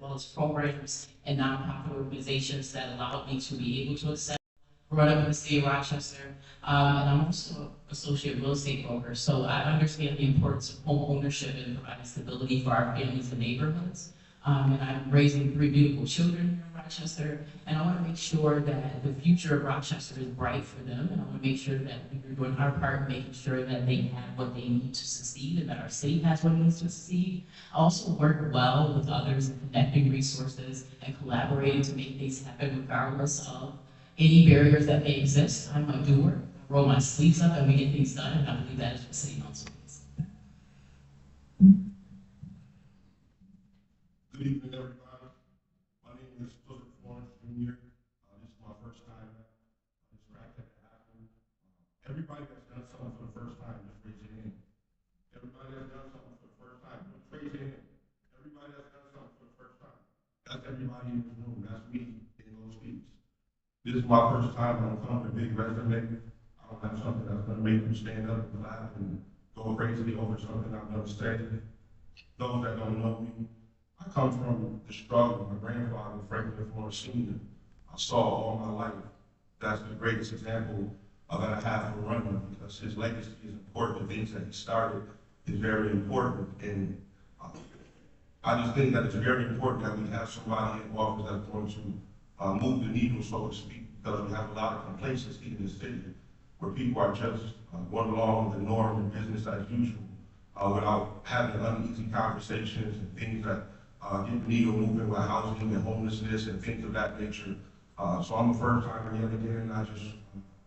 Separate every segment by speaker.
Speaker 1: well as programs and nonprofit organizations that allowed me to be able to access. Brought up in the city of Rochester, and I'm also an associate real estate broker, so I understand the importance of home ownership and providing stability for our families and neighborhoods. And I'm raising 3 beautiful children here in Rochester, and I want to make sure that the future of Rochester is bright for them, and I want to make sure that we're doing our part in making sure that they have what they need to succeed and that our city has what it needs to succeed. I also work well with others in connecting resources and collaborating to make things happen regardless of any barriers that may exist. I'm a doer, I roll my sleeves up and we get things done, and I believe that is what city council is.
Speaker 2: Good evening, everybody. My name is Joseph Florence Jr. This is my first time at this RocACTS happening. Everybody that's done something for the first time, just raise your hand. Everybody that's done something for the first time, just raise your hand. Everybody that's done something for the first time. That's everybody in the room. That's me in those seats. This is my first time. I don't come with a big resume. I don't have something that's going to make you stand up and laugh and go crazy over something I'm going to say. Those that don't know me, I come from the struggle. My grandfather, Franklin Florence Sr., I saw all my life. That's the greatest example that I have for running, because his legacy is important. The things that he started is very important. And I just think that it's very important that we have somebody in office that's going to move the needle, so to speak, because we have a lot of complacency in this city where people are just going along with the norm and business as usual without having uneasy conversations and things that get the needle moving with housing and homelessness and things of that nature. So I'm a first timer yet again, and I just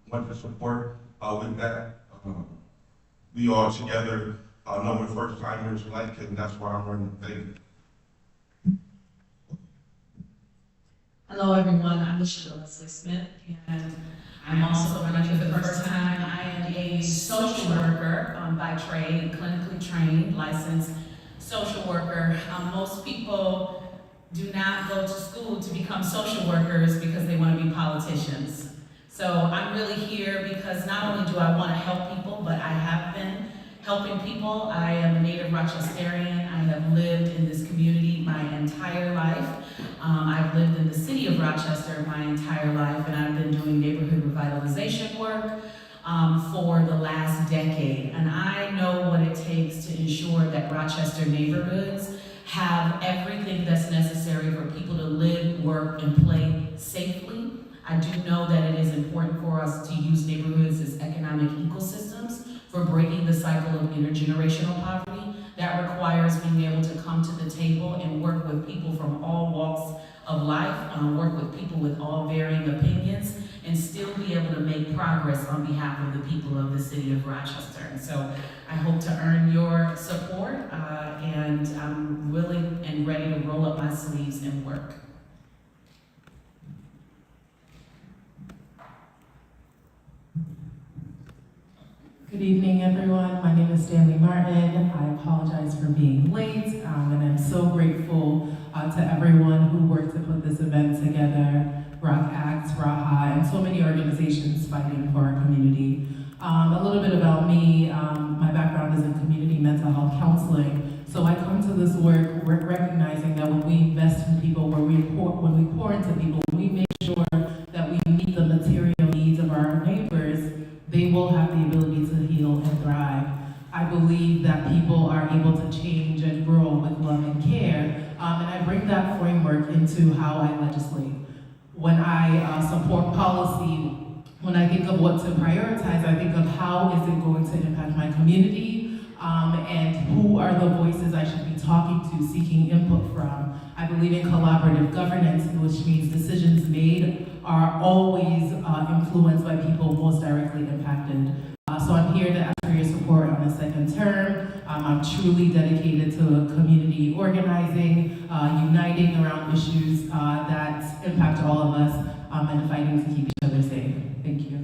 Speaker 2: want to support with that. We all together know what first timers like, and that's why I'm running. Thank you.
Speaker 3: Hello everyone, I'm Michelle Leslie Smith, and I'm also running for the first time. I am a social worker by trade, clinically trained, licensed social worker. Most people do not go to school to become social workers because they want to be politicians. So I'm really here because not only do I want to help people, but I have been helping people. I am a native Rochesterian. I have lived in this community my entire life. I've lived in the city of Rochester my entire life, and I've been doing neighborhood revitalization work for the last decade. And I know what it takes to ensure that Rochester neighborhoods have everything that's necessary for people to live, work, and play safely. I do know that it is important for us to use neighborhoods as economic ecosystems for breaking the cycle of intergenerational poverty. That requires being able to come to the table and work with people from all walks of life, work with people with all varying opinions, and still be able to make progress on behalf of the people of the city of Rochester. And so I hope to earn your support, and I'm willing and ready to roll up my sleeves and work.
Speaker 4: Good evening, everyone. My name is Stanley Martin. I apologize for being late, and I'm so grateful to everyone who worked to put this event together, RocACTS, RAHA, and so many organizations fighting for our community. A little bit about me, my background is in community mental health counseling, so I come to this work recognizing that when we invest in people, when we pour into people, we make sure that we meet the material needs of our neighbors, they will have the ability to heal and thrive. I believe that people are able to change and grow with love and care, and I bring that framework into how I legislate. When I support policy, when I think of what to prioritize, I think of how is it going to impact my community, and who are the voices I should be talking to, seeking input from. I believe in collaborative governance, which means decisions made are always influenced by people most directly impacted. So I'm here to ask for your support on the second term. I'm truly dedicated to community organizing, uniting around issues that impact all of us, and fighting to keep each other safe. Thank you.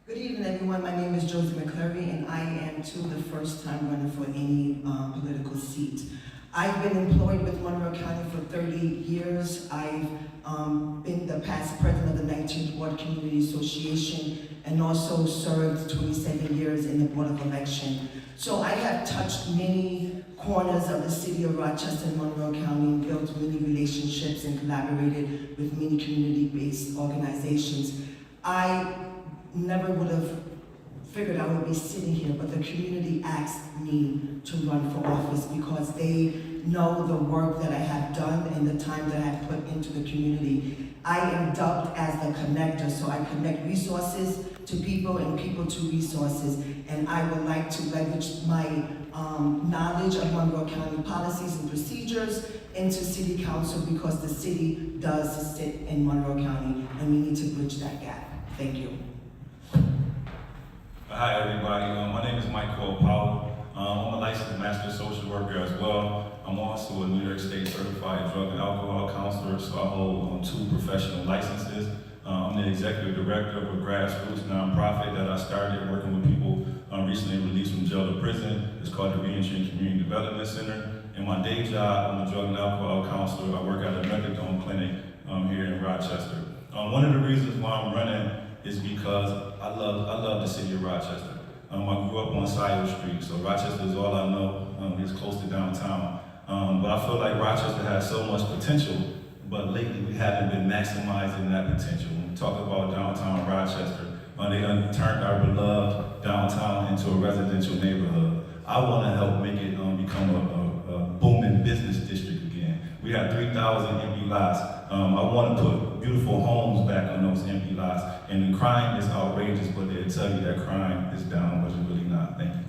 Speaker 5: Good evening, everyone. My name is Josie McCurry, and I am too the first time running for any political seat. I've been employed with Monroe County for 30 years. I've been the past president of the 19th Ward Community Association, and also served 27 years in the Board of Election. So I have touched many corners of the city of Rochester and Monroe County and built many relationships and collaborated with many community-based organizations. I never would have figured I would be sitting here, but the community asked me to run for office because they know the work that I have done and the time that I have put into the community. I am dubbed as the connector, so I connect resources to people and people to resources, and I would like to leverage my knowledge of Monroe County policies and procedures into City Council because the city does sit in Monroe County, and we need to bridge that gap. Thank you.
Speaker 6: Hi everybody, my name is Mike Powell. I'm a licensed master social worker as well. I'm also a New York State certified drug and alcohol counselor, so I hold 2 professional licenses. I'm the executive director of a grassroots nonprofit that I started working with people recently released from jail to prison. It's called the Reentry and Community Development Center. In my day job, I'm a drug and alcohol counselor. I work at a methadone clinic here in Rochester. One of the reasons why I'm running is because I love the city of Rochester. I grew up on Scioto Street, so Rochester is all I know. It's close to downtown. But I feel like Rochester has so much potential, but lately we haven't been maximizing that potential. When we talk about downtown Rochester, they done turned our beloved downtown into a residential neighborhood. I want to help make it become a booming business district again. We have 3,000 empty lots. I want to put beautiful homes back on those empty lots. And the crime is outrageous, but they'll tell you that crime is down, but it's really not. Thank you.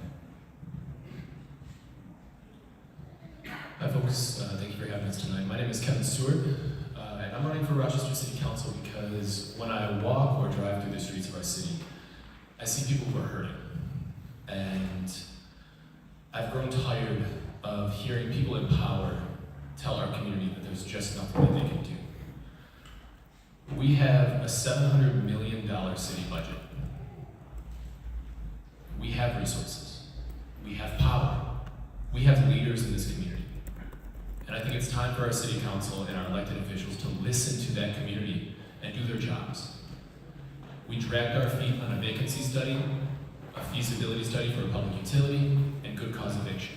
Speaker 7: Hi folks, thank you for having us tonight. My name is Kevin Stewart, and I'm running for Rochester City Council because when I walk or drive through the streets of our city, I see people who are hurting. And I've grown tired of hearing people in power tell our community that there's just nothing that they can do. We have a $700 million city budget. We have resources. We have power. We have leaders in this community. And I think it's time for our city council and our elected officials to listen to that community and do their jobs. We dragged our feet on a vacancy study, a feasibility study for a public utility, and good cause eviction.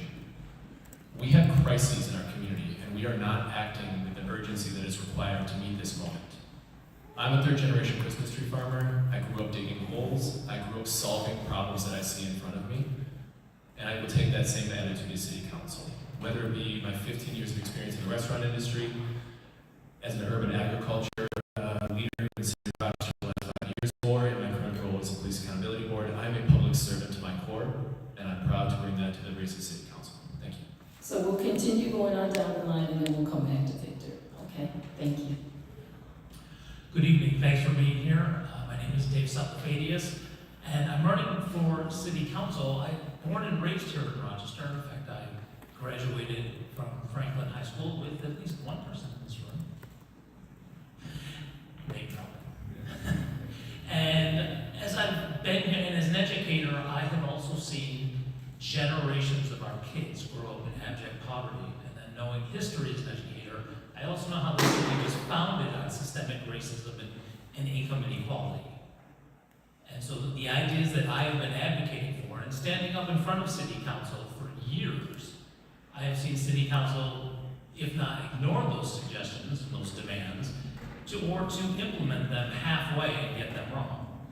Speaker 7: We have crises in our community, and we are not acting with the urgency that is required to meet this moment. I'm a 3rd-generation Christmas tree farmer. I grew up digging holes. I grew up solving problems that I see in front of me. And I will take that same attitude to City Council. Whether it be my 15 years of experience in the restaurant industry, as an urban agriculture leader in the city of Rochester for the last 5 years, or in my current role as a police accountability board, I'm a public servant to my core, and I'm proud to bring that to the Racine City Council. Thank you.
Speaker 8: So we'll continue going on down the line and then we'll come back to Victor. Okay, thank you.
Speaker 9: Good evening, thanks for being here. My name is Dave Sapafadius, and I'm running for City Council. I'm born and raised here in Rochester. In fact, I graduated from Franklin High School with at least one person in this room. Name drop. And as I've been here, and as an educator, I have also seen generations of our kids grow up in abject poverty, and then knowing history as an educator, I also know how the city was founded on systemic racism and income inequality. And so the ideas that I have been advocating for and standing up in front of City Council for years, I have seen City Council, if not ignore those suggestions and those demands, or to implement them halfway and get them wrong.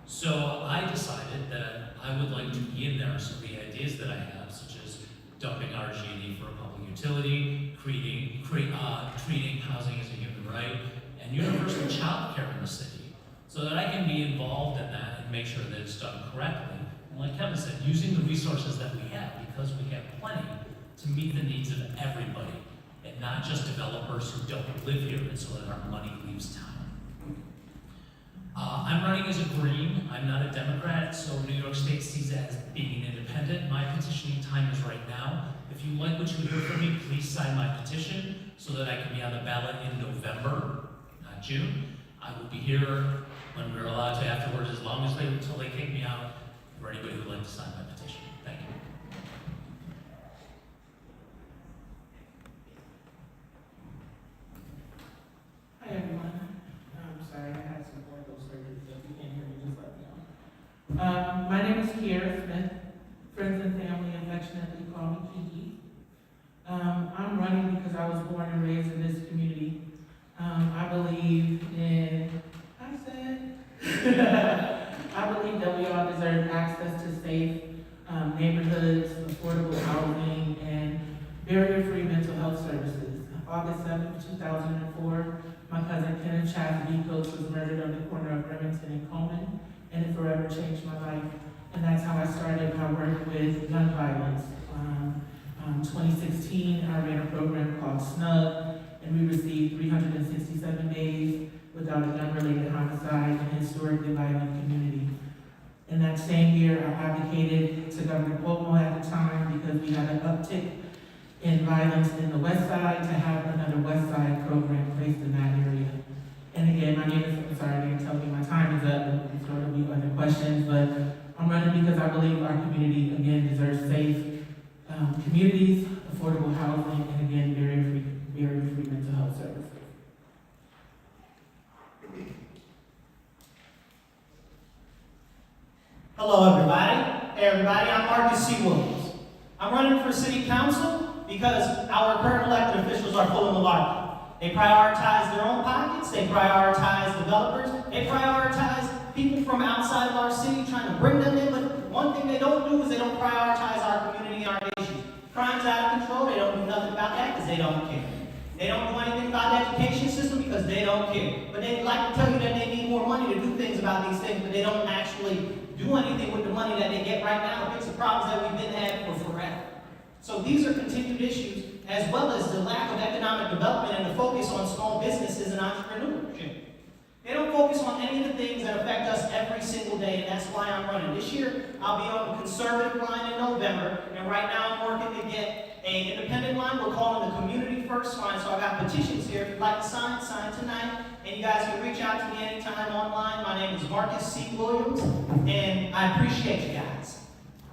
Speaker 9: So I decided that I would like to be in there. So the ideas that I have, such as dumping RG&E for a public utility, treating housing as a human right, and universal child care in the city, so that I can be involved in that and make sure that it's done correctly. And like Kevin said, using the resources that we have, because we have plenty, to meet the needs of everybody, and not just developers who don't live here, and so that our money leaves town. I'm running as a Green. I'm not a Democrat, so New York State sees that as being independent. My petitioning time is right now. If you like what you hear from me, please sign my petition so that I can be on the ballot in November, not June. I will be here when we're allowed to afterwards, as long as until they kick me out, for anybody who would like to sign my petition. Thank you.
Speaker 4: Hi everyone. I'm sorry, I had some ortho surgery, so if you can't hear me, just let me know. PG. I'm running because I was born and raised in this community. I believe I believe that we all deserve access to safe neighborhoods, affordable housing, and barrier-free mental health services. August 7th, 2004, my cousin Kenneth Chaz Coates was murdered on the corner of Remington and Coleman, and it forever changed my life. And that's how I started my work with gun violence. 2016, I ran a program called SNUG, and we received 367 days without a gun-related homicide in a historically violent community. In that same year, I advocated to Governor Cuomo at the time because we had an uptick in violence in the West Side to have another West Side program placed in that area. And again, my name is, I'm sorry, I didn't tell you my time is up, and sort of be other questions, but I'm running because I believe our community, again, deserves safe communities, affordable housing, and again, barrier-free mental health services.
Speaker 10: Hello, everybody. Hey, everybody, I'm Marcus C. Williams. I'm running for City Council because our current elected officials are pulling the market. They prioritize their own pockets, they prioritize developers, they prioritize people from outside of our city, trying to bring them in, but one thing they don't do is they don't prioritize our community and our issues. Crime's out of control, they don't do nothing about that because they don't care. They don't do anything about the education system because they don't care. But they like to tell you that they need more money to do things about these things, but they don't actually do anything with the money that they get right now to fix the problems that we've been having for forever. So these are continued issues, as well as the lack of economic development and the focus on small businesses and entrepreneurship. They don't focus on any of the things that affect us every single day, and that's why I'm running. This year, I'll be on the conservative line in November, and right now I'm working to get an independent line. We're calling the Community First line, so I've got petitions here. If you'd like to sign tonight, and you guys can reach out to me anytime online. My name is Marcus C. Williams, and I appreciate you guys.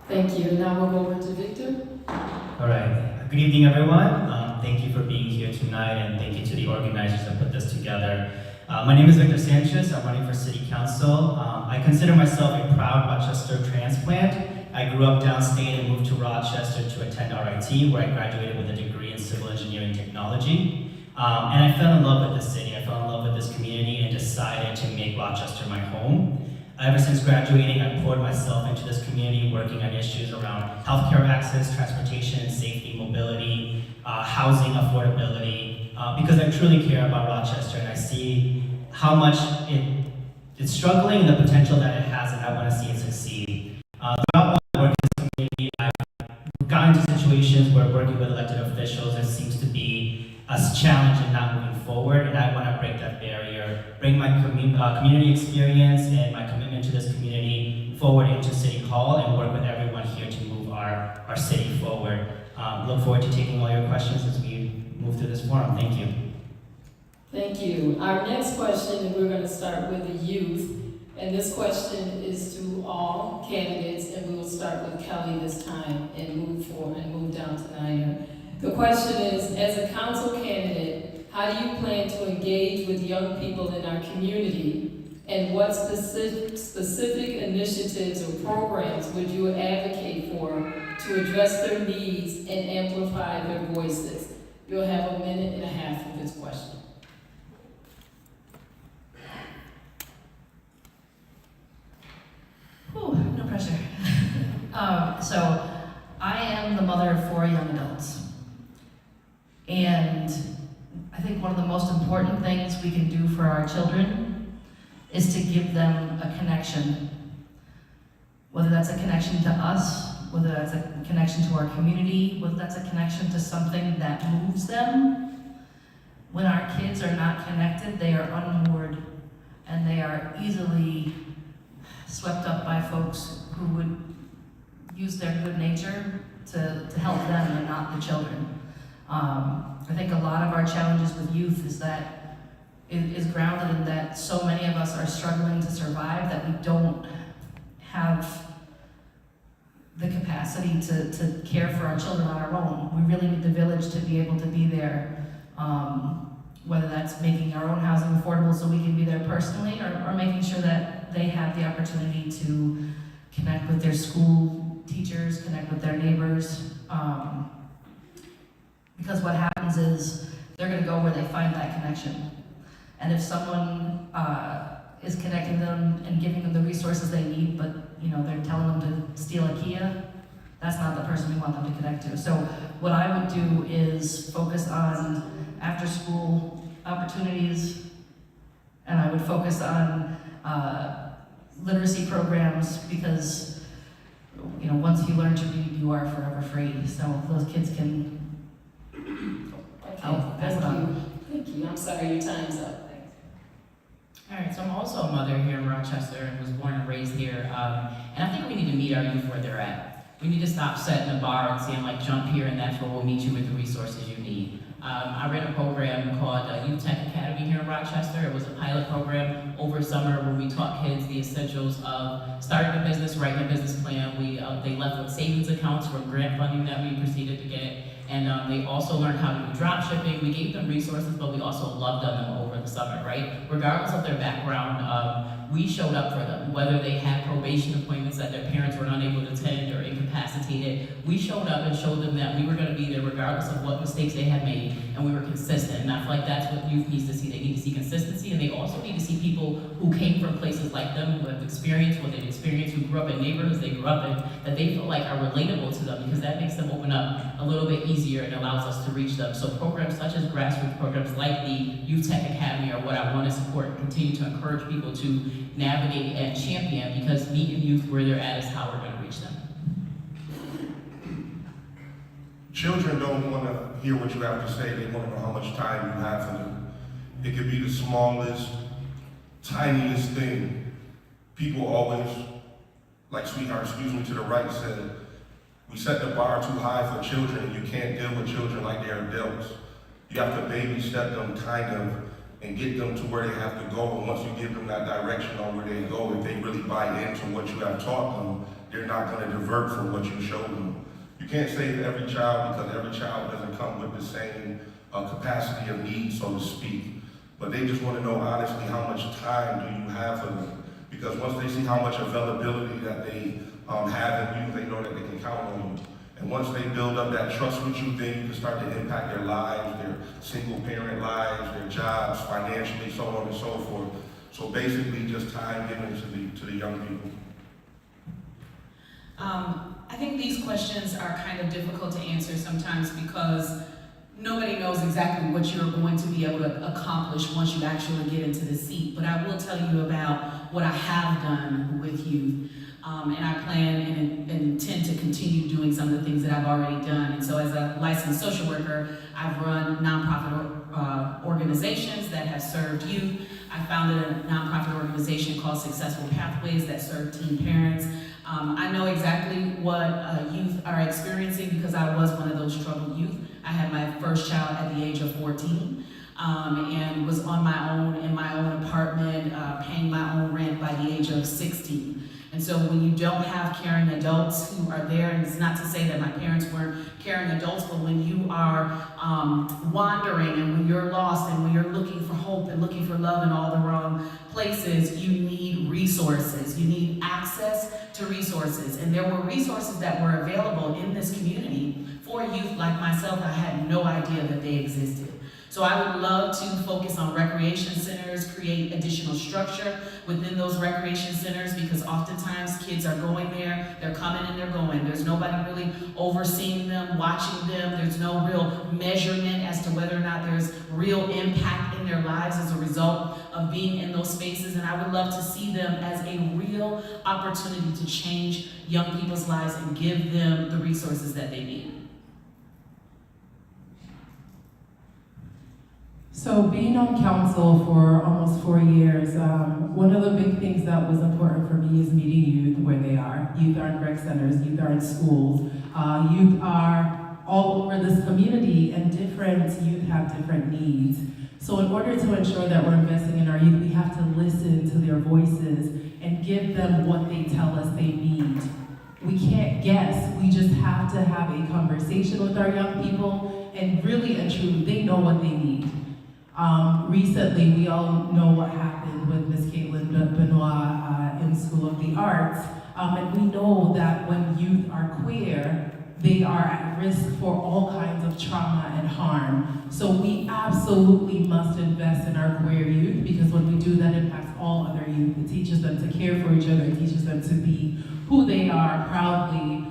Speaker 8: Thank you. Now we'll go over to Victor.
Speaker 11: All right. Good evening, everyone. Thank you for being here tonight, and thank you to the organizers that put this together. My name is Victor Sanchez. I'm running for City Council. I consider myself a proud Rochester transplant. I grew up downstate and moved to Rochester to attend RIT, where I graduated with a degree in civil engineering technology. And I fell in love with the city. I fell in love with this community and decided to make Rochester my home. Ever since graduating, I poured myself into this community, working on issues around healthcare access, transportation, safety, mobility, housing affordability, because I truly care about Rochester and I see how much it's struggling and the potential that it has, and I want to see it succeed. Throughout my work in this community, I've gotten into situations where working with elected officials, there seems to be a challenge in not moving forward, and I want to break that barrier, bring my community experience and my commitment to this community forward into City Hall and work with everyone here to move our city forward. Look forward to taking all your questions as we move through this forum. Thank you.
Speaker 8: Thank you. Our next question, we're going to start with the youth. And this question is to all candidates, and we will start with Kelly this time and move forward and move down to Niner. The question is, as a council candidate, how do you plan to engage with young people in our community? And what specific initiatives or programs would you advocate for to address their needs and amplify their voices? You'll have 1.5 minutes for this question.
Speaker 12: Whew, no pressure. So I am the mother of 4 young adults. And I think one of the most important things we can do for our children is to give them a connection. Whether that's a connection to us, whether that's a connection to our community, whether that's a connection to something that moves them. When our kids are not connected, they are unmoored and they are easily swept up by folks who would use their good nature to help them and not the children. I think a lot of our challenges with youth is grounded in that so many of us are struggling to survive that we don't have the capacity to care for our children on our own. We really need the village to be able to be there, whether that's making our own housing affordable so we can be there personally, or making sure that they have the opportunity to connect with their school teachers, connect with their neighbors. Because what happens is they're going to go where they find that connection. And if someone is connecting them and giving them the resources they need, but they're telling them to steal a Kia, that's not the person we want them to connect to. So what I would do is focus on after-school opportunities, and I would focus on literacy programs, because once you learn to read, you are forever free. So those kids can. I'll pass it on.
Speaker 8: Thank you. I'm sorry, your time's up.
Speaker 1: All right, so I'm also a mother here in Rochester and was born and raised here. And I think we need to meet our youth where they're at. We need to stop setting a bar and saying, like, jump here and that's where we'll meet you with the resources you need. I ran a program called Youth Tech Academy here in Rochester. It was a pilot program over summer where we taught kids the essentials of starting a business, writing a business plan. They left with savings accounts from grant funding that we proceeded to get. And they also learned how to do drop shipping. We gave them resources, but we also loved on them over the summer, right? Regardless of their background, we showed up for them. Whether they had probation appointments that their parents were unable to attend or incapacitated, we showed up and showed them that we were gonna be there regardless of what mistakes they had made, and we were consistent. And I feel like that's what youth needs to see. They need to see consistency, and they also need to see people who came from places like them, who have experienced what they've experienced, who grew up in neighborhoods they grew up in, that they feel like are relatable to them, because that makes them open up a little bit easier and allows us to reach them. So programs such as grassroots programs like the Youth Tech Academy are what I want to support and continue to encourage people to navigate and champion, because meeting youth where they're at is how we're going to reach them.
Speaker 2: Children don't want to hear what you have to say. They want to know how much time you have for them. It could be the smallest, tiniest thing. People always, like sweetheart, excuse me, to the right said, we set the bar too high for children, and you can't deal with children like they're adults. You have to baby step them kind of and get them to where they have to go. And once you give them that direction on where they go, if they really buy into what you have taught them, they're not going to divert from what you showed them. You can't save every child, because every child doesn't come with the same capacity of need, so to speak. But they just want to know honestly, how much time do you have for them? Because once they see how much availability that they have in you, they know that they can count on you. And once they build up that trust with you, then you can start to impact their lives, their single parent lives, their jobs, financially, so on and so forth. So basically just time given to the young people.
Speaker 3: I think these questions are kind of difficult to answer sometimes, because nobody knows exactly what you're going to be able to accomplish once you actually get into the seat. But I will tell you about what I have done with youth. And I plan and intend to continue doing some of the things that I've already done. And so as a licensed social worker, I've run nonprofit organizations that have served youth. I founded a nonprofit organization called Successful Pathways that serve teen parents. I know exactly what youth are experiencing, because I was one of those troubled youth. I had my first child at the age of 14. And was on my own in my own apartment, paying my own rent by the age of 16. And so when you don't have caring adults who are there, and it's not to say that my parents weren't caring adults, but when you are wandering, and when you're lost, and when you're looking for hope and looking for love in all the wrong places, you need resources. You need access to resources. And there were resources that were available in this community for youth like myself. I had no idea that they existed. So I would love to focus on recreation centers, create additional structure within those recreation centers, because oftentimes kids are going there, they're coming and they're going. There's nobody really overseeing them, watching them. There's no real measurement as to whether or not there's real impact in their lives as a result of being in those spaces. And I would love to see them as a real opportunity to change young people's lives and give them the resources that they need.
Speaker 4: So being on council for almost 4 years, one of the big things that was important for me is meeting youth where they are. Youth are in rec centers, youth are in schools, youth are all over this community, and different youth have different needs. So in order to ensure that we're investing in our youth, we have to listen to their voices and give them what they tell us they need. We can't guess, we just have to have a conversation with our young people, and really and truly, they know what they need. Recently, we all know what happened with Miss Caitlin Benoit in School of the Arts, and we know that when youth are queer, they are at risk for all kinds of trauma and harm. So we absolutely must invest in our queer youth, because when we do, that impacts all other youth. It teaches them to care for each other, it teaches them to be who they are proudly.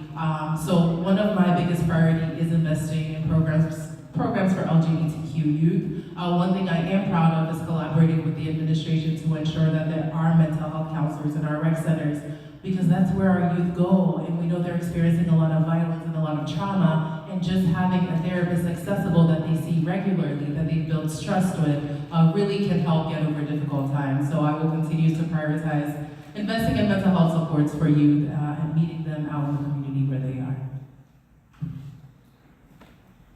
Speaker 4: So one of my biggest priorities is investing in programs for LGBTQ youth. One thing I am proud of is collaborating with the administration to ensure that there are mental health counselors in our rec centers, because that's where our youth go, and we know they're experiencing a lot of violence and a lot of trauma, and just having a therapist accessible that they see regularly, that they build trust with, really can help get over difficult times. So I will continue to prioritize investing in mental health supports for youth and meeting them out in the community where they are.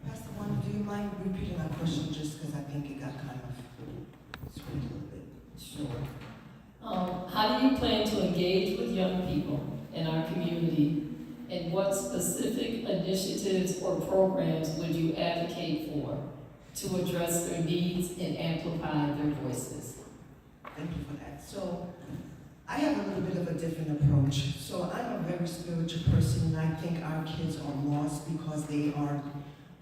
Speaker 5: Pastor Wanda, do you mind repeating that question, just because I think it got kind of swayed a little bit?
Speaker 8: Sure. How do you plan to engage with young people in our community, and what specific initiatives or programs would you advocate for to address their needs and amplify their voices?
Speaker 5: Thank you for that. So I have a little bit of a different approach. So I'm a very spiritual person, and I think our kids are lost because they are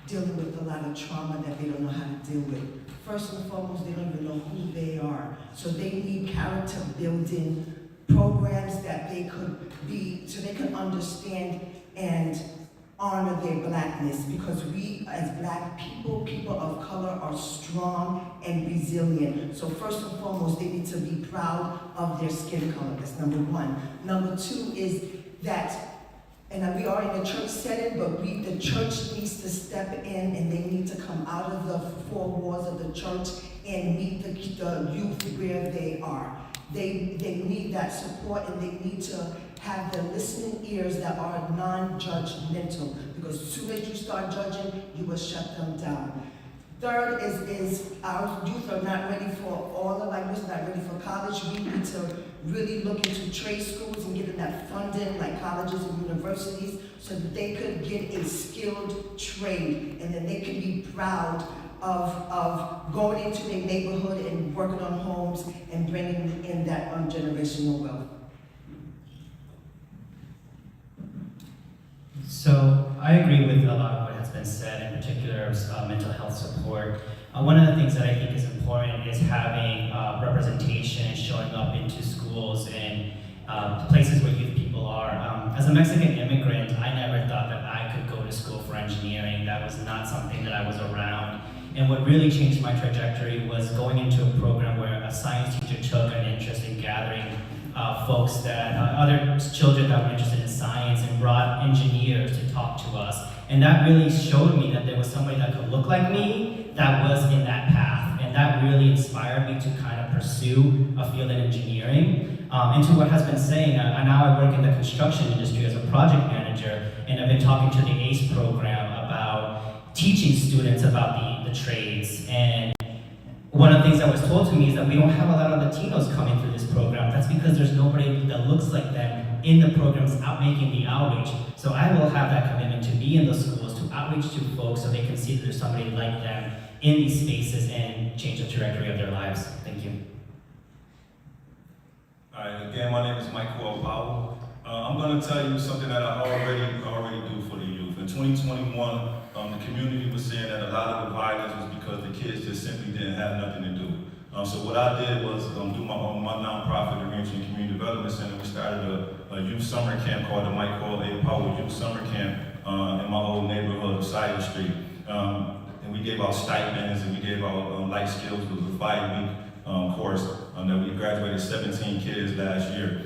Speaker 5: dealing with a lot of trauma that they don't know how to deal with. First and foremost, they don't even know who they are. So they need character building programs that they could be, so they can understand and honor their blackness, because we as black people, people of color, are strong and resilient. So first and foremost, they need to be proud of their skin color. That's number one. Number two is that, and we are in a church setting, but the church needs to step in, and they need to come out of the four walls of the church and meet the youth where they are. They need that support, and they need to have the listening ears that are non-judgmental, because as soon as you start judging, you will shut them down. Third is our youth are not ready for all the language, not ready for college. We need to really look into trade schools and give them that funding, like colleges and universities, so that they could get a skilled trade, and then they can be proud of going into their neighborhood and working on homes and bringing in that generational wealth.
Speaker 11: So I agree with a lot of what has been said, in particular mental health support. One of the things that I think is important is having representation and showing up into schools and places where youth people are. As a Mexican immigrant, I never thought that I could go to school for engineering. That was not something that I was around. And what really changed my trajectory was going into a program where a science teacher took an interest in gathering folks that, other children that were interested in science, and brought engineers to talk to us. And that really showed me that there was somebody that could look like me that was in that path. And that really inspired me to kind of pursue a field in engineering. And to what has been saying, now I work in the construction industry as a project manager, and I've been talking to the ACE program about teaching students about the trades. And one of the things that was told to me is that we don't have a lot of Latinos coming through this program. That's because there's nobody that looks like them in the programs out making the outreach. So I will have that commitment to be in the schools, to outreach to folks so they can see that there's somebody like them in these spaces and change the trajectory of their lives. Thank you.
Speaker 6: All right, again, my name is Michael Powell. I'm going to tell you something that I already do for the youth. In 2021, the community was saying that a lot of the violence was because the kids just simply didn't have nothing to do. So what I did was do my nonprofit, the Ranching Community Development Center. We started a youth summer camp called the Michael A. Powell Youth Summer Camp in my old neighborhood of Side Street. And we gave out stipends, and we gave out life skills. It was a 5-week course that we graduated 17 kids last year.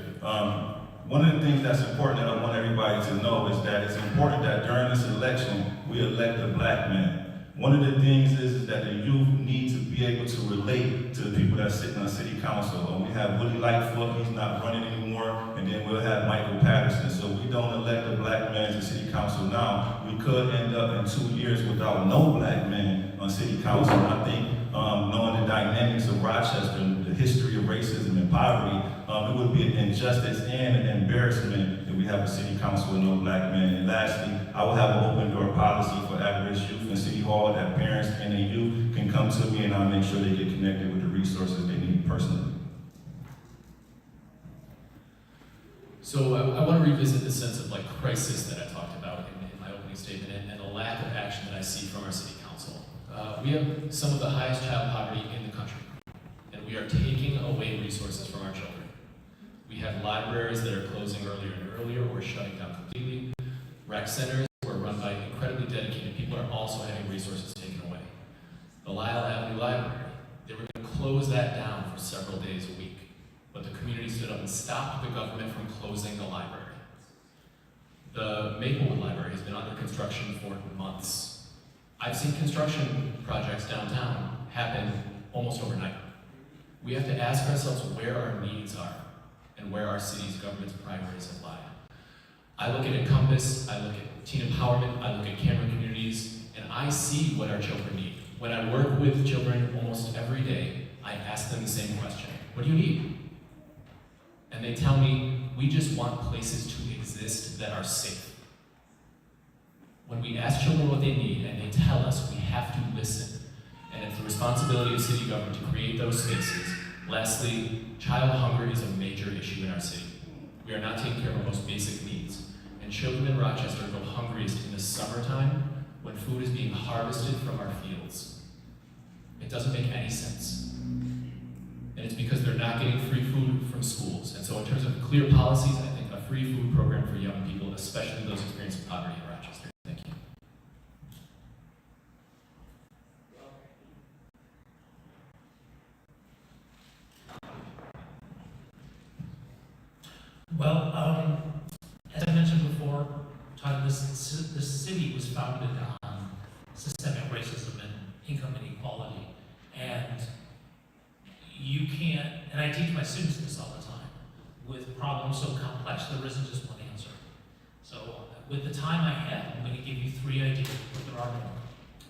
Speaker 6: One of the things that's important that I want everybody to know is that it's important that during this election, we elect a black man. One of the things is that the youth need to be able to relate to the people that sit on city council. We have Woody Lightfoot, he's not running anymore, and then we'll have Michael Patterson. So we don't elect a black man to city council now. We could end up in 2 years without no black man on city council. And I think knowing the dynamics of Rochester and the history of racism and poverty, it would be an injustice and an embarrassment if we have a city council with no black men. And lastly, I will have an open door policy for at-risk youth in City Hall that parents and the youth can come to me, and I'll make sure they get connected with the resources they need personally.
Speaker 7: So I want to revisit the sense of crisis that I talked about in my opening opening statement and the lack of action that I see from our city council. We have some of the highest child poverty in the country, and we are taking away resources from our children. We have libraries that are closing earlier and earlier or shutting down completely. Rec centers who are run by incredibly dedicated people are also having resources taken away. The Lyle Avenue Library, they were going to close that down for several days a week, but the community stood up and stopped the government from closing the library. The Maplewood Library has been under construction for months. I've seen construction projects downtown happen almost overnight. We have to ask ourselves where our needs are and where our city's government's priorities have lied. I look at Encompass, I look at teen empowerment, I look at Cameron communities, and I see what our children need. When I work with children almost every day, I ask them the same question: what do you need? And they tell me, we just want places to exist that are safe. When we ask children what they need and they tell us, we have to listen. And it's the responsibility of city government to create those spaces. Lastly, child hunger is a major issue in our city. We are not taking care of our most basic needs. And children in Rochester go hungriest in the summertime when food is being harvested from our fields. It doesn't make any sense. And it's because they're not getting free food from schools. And so in terms of clear policies, I think a free food program for young people, especially those experiencing poverty in Rochester. Thank you.
Speaker 9: Well, as I mentioned before, Todd, this city was founded on systemic racism and income inequality. And you can't, and I teach my students this all the time, with problems so complex, there isn't just one answer. So with the time I have, I'm going to give you 3 ideas, but there are more.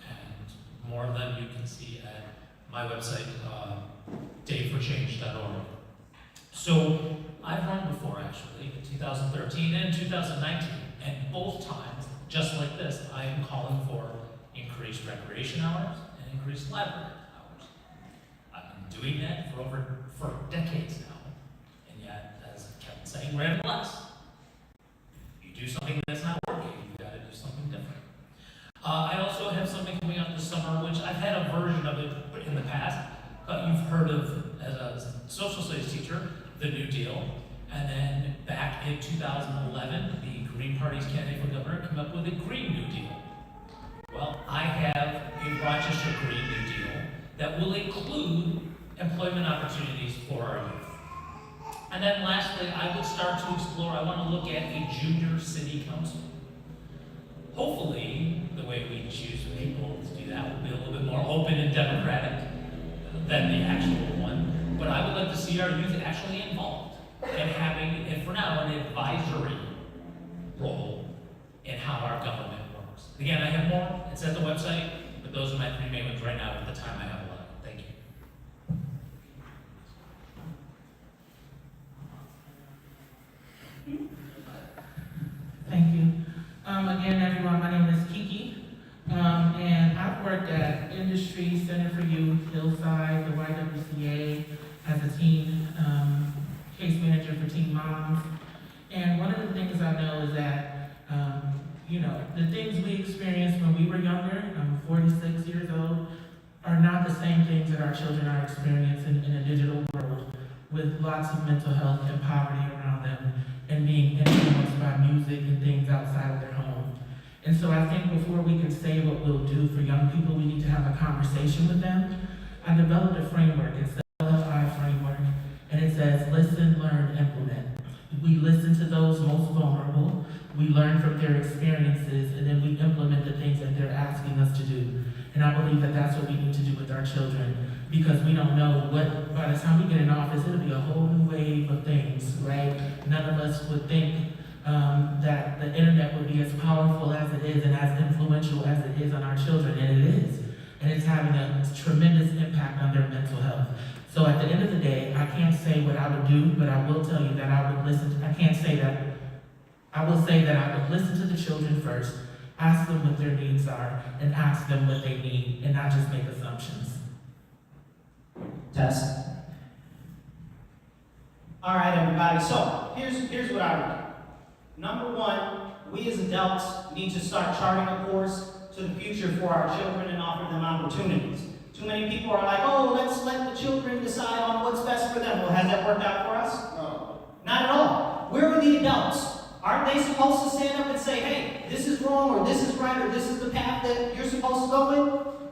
Speaker 9: And more of them you can see at my website, dayforchange.org. So I've run before, actually, in 2013 and 2019, and both times, just like this, I am calling for increased recreation hours and increased library hours. I've been doing that for decades now, and yet, as Kevin saying, we're at less. You do something that's not working, you gotta do something different. I also have something coming up this summer, which I've had a version of it in the past. You've heard of, as a social studies teacher, the New Deal. And then back in 2011, the Green Party's candidate for governor came up with a Green New Deal. Well, I have a Rochester Green New Deal that will include employment opportunities for our youth. And then lastly, I would start to explore, I want to look at a junior city council. Hopefully, the way we choose people to do that will be a little bit more open and democratic than the actual one. But I would like to see our youth actually involved and having, and for now, an advisory role in how our government works. Again, I have more, it's at the website, but those are my 3 main ones right now at the time I have 11. Thank you.
Speaker 13: Thank you. Again, everyone, my name is Kiki, and I've worked at Industry, Center for Youth, Hillside, the YWCA, as a teen case manager for teen moms. And one of the things I know is that, the things we experienced when we were younger, I'm 46 years old, are not the same things that our children are experiencing in a digital world, with lots of mental health and poverty around them, and being influenced by music and things outside of their home. And so I think before we can say what we'll do for young people, we need to have a conversation with them. I developed a framework, it's the LFI framework, and it says listen, learn, implement. We listen to those most vulnerable, we learn from their experiences, and then we implement the things that they're asking us to do. And I believe that that's what we need to do with our children, because we don't know what, by the time we get in office, it'll be a whole new wave of things, right? None of us would think that the internet would be as powerful as it is and as influential as it is on our children, and it is. And it's having a tremendous impact on their mental health. So at the end of the day, I can't say what I would do, but I will tell you that I would listen. I can't say that. I will say that I would listen to the children first, ask them what their needs are, and ask them what they need, and not just make assumptions.
Speaker 10: Test. All right, everybody. So here's what I would do. Number one, we as adults need to start charting a course to the future for our children and offer them opportunities. Too many people are like, oh, let's let the children decide on what's best for them. Well, has that worked out for us? No. Not at all. Where are the adults? Aren't they supposed to stand up and say, hey, this is wrong, or this is right, or this is the path that you're supposed to go in?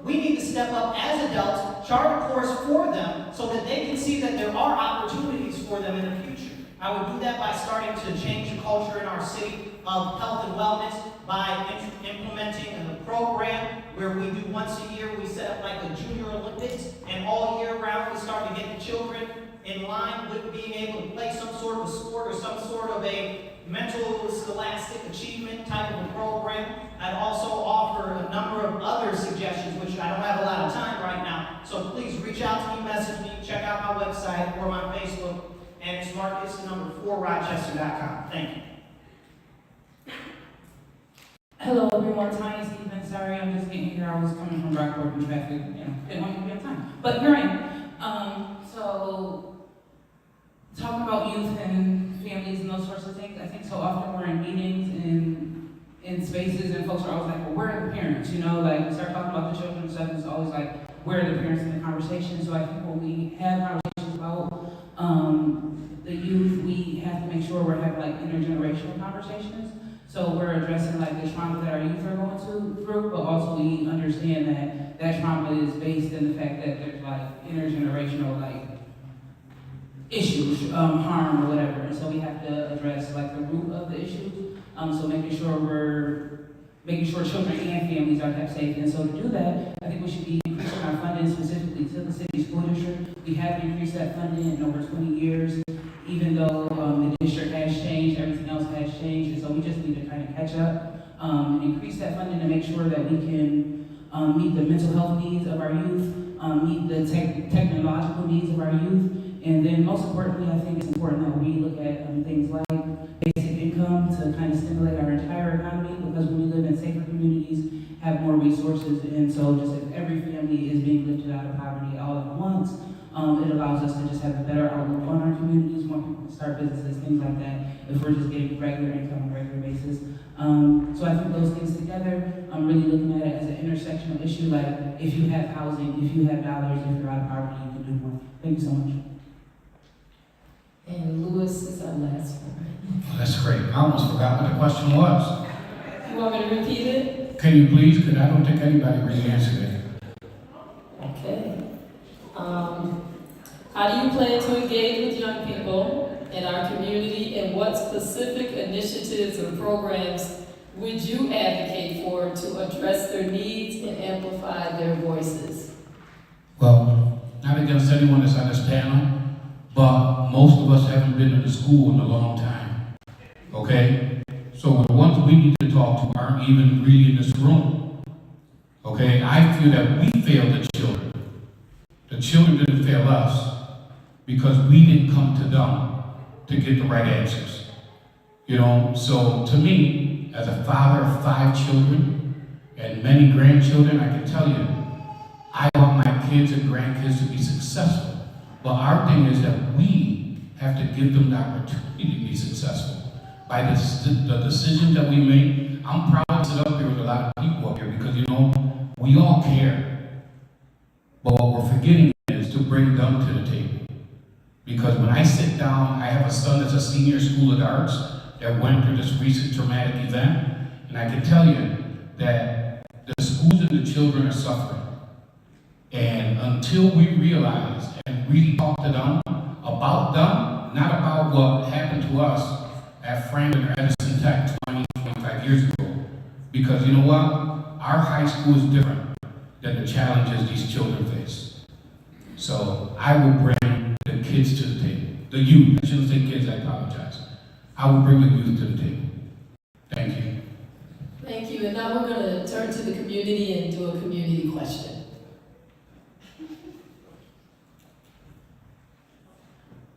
Speaker 10: We need to step up as adults, chart a course for them so that they can see that there are opportunities for them in the future. I would do that by starting to change the culture in our city of health and wellness by implementing a program where we do once a year, we set up like a junior Olympics, and all year round we start to get the children in line with being able to play some sort of a sport or some sort of a mental scholastic achievement type of a program. I'd also offer a number of other suggestions, which I don't have a lot of time right now. So please reach out to me, message me, check out my website or my Facebook, and it's Marcus4Rochester.com. Thank you.
Speaker 3: Hello everyone, Tanya Stevens. Sorry, I'm just getting here. I was coming from Rockport in traffic, didn't want to be on time. But here I am. So, talking about youth and families and those sorts of things, I think so often we're in meetings and in spaces and folks are always like, well, where are the parents? Like we start talking about the children and stuff, and it's always like, where are the parents in the conversation? So I think when we have conversations about the youth, we have to make sure we're having like intergenerational conversations. So we're addressing like the trauma that our youth are going through, but also we understand that that trauma is based in the fact that there's like intergenerational like issues, harm or whatever. And so we have to address like the root of the issues. So making sure children and families are kept safe. And so to do that, I think we should be increasing our funding specifically to the city school district. We have increased that funding in over 20 years, even though the district has changed, everything else has changed. And so we just need to kind of catch up and increase that funding to make sure that we can meet the mental health needs of our youth, meet the technological needs of our youth. And then most importantly, I think it's important that we look at things like basic income to kind of stimulate our entire economy, because when we live in safer communities, have more resources. And so just if every family is being lifted out of poverty all at once, it allows us to just have a better outlook on our communities, more people can start businesses, things like that, if we're just getting regular income on a regular basis. So I think those things together, I'm really looking at it as an intersectional issue, like if you have housing, if you have dollars, if you're out of poverty, you can do more. Thank you so much.
Speaker 8: And Lewis is our last one.
Speaker 14: Oh, that's great. I almost forgot what the question was.
Speaker 8: You want me to repeat it?
Speaker 14: Can you please? Because I don't think anybody really answered it.
Speaker 8: Okay. How do you plan to engage with young people in our community, and what specific initiatives or programs would you advocate for to address their needs and amplify their voices?
Speaker 14: Well, not against anyone that's on this panel, but most of us haven't been to school in a long time, okay? So the ones we need to talk to aren't even really in this room, okay? I feel that we failed the children. The children didn't fail us because we didn't come to them to get the right answers, So to me, as a father of 5 children and many grandchildren, I can tell you, I want my kids and grandkids to be successful. But our thing is that we have to give them the opportunity to be successful. By the decisions that we make, I'm proud to sit up here with a lot of people up here because, we all care. But what we're forgetting is to bring them to the table. Because when I sit down, I have a son that's a senior School of the Arts that went through this recent traumatic event, and I can tell you that the schools and the children are suffering. And until we realize and really talk to them, not about what happened to us at Franklin or Edison Tech 20, 25 years ago. Because you know what? Our high school is different than the challenges these children face. So I will bring the kids to the table. The youth, I shouldn't say kids, I apologize. I will bring the youth to the table. Thank you.
Speaker 8: Thank you, and now we're going to turn to the community and do a community question.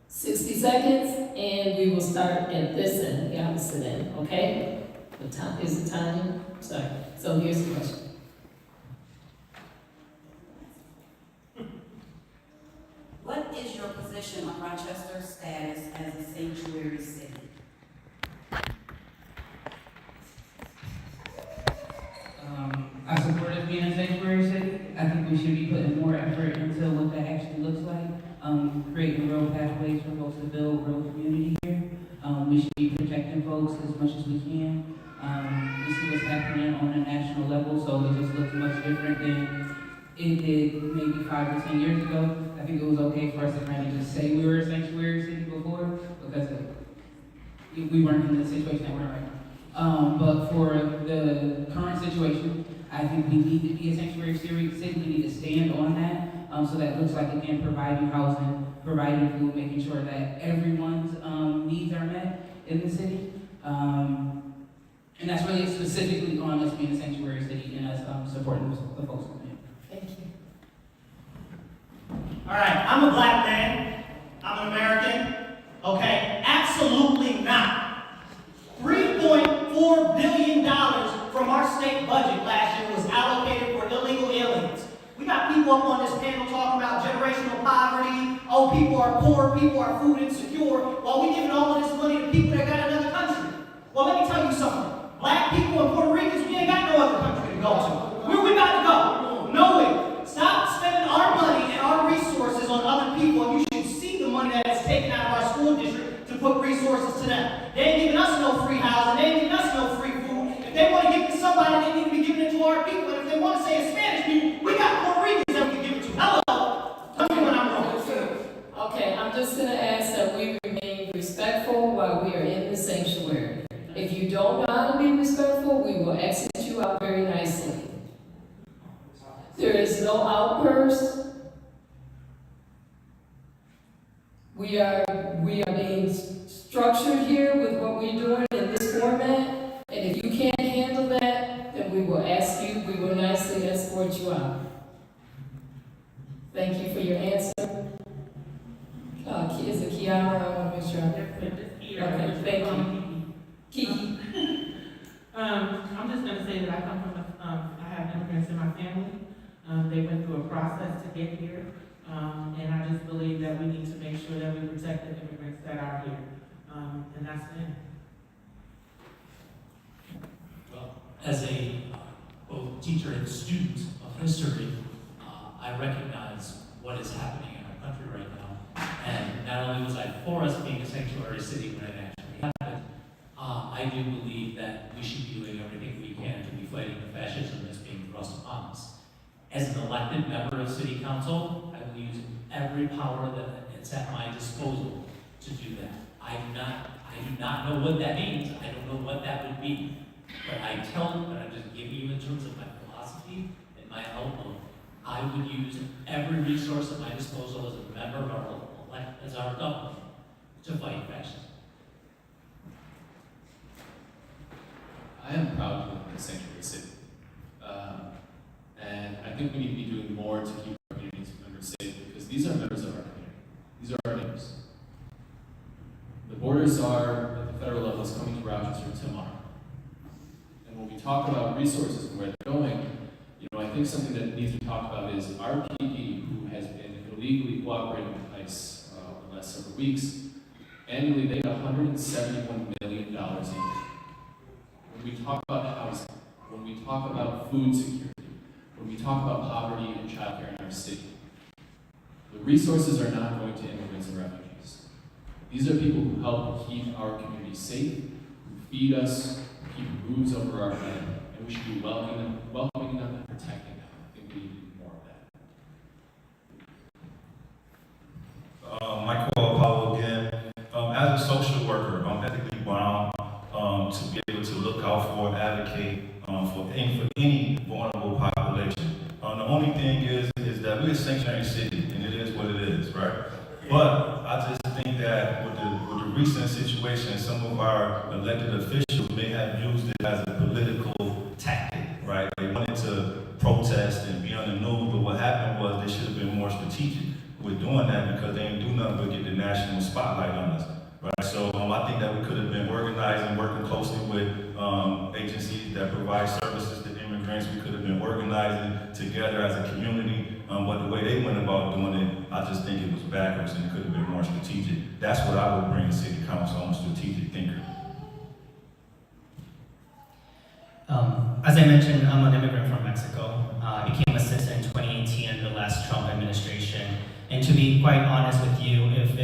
Speaker 8: "60 seconds, and we will start at this end, the opposite end, okay? The time is the time. Sorry. So here's the question.
Speaker 15: What is your position on Rochester's status as a sanctuary city?
Speaker 16: sanctuary city, I think we should be putting more effort into what that actually looks like. Creating real pathways for folks to build real community here. We should be protecting folks as much as we can. We see what's happening on a national level, so it just looks much different than it did maybe 5 or 10 years ago. I think it was okay for us to kind of just say we were a sanctuary city before, because we weren't in the situation that we're in right now. But for the current situation, I think we need to be a sanctuary city. We need to stand on that. So that looks like, again, providing housing, providing food, making sure that everyone's needs are met in the city. And that's really specifically on us being a sanctuary city and us supporting the folks in there.
Speaker 8: Thank you.
Speaker 10: All right, I'm a black man. I'm an American. Okay, absolutely not. $3.4 billion from our state budget last year was allocated for illegal aliens. We got people up on this panel talking about generational poverty. Oh, people are poor, people are food insecure, while we giving all of this money to people that got another country. Well, let me tell you something. Black people and Puerto Ricans, we ain't got no other country to go to. Where we about to go? Nowhere. Stop spending our money and our resources on other people, and you should see the money that is taken out of our school district to put resources to them. They ain't giving us no free housing, they ain't giving us no free food. If they want to give it to somebody, they need to be giving it to our people. And if they want to say it's Spanish people, we got Puerto Ricans that we can give it to. Hello? Tell me when I'm wrong.
Speaker 8: Okay, I'm just gonna ask that we remain respectful while we are in the sanctuary. If you don't know how to be respectful, we will exit you out very nicely. There is no outburst. We are being structured here with what we're doing in this format, and if you can't handle that, then we will ask you, we will nicely escort you out. Thank you for your answer. Is it Kiara? I want to make sure. Okay, thank you. Kiki.
Speaker 13: I'm just gonna say that I come from I have immigrants in my family. They went through a process to get here. And I just believe that we need to make sure that we protect the immigrants that are here. And that's it.
Speaker 9: Well, as a both teacher and student of history, I recognize what is happening in our country right now. And not only was I for us being a sanctuary city when it actually happened, I do believe that we should be doing everything we can to be fighting the fascism that's being thrust upon us. As an elected member of City Council, I will use every power that is at my disposal to do that. I do not know what that means. I don't know what that would be. But I'm just giving you in terms of my philosophy and my outlook. I would use every resource at my disposal as a member of our government to fight fascism.
Speaker 7: I am proud to live in a sanctuary city. And I think we need to be doing more to keep our communities members safe, because these are members of our community. These are our neighbors. The borders are, at the federal level, is coming to Rochester tomorrow. And when we talk about resources and where they're going, I think something that needs to be talked about is our PD, who has been illegally cooperating with ICE over the last several weeks. Annually, they got $171 million a year. When we talk about housing, when we talk about food security, when we talk about poverty and childcare in our city, the resources are not going to immigrants and refugees. These are people who help keep our community safe, who feed us, keep roofs over our head, and we should be welcoming them and protecting them. I think we need to do more of that.
Speaker 6: Michael Apollo again. As a social worker, I'm ethically bound to be able to look out for and advocate for any vulnerable population. The only thing is that we're a sanctuary city, and it is what it is, right? But I just think that with the recent situation, some of our elected officials may have used it as a political tactic, right? They wanted to protest and be on the news, but what happened was they should have been more strategic with doing that, because they didn't do nothing but get the national spotlight on us, right? So I think that we could have been organizing, working closely with agencies that provide services to immigrants. We could have been organizing together as a community, but the way they went about doing it, I just think it was backwards, and it could have been more strategic. That's what I would bring to City Council. I'm a strategic thinker.
Speaker 11: As I mentioned, I'm an immigrant from Mexico. I to be quite honest with you, if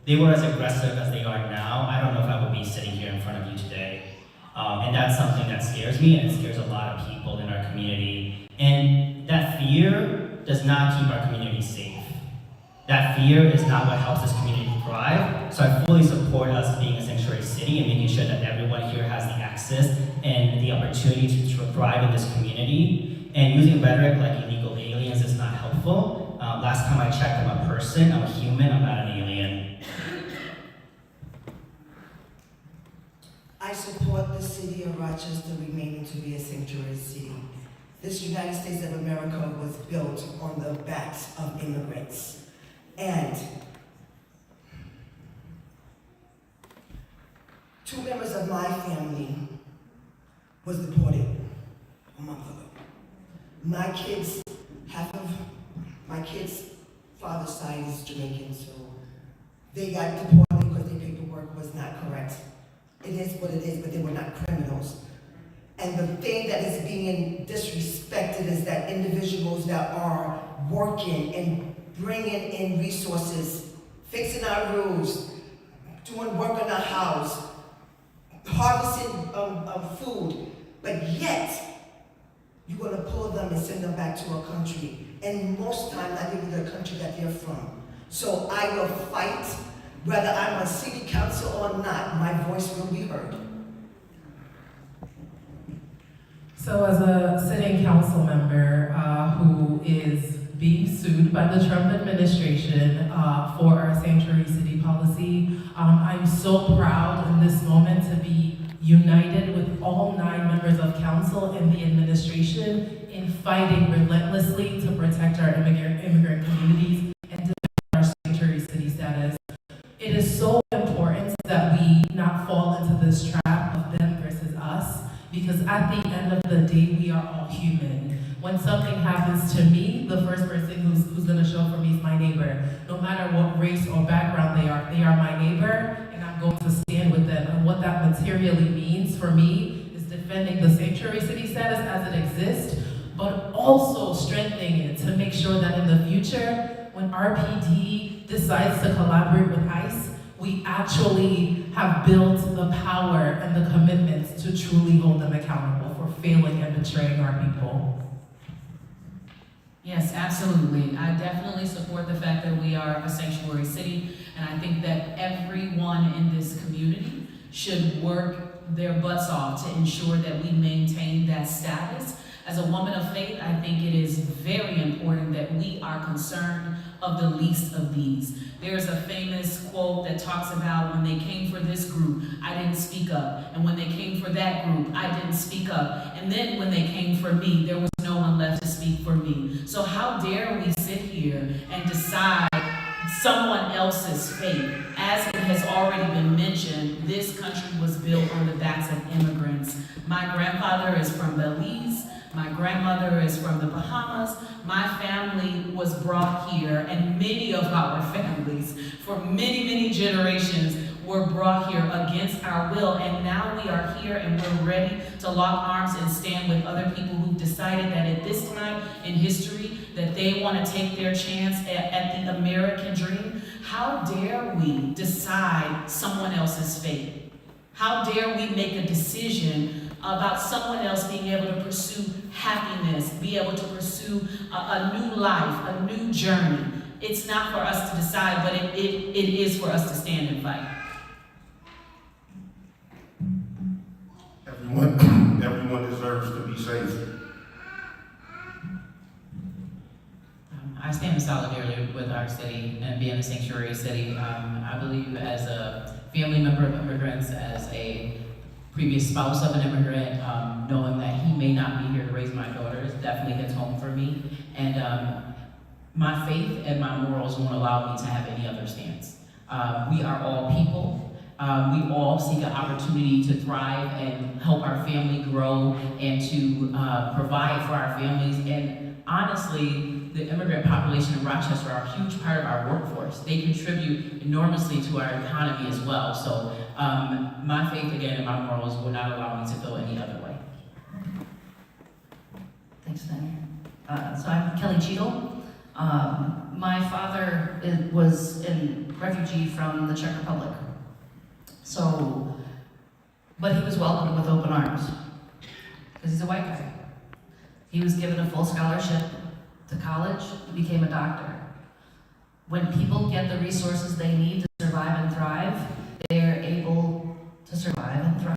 Speaker 11: they were as aggressive as they are now, I don't know if I would be sitting here in front of you today. And that's something that scares me, and it scares a lot of people in our community. And that fear does not keep our community safe. That fear is not what helps this community thrive. So I fully support us being a sanctuary city and making sure that everyone here has the access and the opportunity to thrive in this community. And using rhetoric like illegal aliens is not helpful. Last time I checked, I'm a person, I'm a human, I'm not an alien.
Speaker 5: I support the city of Rochester remaining to be a sanctuary city. This United States of America was built on the backs of immigrants. And 2 members of my family was deported a month ago. My kids, half of my kids' father's side is Jamaican, so they got deported because their paperwork was not correct. It is what it is, but they were not criminals. And the thing that is being disrespected is that individuals that are working and bringing in resources, fixing our roofs, doing work on our house, harvesting food, but yet you're going to pull them and send them back to a country, and most times not even the country that they're from. So I will fight, whether I'm on city council or not, my voice will be heard.
Speaker 4: So as a sitting council member who is being sued by the Trump administration for our sanctuary city policy, I'm so proud in this moment to be united with all 9 members of council and the administration in fighting relentlessly to protect our immigrant communities and defend our sanctuary city status. It is so important that we not fall into this trap of them versus us, because at the end of the day, we are all human. When something happens to me, the first person who's gonna show up for me is my neighbor. No matter what race or background they are my neighbor, and I'm going to stand with them. And what that materially means for me is defending the sanctuary city status as it exists, but also strengthening it to make sure that in the future, when RPD decides to collaborate with ICE, we actually have built the power and the commitments to truly hold them accountable for failing and betraying our people.
Speaker 3: Yes, absolutely. I definitely support the fact that we are a sanctuary city, and I think that everyone in this community should work their butts off to ensure that we maintain that status. As a woman of faith, I think it is very important that we are concerned of the least of these. There's a famous quote that talks about, when they came for this group, I didn't speak up. And when they came for that group, I didn't speak up. And then when they came for me, there was no one left to speak for me. So how dare we sit here and decide someone else's fate? As it has already been mentioned, this country was built on the backs of immigrants. My grandfather is from Belize. My grandmother is from the Bahamas. My family was brought here, and many of our families, for many, many generations, were brought here against our will, and now we are here and we're ready to lock arms and stand with other people who've decided that at this time in history that they want to take their chance at the American dream. How dare we decide someone else's fate? How dare we make a decision about someone else being able to pursue happiness, be able to pursue a new life, a new journey? It's not for us to decide, but it is for us to stand and fight.
Speaker 2: Everyone deserves to be safe.
Speaker 1: I stand in solidarity with our city and being a sanctuary city. I believe as a family member of immigrants, as a previous spouse of an immigrant, knowing that he may not be here to raise my daughters definitely hits home for me. And my faith and my morals won't allow me to have any other stance. We are all people. We all seek an opportunity to thrive and help our family grow and to provide for our families. And honestly, the immigrant population in Rochester are a huge part of our workforce. They contribute enormously to our economy as well. So my faith, again, and my morals will not allow me to feel any other way.
Speaker 12: Thanks, Senator. So I'm Kelly Cheadle. My father was a refugee from the Czech Republic. So, but he was welcomed with open arms, because he's a white guy. He was given a full scholarship to college, he became a doctor. When people get the resources they need to survive and thrive, they're able to survive and thrive.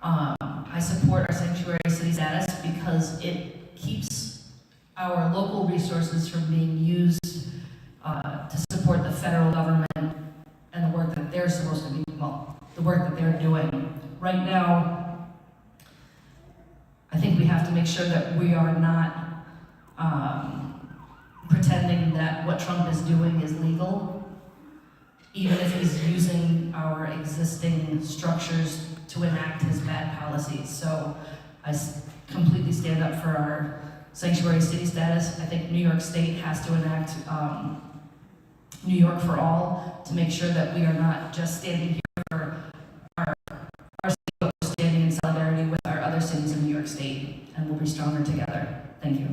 Speaker 12: I support our sanctuary city status because it keeps our local resources from being used to support the federal government and the work that they're supposed to be, well, the work that they're doing. Right now, I think we have to make sure that we are not pretending that what Trump is doing is legal, even if he's using our existing structures to enact his bad policies. So I completely stand up for our sanctuary city status. I think New York State has to enact New York for All to make sure that we are not just standing here for our city, but we're standing in solidarity with our other cities in New York State, and we'll be stronger together. Thank you.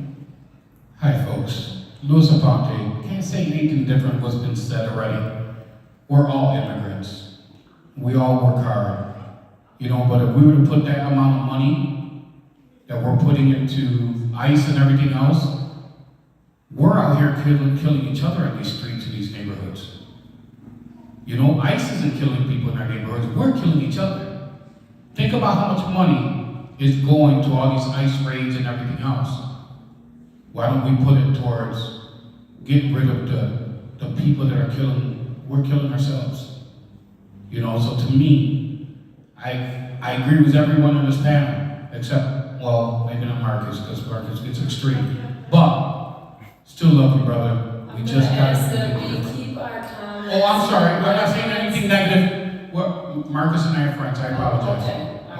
Speaker 14: Hi, folks. Louis Aponte. Can't say anything different what's been said already. We're all immigrants. We all work hard. You know, but if we were to put that amount of money that we're putting into ICE and everything else, we're out here killing each other in these streets, in these neighborhoods. You know, ICE isn't killing people in our neighborhoods, we're killing each other. Think about how much money is going to all these ICE raids and everything else. Why don't we put it towards getting rid of the people that are we're killing ourselves. You know, so to me, I agree with everyone on this panel, except, well, maybe not Marcus, because Marcus gets extreme. But, still love you, brother. We just gotta
Speaker 8: keep our comments.
Speaker 14: Oh, I'm sorry, I'm not saying anything negative. Well, Marcus and I are friends, I apologize.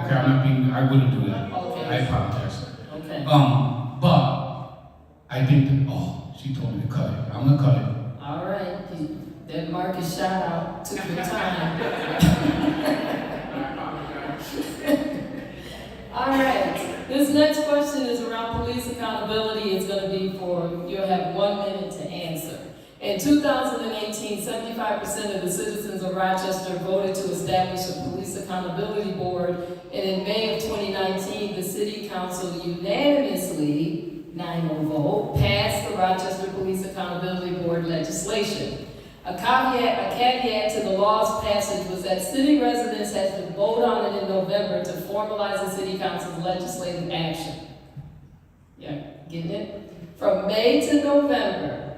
Speaker 14: Okay, I'm not being, I wouldn't do that.
Speaker 8: Okay.
Speaker 14: I apologize.
Speaker 8: Okay.
Speaker 14: But, I think that, oh, she told me to cut it. I'm gonna cut it.
Speaker 8: All right. That Marcus shout out took your time. All right. This next question is around police accountability. It's going to be you'll have 1 minute to answer. In 2018, 75% of the citizens of Rochester voted to establish a police accountability board, and in May of 2019, the city council unanimously, 9-0 vote, passed the Rochester Police Accountability Board legislation. A caveat to the law's passage was that city residents had to vote on it in November to formalize the city council's legislative action. Yeah, getting it? From May to November,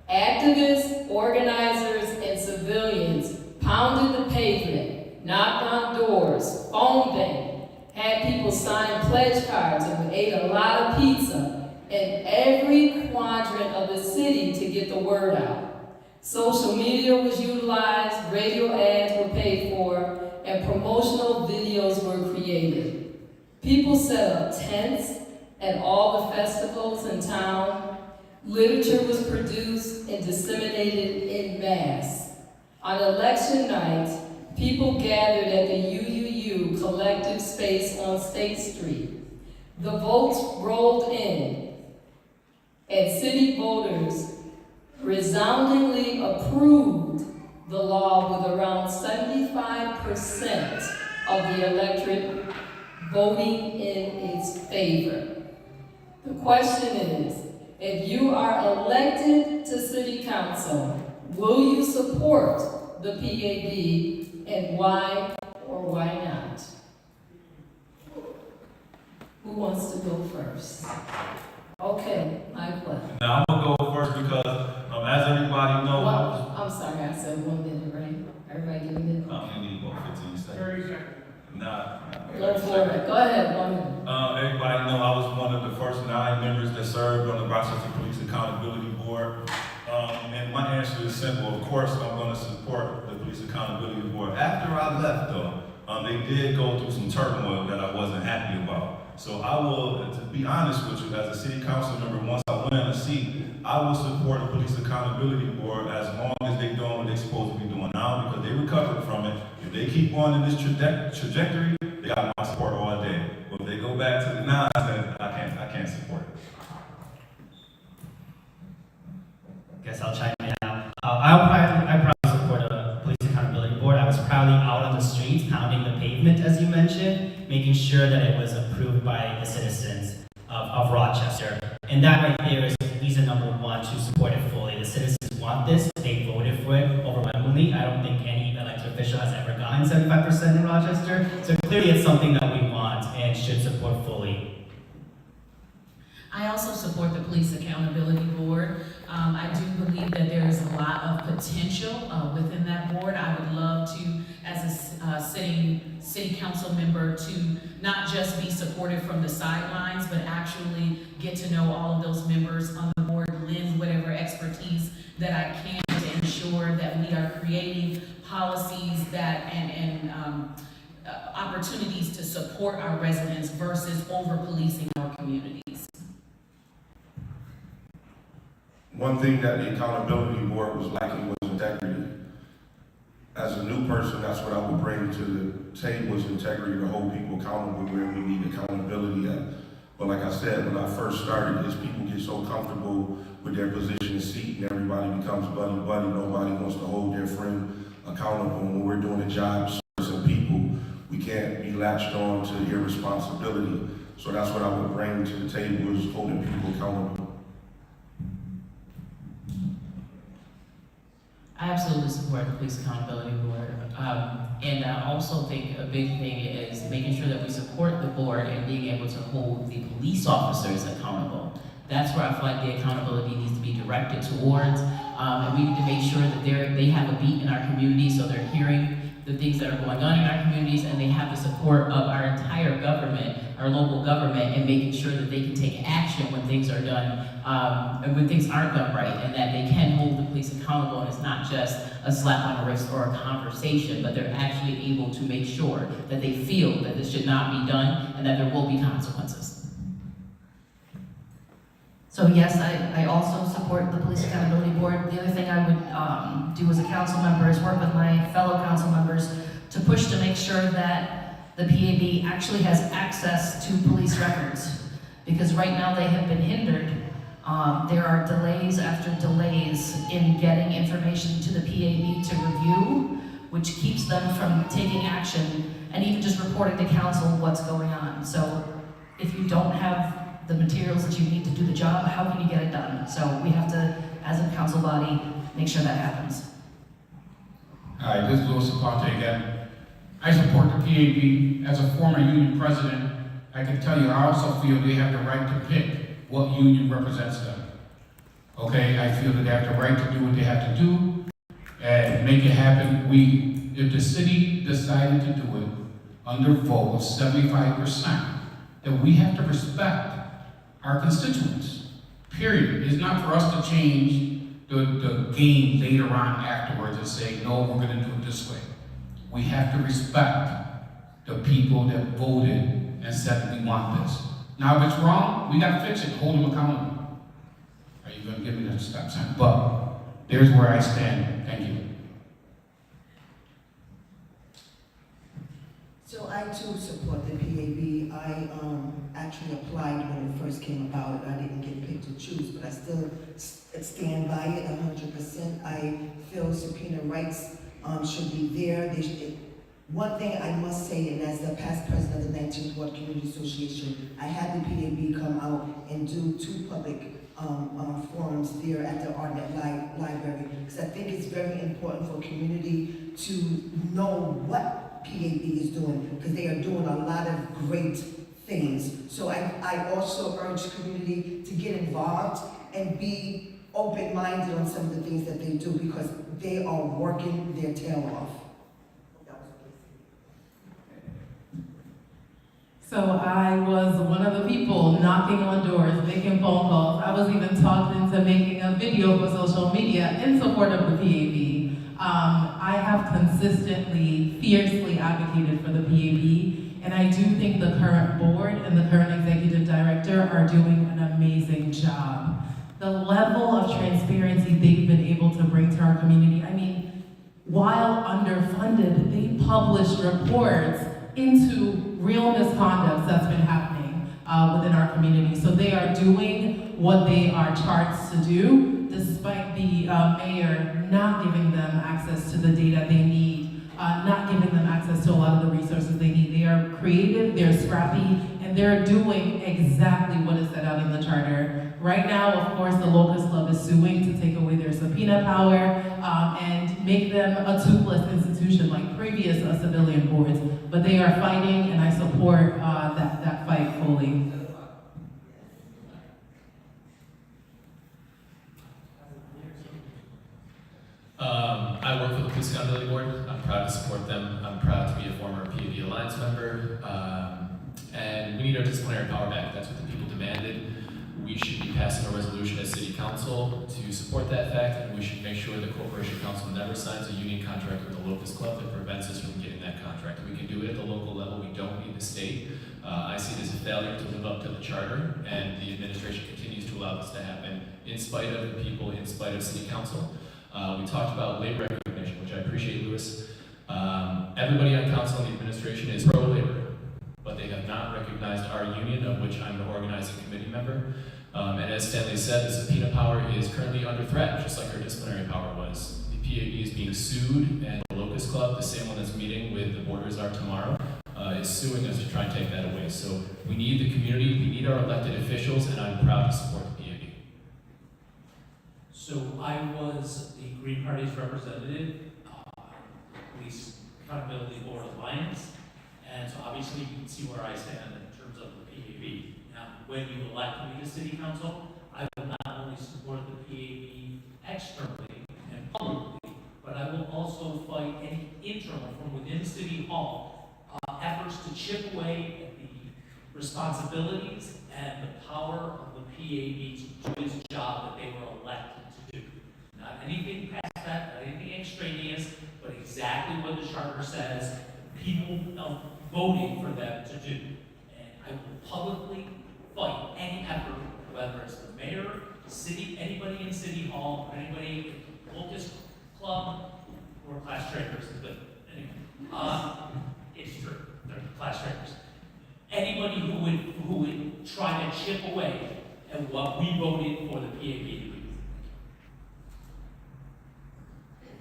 Speaker 8: activists, organizers, and civilians pounded the pavement, knocked on doors, phone banged, had people sign pledge cards, and we ate a lot of pizza in every quadrant of the city to get the word out. Social media was utilized, radio ads were paid for, and promotional videos were created. People set up tents at all the festivals in town. Literature was produced and disseminated en masse. On election night, people gathered at the UUU collective space on State Street. The votes rolled in, and city voters resoundingly approved the law with around 75% of the electorate voting in its favor. The question is, if you are elected to city council, will you support the PAB, and why or why not? Who wants to go first? Okay, Michael.
Speaker 6: Now, I'm going to go first because, as everybody knows,
Speaker 8: I'm sorry, I said 1 minute, right? Everybody give a minute?
Speaker 6: you need about 15 seconds.
Speaker 13: 30 seconds.
Speaker 6: Nah.
Speaker 8: Go for it. Go ahead, 1 minute.
Speaker 6: Everybody know I was one of the first 9 members that served on the Rochester Police Accountability Board. And my answer is simple. Of course, I'm going to support the Police Accountability Board. After I left, though, they did go through some turmoil that I wasn't happy about. So I will, to be honest with you, as a city council member, once I win a seat, I will support the Police Accountability Board as long as they're doing what they're supposed to be doing now, because they recovered from it. If they keep on in this trajectory, they got my support all day. But if they go back to the nines, then I can't support it.
Speaker 11: guess I'll chime in now. I proudly support a police accountability board. I was proudly out on the streets, pounding the pavement, as you mentioned, making sure that it was approved by the citizens of Rochester. And that right there is reason number one to support it fully. The citizens want this. They voted for it overwhelmingly. I don't think any elected official has ever gotten 75% in Rochester. So clearly it's something that we want and should support fully.
Speaker 3: I also support the Police Accountability Board. I do believe that there is a lot of potential within that board. I would love to, as a city council member, to not just be supported from the sidelines, but actually get to know all of those members on the board, lend whatever expertise that I can to ensure that we are creating policies that and opportunities to support our residents versus over-policing our communities.
Speaker 2: One thing that the accountability board was lacking was integrity. As a new person, that's what I would bring to the table, is integrity, to hold people accountable where we need accountability at. But like I said, when I first started, is people get so comfortable with their position and seat, and everybody becomes buddy-buddy. Nobody wants to hold their friend accountable. When we're doing a job servicing people, we can't be latched on to irresponsibility. So that's what I would bring to the table, is holding people accountable.
Speaker 1: I absolutely support the Police Accountability Board. And I also think a big thing is making sure that we support the board and being able to hold the police officers accountable. That's where I feel like the accountability needs to be directed towards. And we need to make sure that they have a beat in our community, so they're hearing the things that are going on in our communities, and they have the support of our entire government, our local government, and making sure that they can take action when things are done, and when things aren't done right, and that they can hold the police accountable, and it's not just a slap on the wrist or a conversation, but they're actually able to make sure that they feel that this should not be done, and that there will be consequences.
Speaker 12: So yes, I also support the Police Accountability Board. The other thing I would do as a council member is work with my fellow council members to push to make sure that the PAB actually has access to police records. Because right now they have been hindered. There are delays after delays in getting information to the PAB to review, which keeps them from taking action and even just reporting to council what's going on. So if you don't have the materials that you need to do the job, how can you get it done? So we have to, as a council body, make sure that happens.
Speaker 14: Hi, this is Louis Zapata again. I support the PAB. As a former union president, I can tell you I also feel they have the right to pick what union represents them. Okay, I feel that they have the right to do what they have to do and make it happen. If the city decided to do it under vote of 75%, then we have to respect our constituents, period. It's not for us to change the game later on afterwards and say, no, we're gonna do it this way. We have to respect the people that voted and said that we want this. Now, if it's wrong, we gotta fix it, hold them accountable. Are you gonna give me that stop sign? But there's where I stand. Thank you.
Speaker 5: So I too support the PAB. I actually applied when it first came about. I didn't get picked to choose, but I still stand by it 100%. I feel subpoena rights should be there. One thing I must say, and as the past president of the 19th Ward Community Association, I had the PAB come out and do 2 public forums there at the Arnett Library, because I think it's very important for community to know what PAB is doing, because they are doing a lot of great things. So I also urge community to get involved and be open-minded on some of the things that they do, because they are working their tail off.
Speaker 4: So I was one of the people knocking on doors, making phone calls. I was even talked into making a video for social media in support of the PAB. I have consistently, fiercely advocated for the PAB, and I do think the current board and the current executive director are doing an amazing job. The level of transparency they've been able to bring to our community, I mean, while underfunded, they publish reports into real misconduct that's been happening within our community. So they are doing what they are charged to do, despite the mayor not giving them access to the data they need, not giving them access to a lot of the resources they need. They are creative, they're scrappy, and they're doing exactly what is set out in the charter. Right now, of course, the Locust Club is suing to take away their subpoena power and make them a toothless institution like previous civilian boards. But they are fighting, and I support that fight fully.
Speaker 7: I work for the Police Accountability Board. I'm proud to support them. I'm proud to be a former PAB Alliance member. And we need our disciplinary power back. That's what the people demanded. We should be passing a resolution as City Council to support that fact, and we should make sure the Corporation Council never signs a union contract with the Locust Club that prevents us from getting that contract. We can do it at the local level. We don't need the state. I see it as a failure to live up to the charter, and the administration continues to allow this to happen in spite of the people, in spite of City Council. We talked about labor recognition, which I appreciate, Louis. Everybody on council and the administration is pro-labor, but they have not recognized our union, of which I'm an organizing committee member. And as Stanley said, the subpoena power is currently under threat, just like our disciplinary power was. The PAB is being sued, and the Locust Club, the same one that's meeting with the Borders are tomorrow, is suing us to try and take that away. So we need the community, we need our elected officials, and I'm proud to support the PAB.
Speaker 9: So I was the Green Party's representative, Police Accountability Board Alliance, and so obviously you can see where I stand in terms of the PAB. Now, when you elect me to City Council, I will not only support the PAB externally and publicly, but I will also fight any internal from within City Hall efforts to chip away at the responsibilities and the power of the PAB to do its job that they were elected to do. Not anything past that, not anything extraneous, but exactly what the charter says, people voting for them to do. And I will publicly fight any effort, whether it's the mayor, the city, anybody in City Hall, or anybody at the Locust Club, or class trainers, but anyway, it's true, they're class trainers. Anybody who would try to chip away at what we voted for the PAB to do.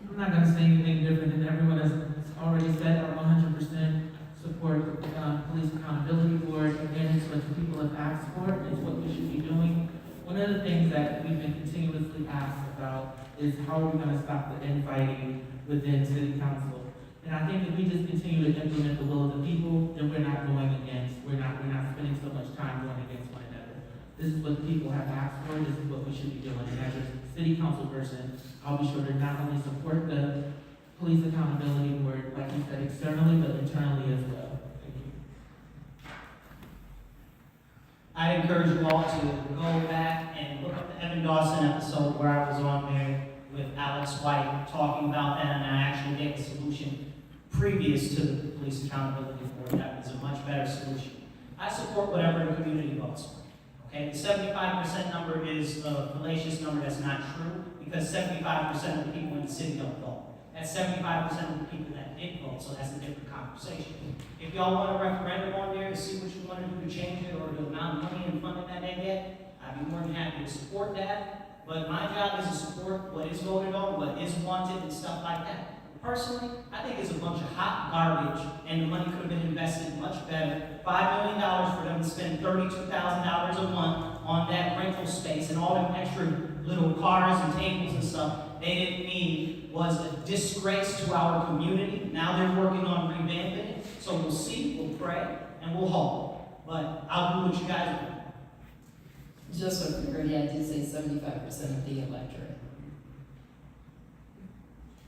Speaker 13: I'm not gonna say anything different than everyone has already said. I 100% support the Police Accountability Board. Again, it's what the people have asked for. It's what we should be doing. One of the things that we've been continuously asked about is how are we gonna stop the infighting within City Council? And I think if we just continue to implement the will of the people, then we're not not spending so much time going against one another. This is what the people have asked for. This is what we should be doing. And as a City Council person, I'll be sure to not only support the Police Accountability Board, like you said, externally, but internally as well. Thank you.
Speaker 10: I encourage you all to go back and look up the Evan Dawson episode where I was on there with Alex White talking about that, and I actually gave a solution previous to the Police Accountability Board that was a much better solution. I support whatever the community votes for. Okay, the 75% number is a fallacious number that's not true, because 75% of the people in the city don't vote. That's 75% of the people that did vote, so that's a different conversation. If y'all want a referendum on there to see what you want to do to change it, or the amount of money and funding that they get, I'd be more than happy to support that. But my job is to support what is voted on, what is wanted, and stuff like that. Personally, I think it's a bunch of hot garbage, and the money could have been invested much better. $5 million for them to spend $32,000 a month on that rental space and all them extra little cars and tables and stuff they didn't need was a disgrace to our community. Now they're working on revamping it. So we'll see, we'll pray, and we'll hope. But I'll do what you guys do.
Speaker 8: Just for clarity, I did say 75% of the electorate.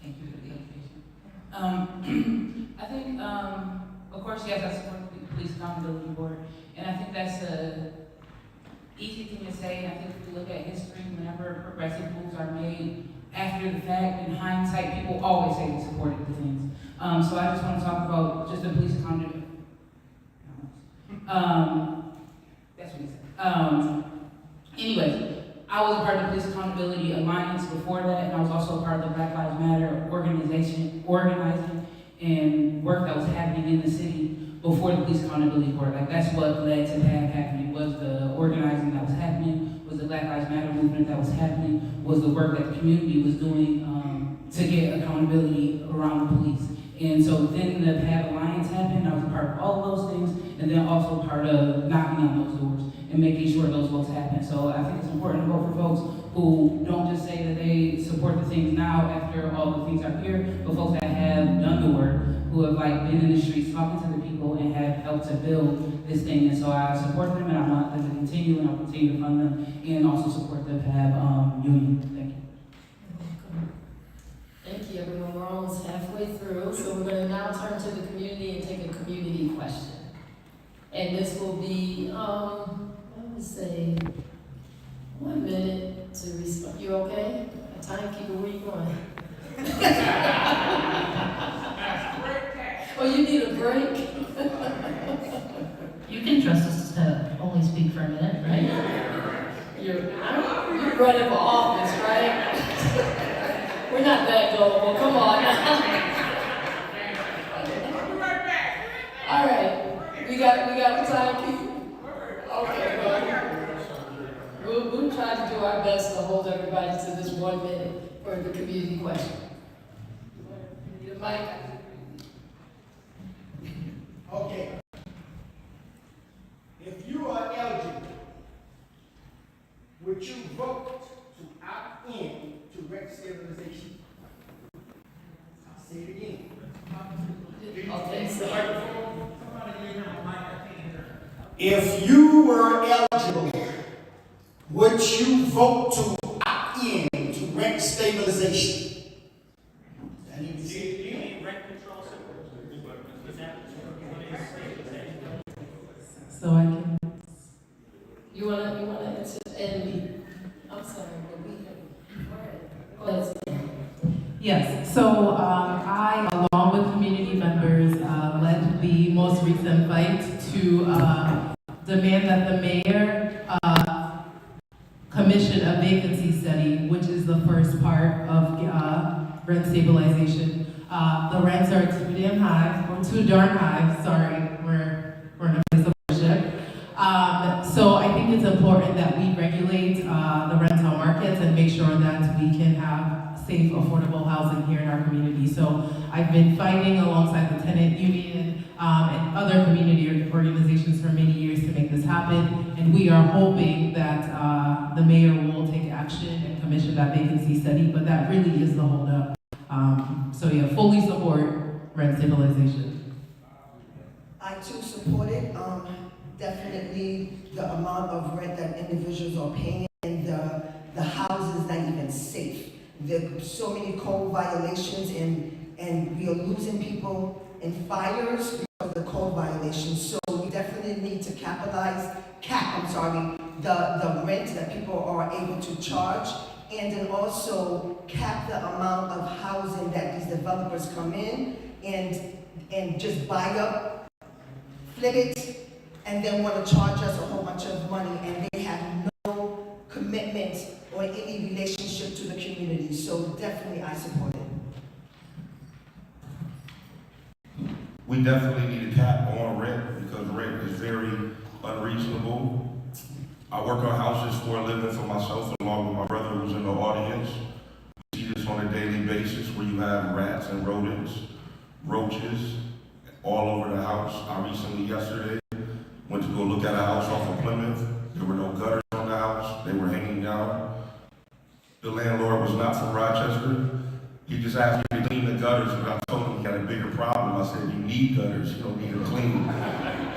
Speaker 16: Thank you for the education. I think, of course, yes, I support the Police Accountability Board, and I think that's a easy thing to say. And I think if we look at history, whenever progressive moves are made after the fact, in hindsight, people always say they supported the things. So I just want to talk about just the police accountability. That's what he said. Anyways, I was a part of the Police Accountability Alliance before that, and I was also a part of the Black Lives Matter organizing and work that was happening in the city before the Police Accountability Board. Like, that's what led to that happening, was the organizing that was happening, was the Black kind of movement that was happening was the work that the community was doing to get accountability around the police. And so then the PAB Alliance happened. I was a part of all of those things, and then also part of knocking on those doors and making sure those votes happen. So I think it's important to vote for folks who don't just say that they support the things now after all the things are here, but folks that have done the work, who have been in the streets talking to the people and have helped to build this thing. And so I support them, and I want them to continue, and I'll continue to fund them, and also support the PAB union. Thank you.
Speaker 8: Thank you, everyone. We're almost halfway through, so we're going to now turn to the community and take a community question. And this will be, I would say, 1 minute to respond. You okay? A timekeeper, where you going? Oh, you need a break?
Speaker 12: You can trust us to only speak for a minute, right?
Speaker 8: You're running for office, right? We're not that gullible, come on. All right, we got the timekeeper? Okay, well, we'll try to do our best to hold everybody to this 1 minute for the community question. You need a mic?
Speaker 17: Okay. If you are eligible, would you vote to opt in to rent stabilization? I'll say it again.
Speaker 8: Okay, so
Speaker 17: if you were eligible, would you vote to opt in to rent stabilization? I need to see it.
Speaker 4: So I can.
Speaker 8: you wanna answer, and I'm sorry, but we have, go ahead.
Speaker 4: Yes, so I, along with community members, led the most recent fight to demand that the mayor commission a vacancy study, which is the first part of rent stabilization. The rents are too damn high, or too darn high, sorry, we're in a place of worship. So I think it's important that we regulate the rental markets and make sure that we can have safe, affordable housing here in our community. So I've been fighting alongside the tenant union and other community organizations for many years to make this happen. And we are hoping that the mayor will take action and commission that vacancy study, but that really is the holdup. So yeah, fully support rent stabilization.
Speaker 5: I too support it. Definitely the amount of rent that individuals are paying and the house is not even safe. There are so many code violations and we are losing people in fires because of the code violations. So we definitely need to cap the rent that people are able to charge, and then also cap the amount of housing that these developers come in and just buy up, flip it, and then want to charge us a whole bunch of money, and they have no commitment or any relationship to the community. So definitely I support it.
Speaker 2: We definitely need a cap on rent because rent is very unreasonable. I work on houses for a living for myself along with my brother who's in the audience. We see this on a daily basis where you have rats and rodents, roaches all over the house. I recently, yesterday, went to go look at a house off of Plymouth. There were no gutters on the house. They were hanging down. The landlord was not from Rochester. He just asked me to clean the gutters, but I told him he had a bigger problem. I said, you need gutters, you don't need them clean.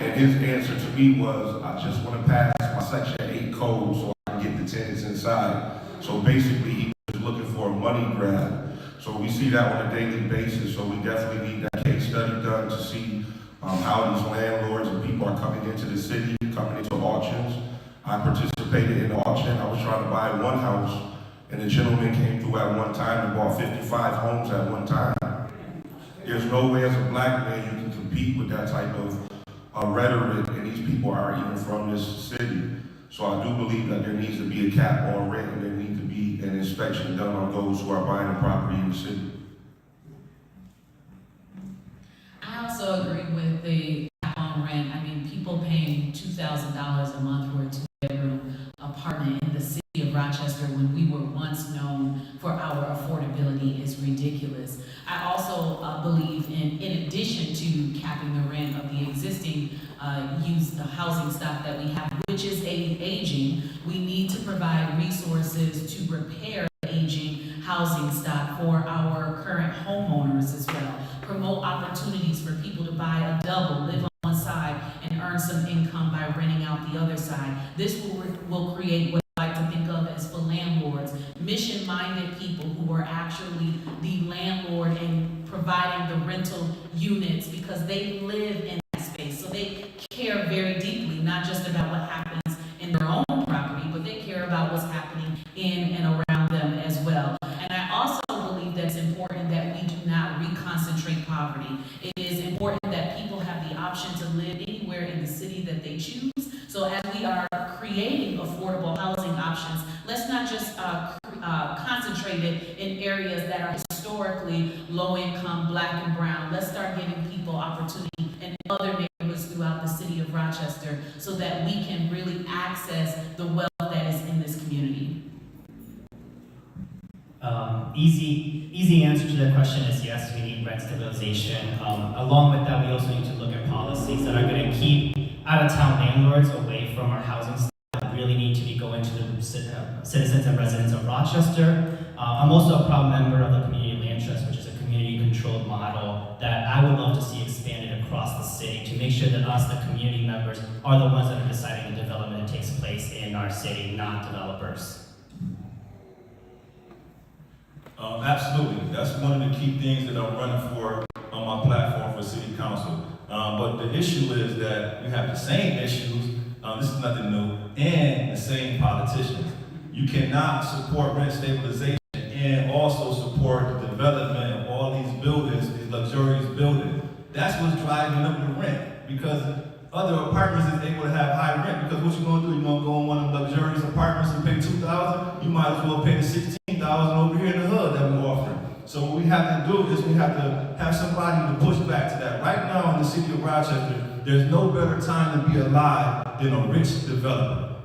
Speaker 2: And his answer to me was, I just want to pass my Section 8 code so I can get the tenants inside. So basically, he was looking for a money grab. So we see that on a daily basis, so we definitely need that case study done to see how these landlords and people are coming into the city, coming into auctions. I participated in the auction. I was trying to buy one house, and a gentleman came through at one time and bought 55 homes at one time. There's no way as a black man you can compete with that type of rhetoric, and these people aren't even from this city. So I do believe that there needs to be a cap on rent, and there needs to be an inspection done on those who are buying a property in the city.
Speaker 3: I also agree with the cap on rent. I mean, people paying $2,000 a month for a two-bedroom apartment in the city of Rochester Rochester when we were once known for our affordability is ridiculous. I also believe in addition to capping the rent of the existing used housing stock that we have, which is aging, we need to provide resources to repair aging housing stock for our current homeowners as well. Promote opportunities for people to buy a double, live on one side, and earn some income by renting out the other side. This will create what I like to think of as for landlords, mission-minded people who are actually the landlord and providing the rental units because they live in that space. So they care very deeply, not just about what happens in their own property, but they care about what's happening in and around them as well. And I also believe that it's important that we do not reconcentrate poverty. It is important that people have the option to live anywhere in the city that they choose. So as we are creating affordable housing options, let's not just concentrate it in areas that are historically low income, black and brown. Let's start giving people opportunity in other neighborhoods throughout the city of Rochester so that we can really access the wealth that is in this community.
Speaker 11: Easy answer to that question is yes, we need rent stabilization. Along with that, we also need to look at policies that are going to keep out-of-town landlords away from our housing stock that really need to be going to the citizens and residents of Rochester. I'm also a proud member of the Community Land Trust, which is a community-controlled model that I would love to see expanded across the city to make sure that us, the community members, are the ones that are deciding the development that takes place in our city, not developers.
Speaker 6: Absolutely. That's one of the key things that I'm running for on my platform for city council. But the issue is that we have the same issues, this is nothing new, and the same politicians. You cannot support rent stabilization and also support the development of all these buildings, these luxurious buildings. That's what's driving up the rent, because other apartments is able to have high rent, because what you gonna do? You gonna go in one of the luxurious apartments and pay $2,000? You might as well pay the $16,000 over here in the hood that we're offering. So what we have to do is we have to have somebody to push back to that. Right now in the city of Rochester, there's no better time to be alive than a rich developer.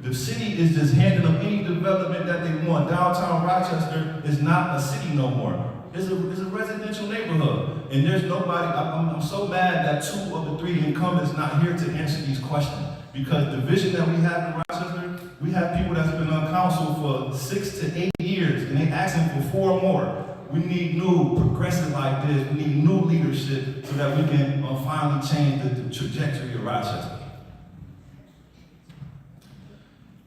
Speaker 6: The city is just handing them any development that they want. Downtown Rochester is not a city no more. It's a residential neighborhood. And there's nobody, I'm so mad that 2 of the 3 incumbents not here to answer these questions. Because the vision that we have in Rochester, we have people that's been on council for 6 to 8 years, and they asking for 4 more. We need new progressive like this. We need new leadership so that we can finally change the trajectory of Rochester.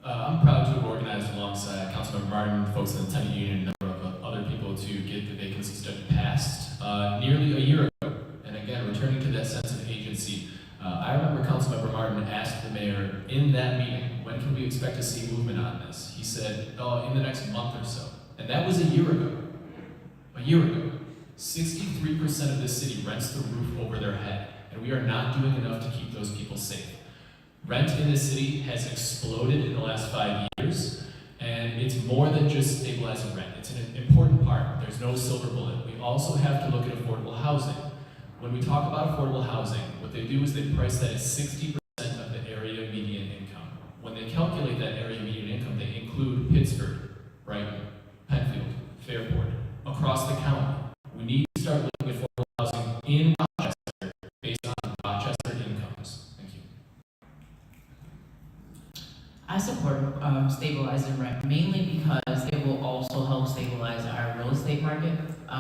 Speaker 7: I'm proud to have organized alongside Councilmember Martin, folks in the tenant union, and a number of other people to get the vacancy study passed nearly a year ago. And again, returning to that sense of agency, I remember Councilmember Martin asked the mayor in that meeting, when can we expect to see movement on this? He said, oh, in the next month or so. And that was a year ago. A year ago. 63% of this city rents the roof over their head, and we are not doing enough to keep those people safe. Rent in this city has exploded in the last 5 years, and it's more than just stabilizing rent. It's an important part. There's no silver bullet. We also have to look at affordable housing. When we talk about affordable housing, what they do is they price that at 60% of the area median income. When they calculate that area median income, they include Pittsburgh, Brighton, Penfield, Fairport, across the county. We need to start looking at affordable housing in Rochester based on Rochester incomes. Thank you.
Speaker 1: I support stabilizing rent mainly because it will also help stabilize our real estate market.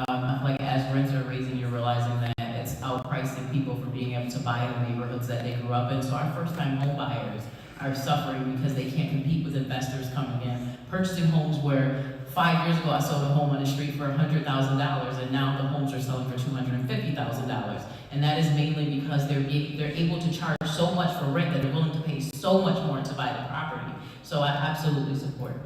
Speaker 1: Like as rents are raising, you're realizing that it's outpricing people for being able to buy in the neighborhoods that they grew up in. So our first-time home buyers are suffering because they can't compete with investors coming in, purchasing homes where 5 years ago I sold a home on the street for $100,000 and now the homes are selling for $250,000. And that is mainly because they're able to charge so much for rent that they're willing to pay so much more to buy the property. So I absolutely support it.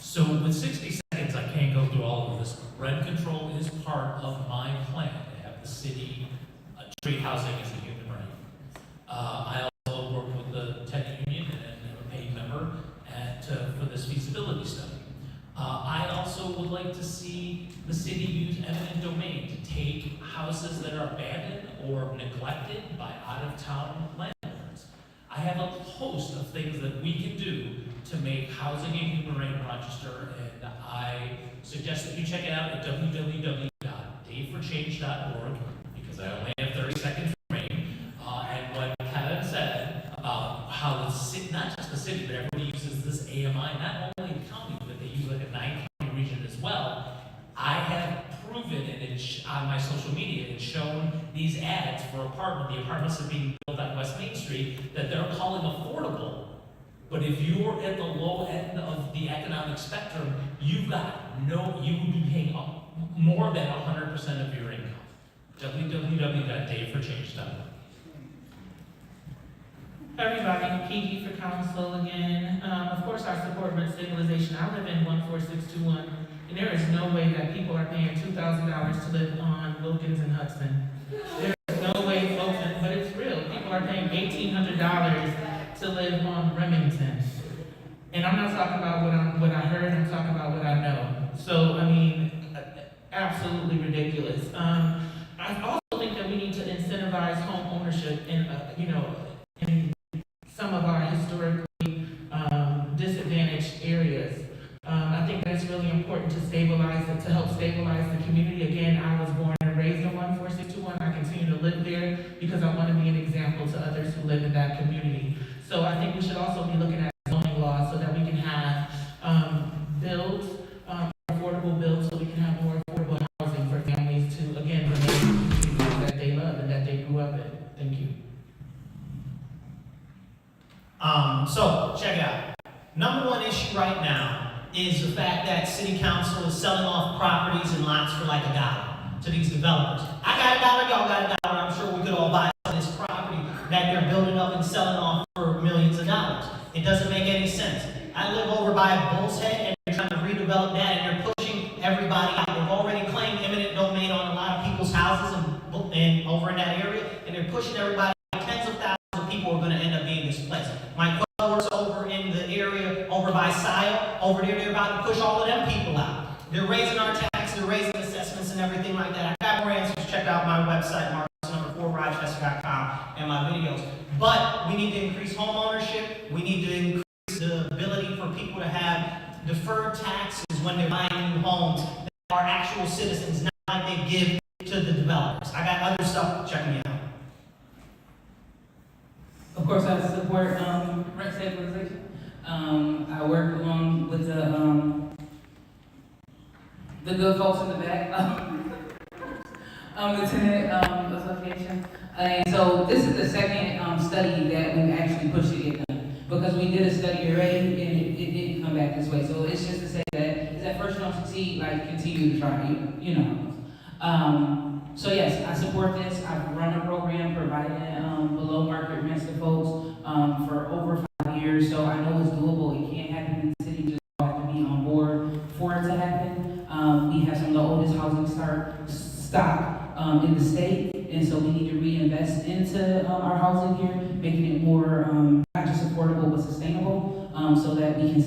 Speaker 9: So with 60 seconds, I can't go through all of this. Rent control is part of my plan to have the city treat housing as a human right. I also work with the tenant union and a paid member for this feasibility study. I also would like to see the city use eminent domain to take houses that are abandoned or neglected by out-of-town landlords. I have a host of things that we can do to make housing a human right in Rochester, and I suggest that you check it out at www.daveforchange.org, because I only have 30 seconds remaining. And what Kevin said about how the city, not just the city, but everybody uses this AMI, not only in county, but they use like a 9-county region as well. I have proven, and it's on my social media, and shown these ads for the apartments that are being built on West Main Street, that they're calling affordable. But if you're at the low end of the economic spectrum, you would be paying more than 100% of your income. www.daveforchange.org.
Speaker 13: Everybody, Kiki for council again. Of course, I support rent stabilization. I live in 14621, and there is no way that people are paying $2,000 to live on Wilkins and Hudson. There is no way, folks, but it's real. People are paying $1,800 to live on Remington. And I'm not talking about what I heard, I'm talking about what I know. So, I mean, absolutely ridiculous. I also think that we need to incentivize home ownership in some of our historically disadvantaged areas. I think that it's really important to help stabilize the community. Again, I was born and raised in 14621. I continue to live there because I want to be an example to others who live in that community. So I think we should also be looking at zoning laws so that we can have affordable builds, so we can have more affordable housing for families to, again, remain in communities that they love and that they grew up in. Thank you.
Speaker 10: So check it out. Number one issue right now is the fact that city council is selling off properties and lots for like $1 to these developers. I got $1, y'all got $1. I'm sure we could all buy this property that they're building up and selling off for millions of dollars. It doesn't make any sense. I live over by Bull's Head, and they're trying to redevelop that, and they're pushing everybody out. They've already claimed eminent domain on a lot of people's houses and over in that area, and they're pushing everybody. Tens of thousands of people are going to end up being displaced. My works over in the area over by Sile, over there, they're about to push all of them people out. They're raising our taxes, they're raising assessments and everything like that. I got more answers. Check out my website, Rochester.com, and my videos. But we need to increase home ownership. We need to increase the ability for people to have deferred taxes when they're buying new homes that are actual citizens, not like they give to the developers. I got other stuff. Check me out.
Speaker 16: Of course, I support rent stabilization. I work along with the good folks in the back, the tenant association. And so this is the second study that we've actually pushed to get done, because we did a study already and it didn't come back this way. So it's just to say that first you don't succeed, like continue to try, you know. So yes, I support this. I've run a program providing below market rents to folks for over 5 years, so I know it's doable. It can't happen in the city, just have to be on board for it to happen. We have some of the oldest housing stock in the state, and so we need to reinvest into our housing here, making it more not just affordable but sustainable, so that we can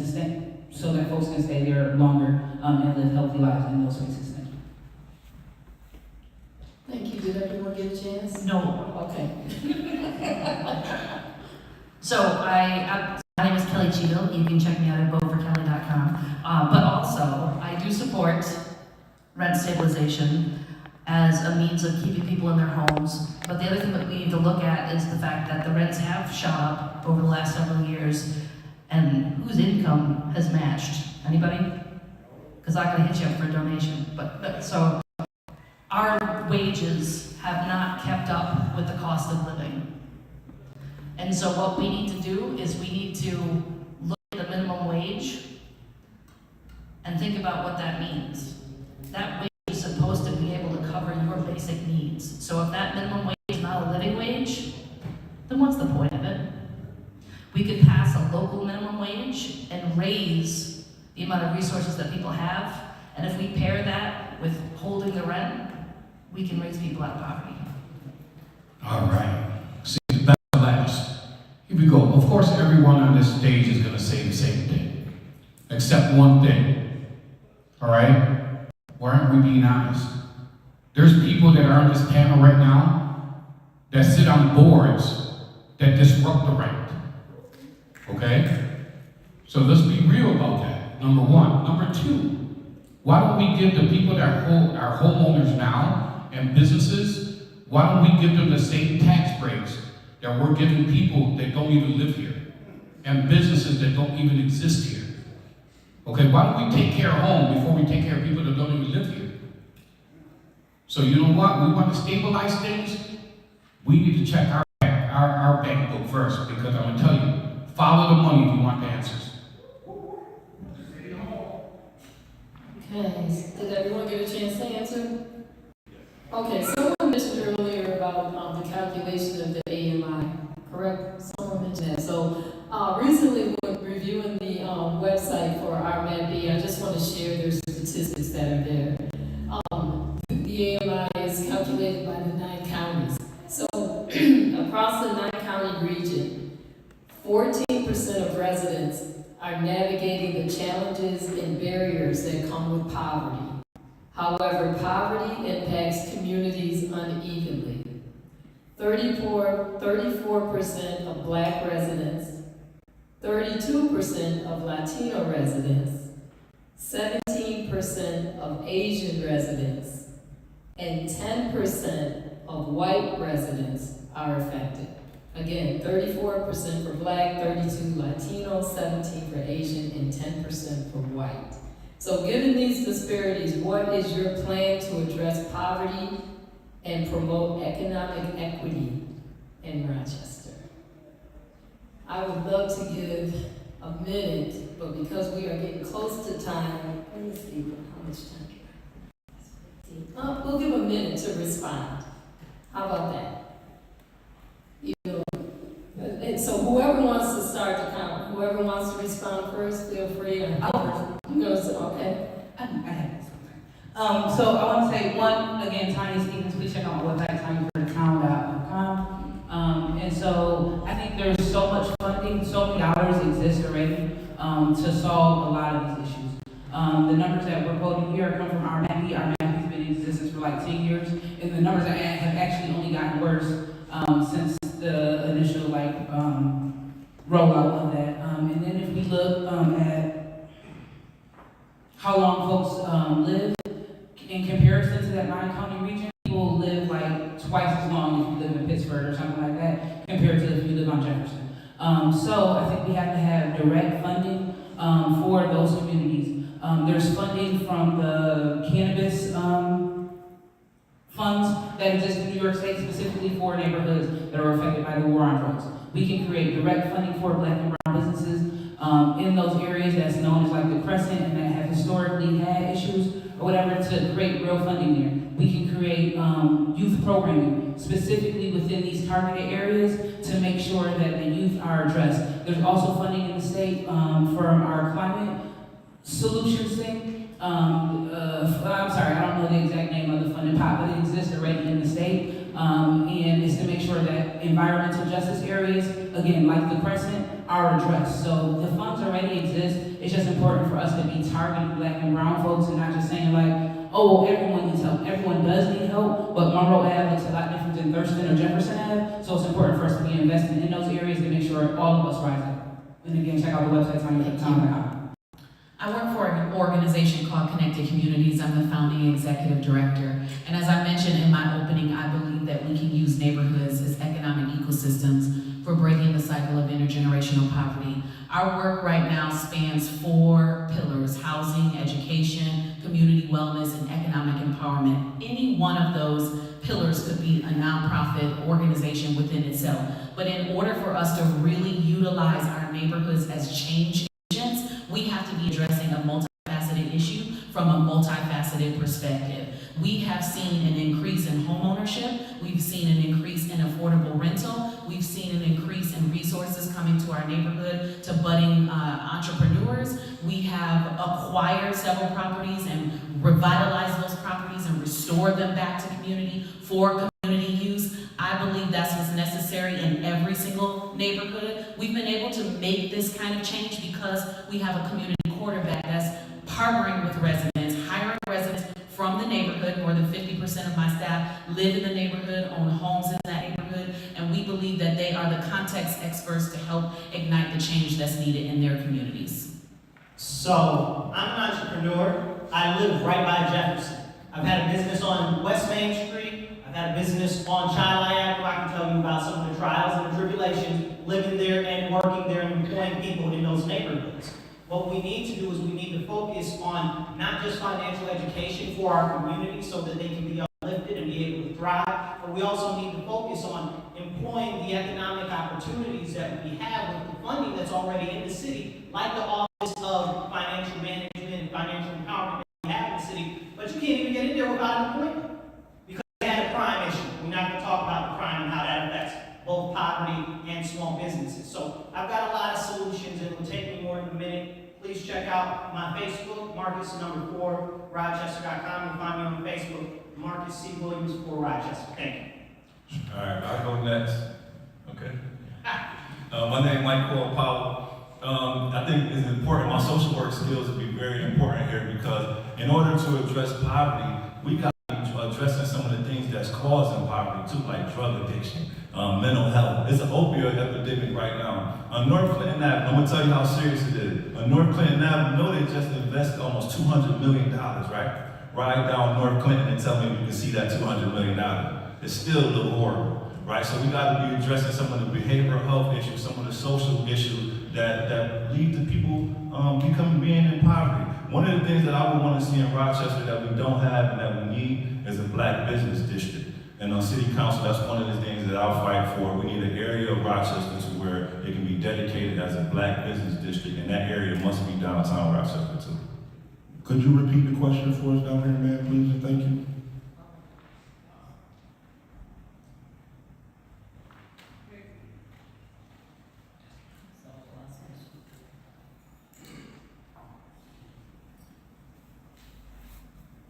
Speaker 16: so that folks can stay there longer and live healthy lives in those spaces.
Speaker 8: Thank you. Did everyone get a chance?
Speaker 12: No.
Speaker 8: Okay.
Speaker 12: So my name is Kelly Cheadle. You can check me out at voteforkelly.com. But also, I do support rent stabilization as a means of keeping people in their homes. But the other thing that we need to look at is the fact that the rents have shot up over the last several years, and whose income has matched? Anybody? Because I'm going to hit you up for a donation. But so our wages have not kept up with the cost of living. And so what we need to do is we need to look at the minimum wage and think about what that means. That wage is supposed to be able to cover your basic needs. So if that minimum wage is not a living wage, then what's the point of it? We could pass a local minimum wage and raise the amount of resources that people have. And if we pair that with holding the rent, we can raise people out of poverty.
Speaker 14: All right. See, that's the last. Here we go. Of course, everyone on this stage is going to say the same thing, except one thing. All right? Why aren't we being honest? There's people that are on this panel right now that sit on boards that disrupt the rent. Okay? So let's be real about that, number one. Number two, why don't we give the people that are homeowners now and businesses, why don't we give them the same tax breaks that we're giving people that don't even live here and businesses that don't even exist here? Okay, why don't we take care of home before we take care of people that don't even live here? So you know what? We want to stabilize things. We need to check our bank book first, because I'm going to tell you, follow the money if you want the answers.
Speaker 8: Okay, did everyone get a chance to answer? Okay, someone mentioned earlier about the calculation of the AMI, correct? Someone mentioned that. So recently when reviewing the website for our MAP-B, I just want to share their statistics that are there. The AMI is calculated by the 9 counties. So across the 9-county region, 14% of residents are navigating the challenges and barriers that come with poverty. However, poverty impacts communities unevenly. 34% of Black residents, 32% of Latino residents, 17% of Asian residents, and 10% of white residents are affected. Again, 34% for Black, 32% Latino, 17% for Asian, and 10% for white. So given these disparities, what is your plan to address poverty and promote economic equity in Rochester? I would love to give a minute, but because we are getting close to time, let me see how much time. We'll give a minute to respond. How about that? And so whoever wants to start the count, whoever wants to respond first, feel free. Okay.
Speaker 16: I have something. So I want to say, one, again, Tiny Stevens, please check out my website, tinyforthetown.com. And so I think there's so much funding, so many dollars exist already to solve a lot of these issues. The numbers that we're quoting here come from our MAP-B. Our MAP-B's been in existence for like 10 years, and the numbers have actually only gotten worse since the initial rollout of that. And then if we look at how long folks live in comparison to that 9-county region, people live like twice as long if you live in Pittsburgh or something like that compared to if you live on Jefferson. So I think we have to have direct funding for those communities. There's funding from the cannabis funds that exist in New York State specifically for neighborhoods that are affected by the war on drugs. We can create direct funding for Black and brown businesses in those areas that's known as like the Crescent and that have historically had issues or whatever, to create real funding there. We can create youth programming specifically within these targeted areas to make sure that the youth are addressed. There's also funding in the state for our climate solutions thing. I'm sorry, I don't know the exact name of the funding pot, but it exists already in the state. And it's to make sure that environmental justice areas, again, like the Crescent, are addressed. So the funds already exist. It's just important for us to be targeting Black and brown folks and not just saying like, oh, everyone needs help. Everyone does need help, but Monroe Ave looks a lot different than Thurston or Jefferson Ave. So it's important for us to be investing in those areas to make sure all of us rise up. And again, check out the website, tinyforthetown.com.
Speaker 3: I work for an organization called Connected Communities. I'm the founding executive director. And as I mentioned in my opening, I believe that we can use neighborhoods as economic ecosystems for breaking the cycle of intergenerational poverty. Our work right now spans 4 pillars: housing, education, community wellness, and economic empowerment. Any one of those pillars could be a nonprofit organization within itself. But in order for us to really utilize our neighborhoods as change agents, we have to be addressing a multifaceted issue from a multifaceted perspective. We have seen an increase in homeownership. We've seen an increase in affordable rental. We've seen an increase in resources coming to our neighborhood to budding entrepreneurs. We have acquired several properties and revitalized those properties and restored them back to community for community use. I believe that's what's necessary in every single neighborhood. We've been able to make this kind of change because we have a community quarterback that's partnering with residents, hiring residents from the neighborhood. More than 50% of my staff live in the neighborhood, own homes in that neighborhood, and we believe that they are the context experts to help ignite the change that's needed in their communities.
Speaker 10: So, I'm an entrepreneur. I live right by Jefferson. I've had a business on West Main Street. I've had a business on Chilai Avenue. I can tell you about some of the trials and the tribulations living there and working there and employing people in those neighborhoods. What we need to do is we need to focus on not just financial education for our community so that they can be uplifted and be able to thrive, but we also need to focus on employing the economic opportunities that we have with the funding that's already in the city, like the Office of Financial Management and Financial Empowerment that we have in the city, but you can't even get in there without employment because they had a crime issue. We're not going to talk about the crime and how that affects both poverty and small businesses. So I've got a lot of solutions and it will take me more than a minute. Please check out my Facebook, Marcus4, Rochester.com. You'll find me on Facebook, Marcus C. Williams for Rochester. Thank you.
Speaker 6: All right, I'll go next. Okay. My name is Michael Powell. I think it's important, my social work skills will be very important here because in order to address poverty, we got to be addressing some of the things that's causing poverty too, like drug addiction, mental health. It's an opioid epidemic right now. On North Clinton Ave, I'm gonna tell you how serious it is. On North Clinton Ave, you know they just invested almost $200 million, right? Ride down North Clinton and tell me if you can see that $200 million. It's still a little horrible, right? So we gotta be addressing some of the behavioral health issues, some of the social issues that lead to people being in poverty. One of the things that I would want to see in Rochester that we don't have and that we need is a black business district. And on city council, that's one of the things that I'll fight for. We need an area of Rochester to where it can be dedicated as a black business district, and that area must be downtown Rochester too.
Speaker 2: Could you repeat the question for us down here, man, please, and thank you?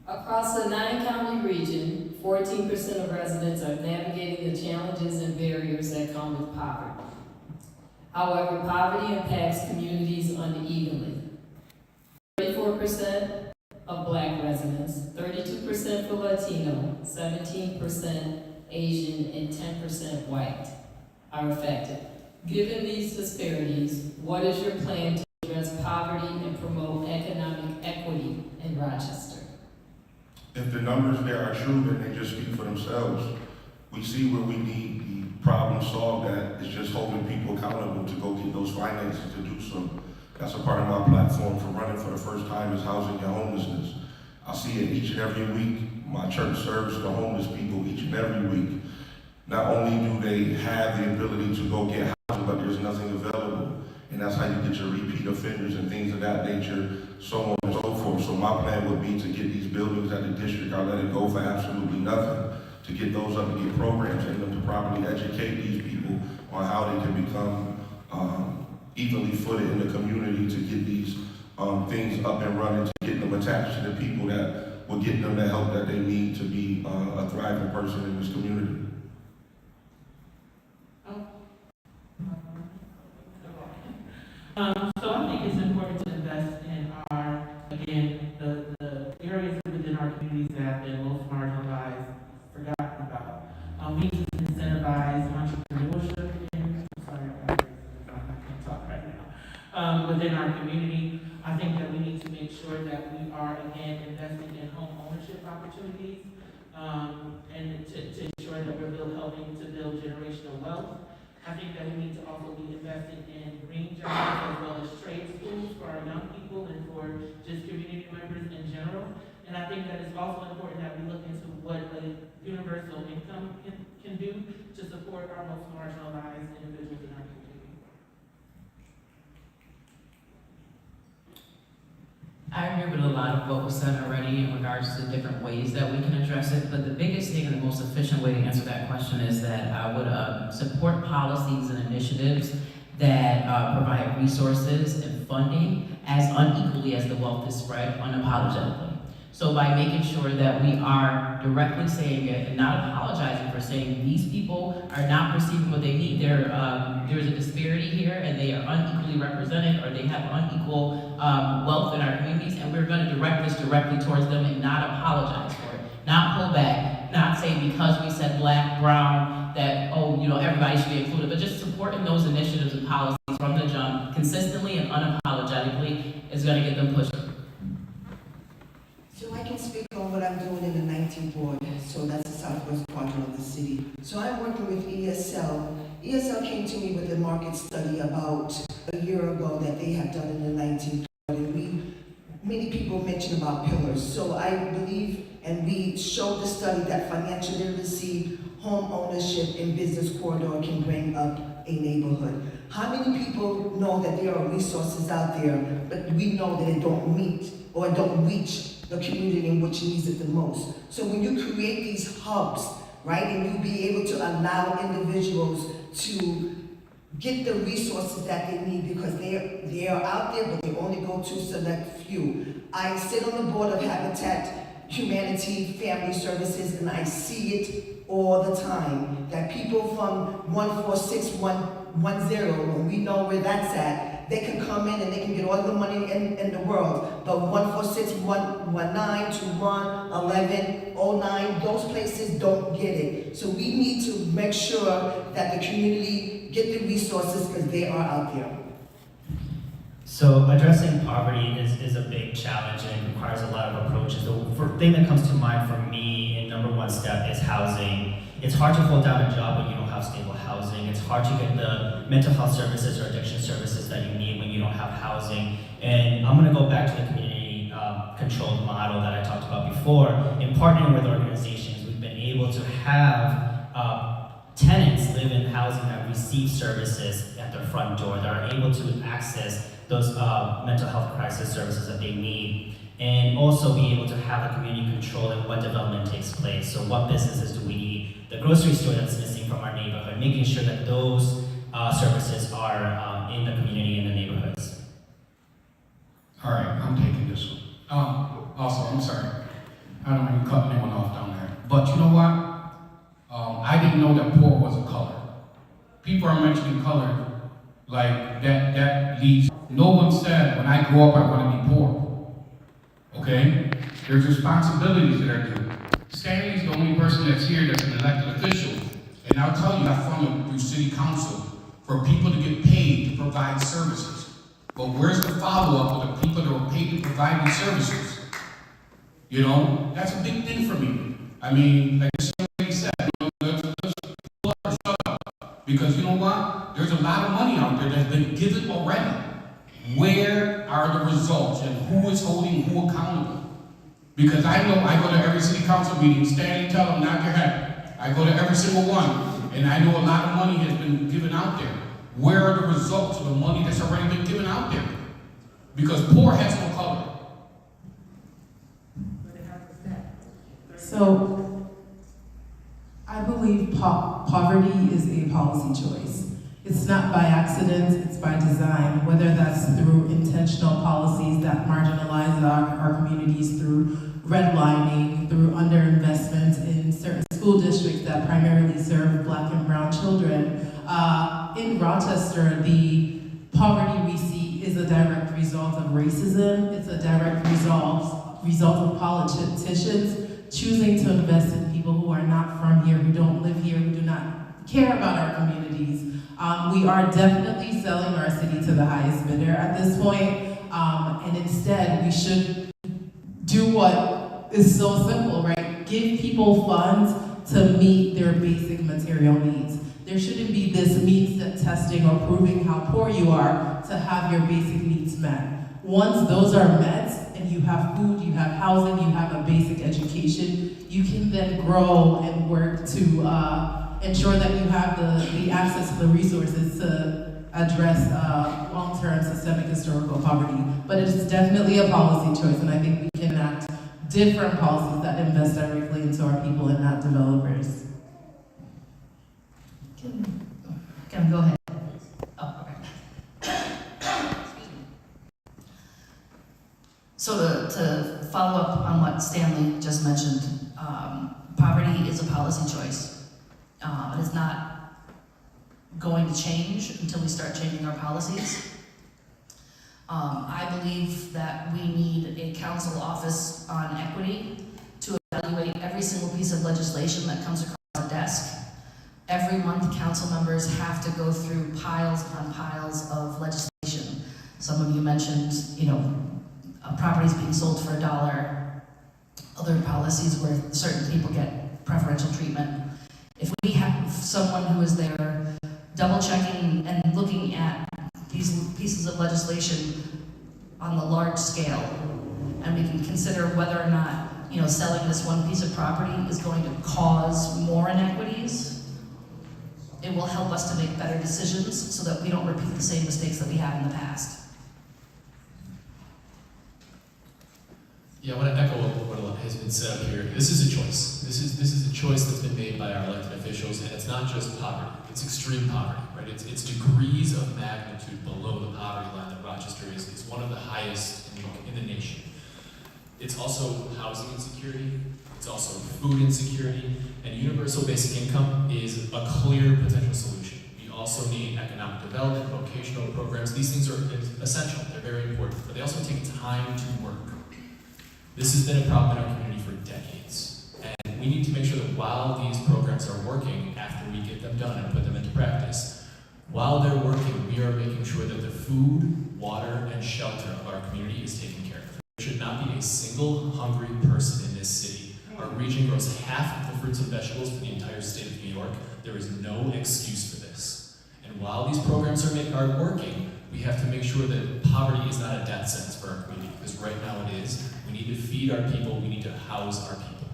Speaker 8: Across the 9-county region, 14% of residents are navigating the challenges and barriers that come with poverty. However, poverty impacts communities unevenly. 34% of Black residents, 32% for Latino, 17% Asian, and 10% white are affected. Given these disparities, what is your plan to address poverty and promote economic equity in Rochester?
Speaker 2: If the numbers there are true, then they just speak for themselves. We see where we need the problem solved at. It's just holding people accountable to go get those finances to do so. That's a part of my platform for running for the first time is housing and homelessness. I see it each and every week. My church serves the homeless people each and every week. Not only do they have the ability to go get housing, but there's nothing available. And that's how you get your repeat offenders and things of that nature, so on and so forth. So my plan would be to get these buildings at the district, I'll let it go for absolutely nothing, to get those up and get programs in them to properly educate these people on how they can become evenly footed in the community, to get these things up and running, to get them attached to the people that will get them the help that they need to be a thriving person in this community.
Speaker 13: So I think it's important to invest in our, again, the areas within our communities that have been most marginalized, forgotten about. We need to incentivize entrepreneurship within our community. I think that we need to make sure that we are, again, investing in home ownership opportunities and to ensure that we're helping to build generational wealth. I think that we need to also be investing in green jobs as well as trade schools for our young people and for just community members in general. And I think that it's also important that we look into what a universal income can do to support our most marginalized individuals in our community.
Speaker 1: I agree with a lot of what was said already in regards to different ways that we can address it, but the biggest thing and the most efficient way to answer that question is that I would support policies and initiatives that provide resources and funding as unequally as the wealth is spread unapologetically. So by making sure that we are directly saying it and not apologizing for saying these people are not receiving what they need, there's a disparity here and they are unequally represented or they have unequal wealth in our communities, and we're going to direct this directly towards them and not apologize for it, not pull back, not say because we said black, brown, that, oh, you know, everybody should be included, but just supporting those initiatives and policies from the jump consistently and unapologetically is going to get them pushing.
Speaker 5: So I can speak on what I'm doing in the 19th ward, so that's the southwest quadrant of the city. So I'm working with ESL. ESL came to me with a market study about a year ago that they have done in the 19th ward, and many people mention about pillars. So I believe, and we showed the study that financial literacy, home ownership, and business corridor can bring up a neighborhood. How many people know that there are resources out there, but we know that it don't meet or don't reach the community in which needs it the most? So when you create these hubs, right, and you be able to allow individuals to get the resources that they need, because they are out there, but they only go to select few. I sit on the board of Habitat Humanity Family Services, and I see it all the time, that people from 14610, when we know where that's at, they can come in and they can get all the money in the world, but 14619 to 1109, those places don't get it. So we need to make sure that the community get the resources, because they are out there.
Speaker 11: So addressing poverty is a big challenge and it requires a lot of approaches. The thing that comes to mind for me in number one step is housing. It's hard to hold down a job when you don't have stable housing. It's hard to get the mental health services or addiction services that you need when you don't have housing. And I'm gonna go back to the community controlled model that I talked about before. In partnering with organizations, we've been able to have tenants live in housing that receive services at their front door, that are able to access those mental health crisis services that they need, and also be able to have a community control in what development takes place. So what businesses do we need? The grocery store that's missing from our neighborhood, making sure that those services are in the community, in the neighborhoods.
Speaker 14: All right, I'm taking this one. Also, I'm sorry. I don't want to cut anyone off down there. But you know what? I didn't know that poor was a color. People are mentioning color like that leads. No one said when I grow up I want to be poor. Okay? There's responsibilities that are due. Stanley's the only person that's here that's an elected official. And I'll tell you, I funded through city council for people to get paid to provide services. But where's the follow-up with the people that were paid to provide these services? You know, that's a big thing for me. I mean, like somebody said, let's shut up. Because you know what? There's a lot of money out there that's been given already. Where are the results and who is holding who accountable? Because I know I go to every city council meeting, stand and tell them, nod your head. I go to every single one, and I know a lot of money has been given out there. Where are the results of the money that's already been given out there? Because poor has no color.
Speaker 4: So, I believe poverty is a policy choice. It's not by accident, it's by design, whether that's through intentional policies that marginalize our communities, through redlining, through underinvestment in certain school districts that primarily serve Black and brown children. In Rochester, the poverty we see is a direct result of racism. It's a direct result of politicians choosing to invest in people who are not from here, who don't live here, who do not care about our communities. We are definitely selling our city to the highest bidder at this point, and instead we should do what is so simple, right? Give people funds to meet their basic material needs. There shouldn't be this means testing or proving how poor you are to have your basic needs met. Once those are met, and you have food, you have housing, you have a basic education, you can then grow and work to ensure that you have the access to the resources to address long-term systemic historical poverty. But it is definitely a policy choice, and I think we can enact different policies that invest directly into our people and not developers.
Speaker 12: Can go ahead. Oh, okay. So to follow up on what Stanley just mentioned, poverty is a policy choice. It is not going to change until we start changing our policies. I believe that we need a council office on equity to evaluate every single piece of legislation that comes across our desk. Every every month council members have to go through piles upon piles of legislation. Some of you mentioned, properties being sold for $1, other policies where certain people get preferential treatment. If we have someone who is there double checking and looking at these pieces of legislation on the large scale, and we can consider whether or not, selling this one piece of property is going to cause more inequities, it will help us to make better decisions so that we don't repeat the same mistakes that we have in the past.
Speaker 7: Yeah, I want to echo what has been said up here. This is a choice. This is a choice that's been made by our elected officials, and it's not just poverty. It's extreme poverty, right? It's degrees of magnitude below the poverty line that Rochester is one of the highest in the nation. It's also housing insecurity. It's also food insecurity, and universal basic income is a clear potential solution. We also need economic development, vocational programs. These things are essential. They're very important, but they also take time to work. This has been a problem in our community for decades, and we need to make sure that while these programs are working, after we get them done and put them into practice, while they're working, we are making sure that the food, water, and shelter of our community is taken care of. There should not be a single hungry person in this city. Our region grows half of the fruits and vegetables for the entire state of New York. There is no excuse for this. And while these programs are working, we have to make sure that poverty is not a death sentence for our community, because right now it is. We need to feed our people, we need to house our people.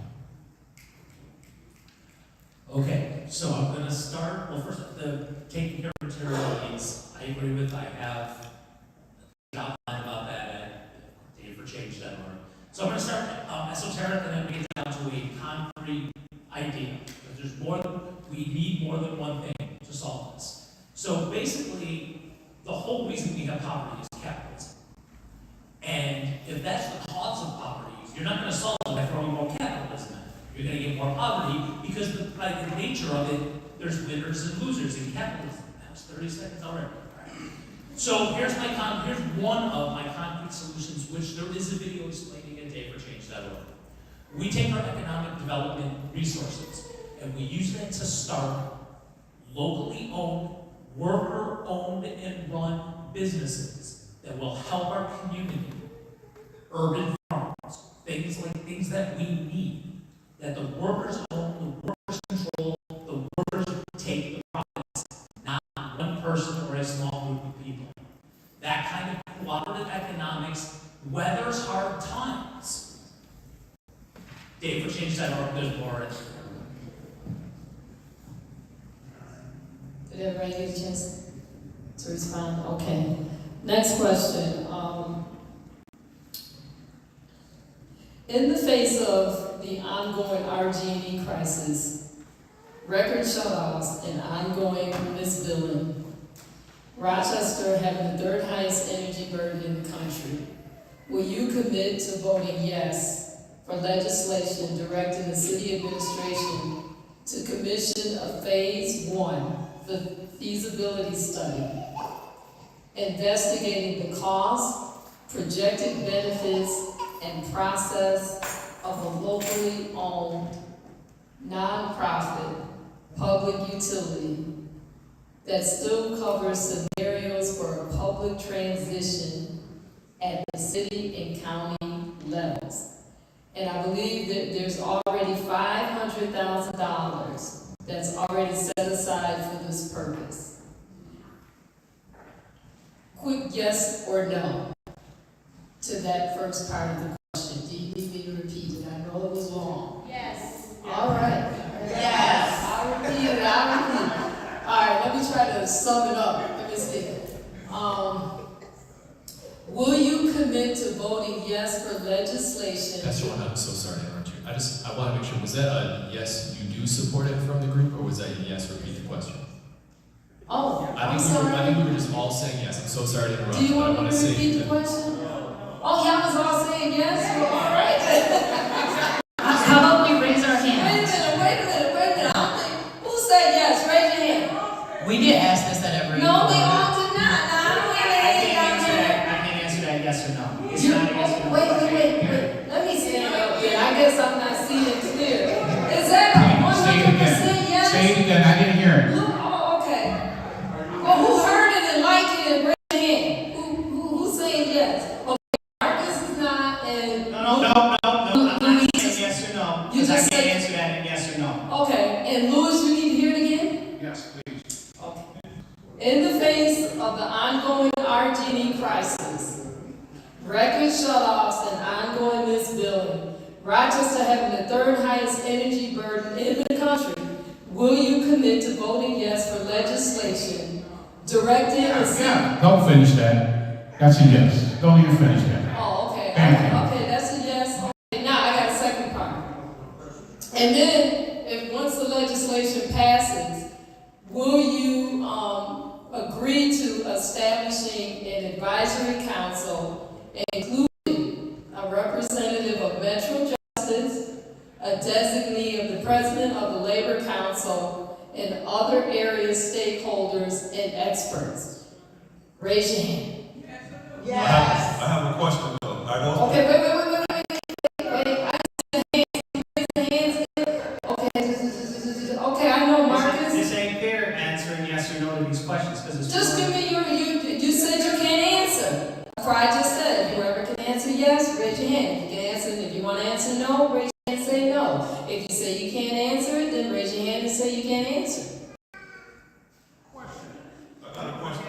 Speaker 18: Okay, so I'm gonna start, well first, the taking care of material needs, I agree with, I have an outline about that at dayforchange.org. So I'm gonna start esoteric and then we get down to a concrete idea. Because we need more than one thing to solve this. So basically, the whole reason we have poverty is capitalism. And if that's the cause of poverty, you're not going to solve it by throwing more capitalism in. You're going to get more poverty because by the nature of it, there's winners and losers in capitalism. That was 30 seconds already. Right. So here's one of my concrete solutions, which there is a video explaining at dayforchange.org. We take our economic development resources and we use them to start locally owned, worker-owned and run businesses that will help our community. Urban farms, things that we need, that the workers own, the workers control, the workers take the profits, not one person or a small group of people. That kind of cooperative economics weathers hard times. Dayforchange.org, there's more.
Speaker 8: Did everybody get a chance to respond? Okay. Next question. In the face of the ongoing RG&E crisis, record shutoffs, and ongoing misbilling, Rochester having the third highest energy burden in the country, will you commit to voting yes for legislation directing the city administration to commission a phase 1 feasibility study investigating the cost, projected benefits, and process of a locally owned, nonprofit, public utility that still covers scenarios for a public transition at the city and county levels? And I believe that there's already $500,000 that's already set aside for this purpose. Quick yes or no to that first part of the question. Do you need me to repeat it? I know it was long. Yes. All right. Yes. I'll repeat it. All right, let me try to sum it up. Let me see. Will you commit to voting yes for legislation?
Speaker 7: Pastor Juan, I'm so sorry to interrupt you. I want to make sure, was that a yes, you do support it from the group, or was that a yes, repeat the question?
Speaker 8: Oh,
Speaker 7: I think we were just all saying yes. I'm so sorry to interrupt.
Speaker 8: Do you want
Speaker 7: me
Speaker 8: to repeat the question? Oh, y'all was all saying yes? Well, all right.
Speaker 12: How about we raise our hands?
Speaker 8: Wait a minute. I don't think, who said yes? Raise your hand.
Speaker 1: We get asked this at every.
Speaker 8: No, they all did not. Now, I don't have any
Speaker 10: I can't answer that yes or no. It's not a yes or no.
Speaker 8: Wait. Let me stand up there. I guess I'm not seeing it clear. Is that a 100% yes?
Speaker 14: Say it again, I didn't hear it.
Speaker 8: hygiene crisis, record shutoffs, and ongoing misbilling, Rochester having the third highest energy burden in the country, will you commit to voting yes for legislation directing the
Speaker 14: Don't finish that. That's a yes. Don't even finish that.
Speaker 8: Oh, okay.
Speaker 14: Thank you.
Speaker 8: Okay, that's a yes. Okay, now I got a second part. And then, if once the legislation passes, will you agree to establishing an advisory council, including a representative of Metro Justice, a designee of the president of the Labor Council, and other area stakeholders and experts? Raise your hand.
Speaker 6: I have a question though. Are those
Speaker 8: Okay, wait. Okay, I know Marcus.
Speaker 10: This ain't fair answering yes or no to these questions because it's
Speaker 8: Just give me you said you can't answer. That's what I just said. Whoever can answer yes, raise your hand. If you can answer, if you want to answer no, raise your hand and say no. If you say you can't answer it, then raise your hand and say you can't answer.
Speaker 6: I got a question.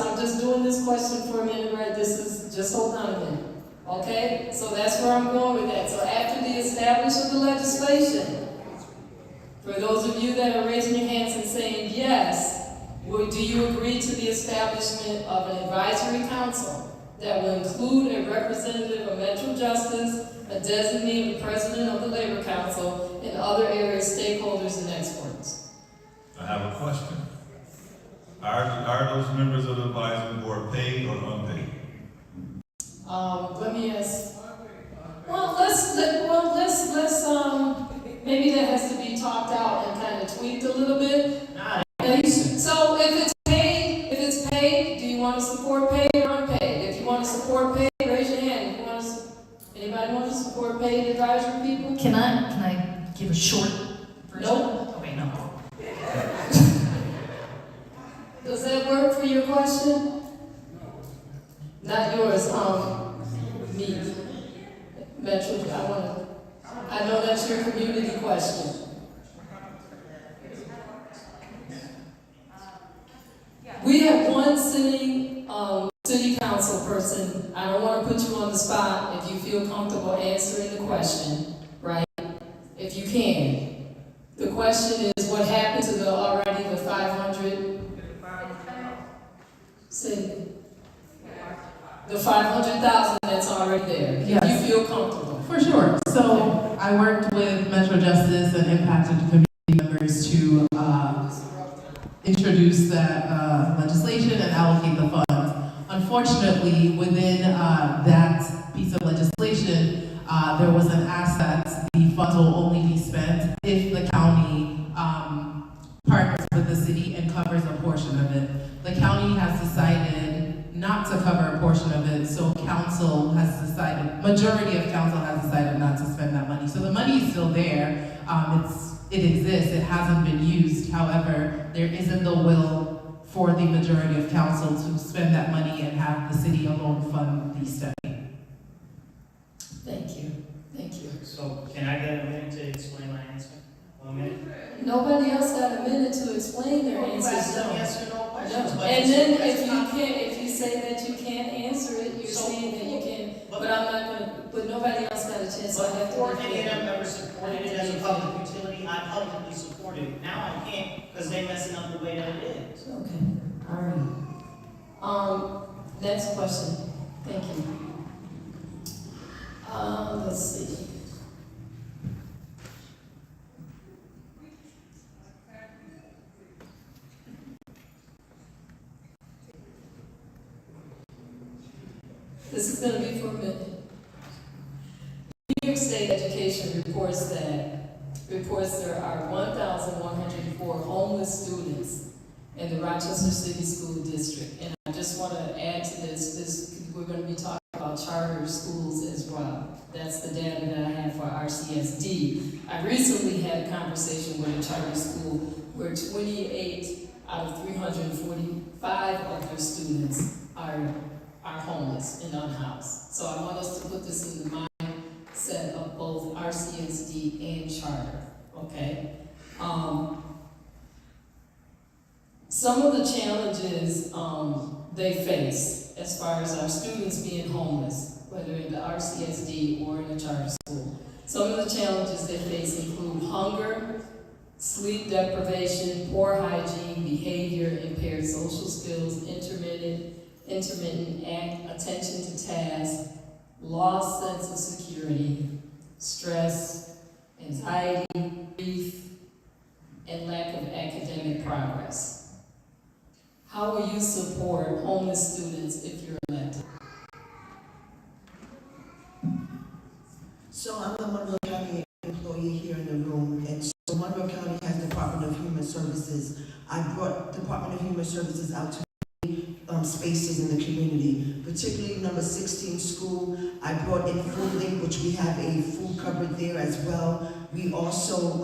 Speaker 8: I'm just doing this question for a minute, right? Just hold on a minute. Okay? So that's where I'm going with that. So after the establishment of the legislation, for those of you that are raising your hands and saying yes, do you agree to the establishment of an advisory council that will include a representative of Metro Justice, a designee of the president of the Labor Council, and other area stakeholders and experts?
Speaker 6: I have a question. Are those members of the advisory board paid or unpaid?
Speaker 8: Let me ask. Well, let's maybe that has to be talked out and kind of tweaked a little bit. So if it's paid, do you want to support paid or unpaid? If you want to support paid, raise your hand. If you want to, anybody want to support paid advisory people?
Speaker 12: Can I give a short version?
Speaker 8: Nope.
Speaker 12: Okay, no.
Speaker 8: Does that work for your question? Not yours, me. Metro, I know that's your community question. We have one sitting city council person. I don't want to put you on the spot if you feel comfortable answering the question, right? If you can. The question is, what happened to the 500? Say, the 500,000 that's already there.
Speaker 4: Yes.
Speaker 8: If you feel comfortable.
Speaker 4: For sure. So I worked with Metro Justice and impacted community members to introduce that legislation and allocate the funds. Unfortunately, within that piece of legislation, there was an ask that the funds will only be spent if the county partners with the city and covers a portion of it. The county has decided not to cover a portion of it, so council has decided, majority of council has decided not to spend that money. So the money is still there, it exists, it hasn't been used. However, there isn't the will for the majority of council to spend that money and have the city alone fund the study.
Speaker 8: Thank you.
Speaker 10: So can I get a minute to explain my answer? 1 minute?
Speaker 8: Nobody else got a minute to explain their answers.
Speaker 10: Yes or no questions.
Speaker 8: No. And then if you say that you can't answer it, you're saying that you can, but I'm not gonna, but nobody else got a chance, so I have to.
Speaker 10: Before any of them ever supported it as a public utility, I publicly supported it. Now I can't, because they messing up the way that it is.
Speaker 8: Okay, all right. Next question. Thank you. Let's see. This is going to be for a minute. New York State Education reports there are 1,104 homeless students in the Rochester City School District. And I just want to add to this, we're going to be talking about charter schools as well. That's the data that I have for RCSD. I recently had a conversation with a charter school where 28 out of 345 of their students are homeless and unhoused. So I want us to put this in the mindset of both RCSD and charter, okay? Some of the challenges they face as far as our students being homeless, whether in the RCSD or in a charter school. Some of the challenges they face include hunger, sleep deprivation, poor hygiene, behavior, impaired social skills, intermittent attention to task, lost sense of security, stress, anxiety, grief, and lack of academic progress. How will you support homeless students if you're elected?
Speaker 5: So I'm a Monroe County employee here in the room, and so Monroe County has Department of Human Services. I brought Department of Human Services out to spaces in the community, particularly number 16 school. I brought in Food Link, which we have a food cupboard there as well. We also,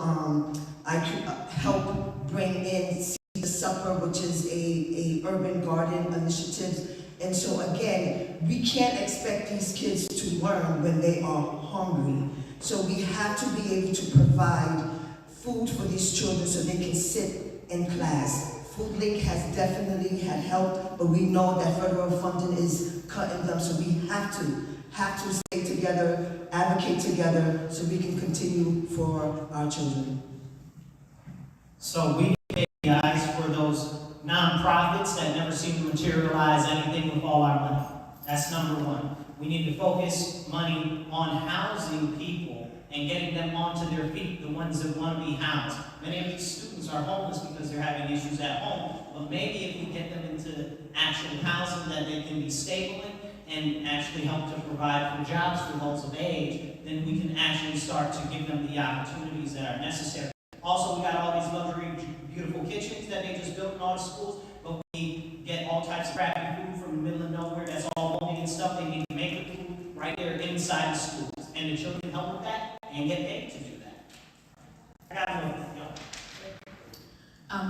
Speaker 5: I could help bring in the Supper, which is a urban garden initiative. And so again, we can't expect these kids to learn when they are hungry. So we have to be able to provide food for these children so they can sit in class. Food Link has definitely had help, but we know that federal funding is cutting them, so we have to stay together, advocate together, so we can continue for our children.
Speaker 10: So we need to pay eyes for those nonprofits that never seem to materialize anything with all our money. That's number one. We need to focus money on housing people and getting them onto their feet, the ones that want to be housed. Many of these students are homeless because they're having issues at home, but maybe if we get them into actual housing that they can be stable in and actually help to provide for jobs for those of age, then we can actually start to give them the opportunities that are necessary. Also, we got all these luxury, beautiful kitchens that they just built in all the schools, but we get all types of crappy food from the middle of nowhere that's all moldy and stuff. They need to make the food right there inside the schools, and the children help with that and get paid to do that. I got more.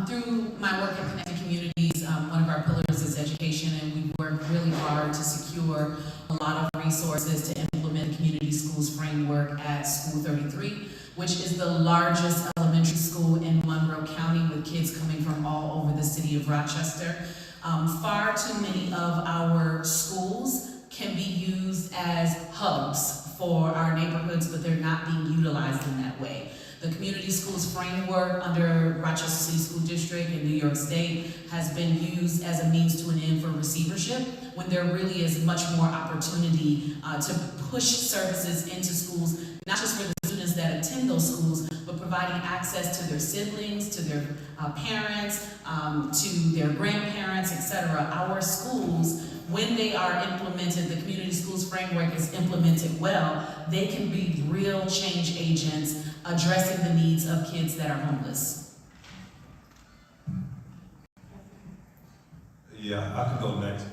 Speaker 3: Through my work in Connected Communities, one of our pillars is education, and we work really hard to secure a lot of resources to implement the Community Schools Framework at School 33, which is the largest elementary school in Monroe County with kids coming from all over the city of Rochester. Far too many of our schools can be used as hubs for our neighborhoods, but they're not being utilized in that way. The Community Schools Framework under Rochester City School District in New York State has been used as a means to an end for receivership, when there really is much more opportunity to push services into schools, not just for the students that attend those schools, but providing access to their siblings, to their parents, to their grandparents, etc. Our schools, when they are implemented, the Community Schools Framework is implemented well, they can be real change agents addressing the needs of kids that are homeless.
Speaker 6: Yeah, I can go next.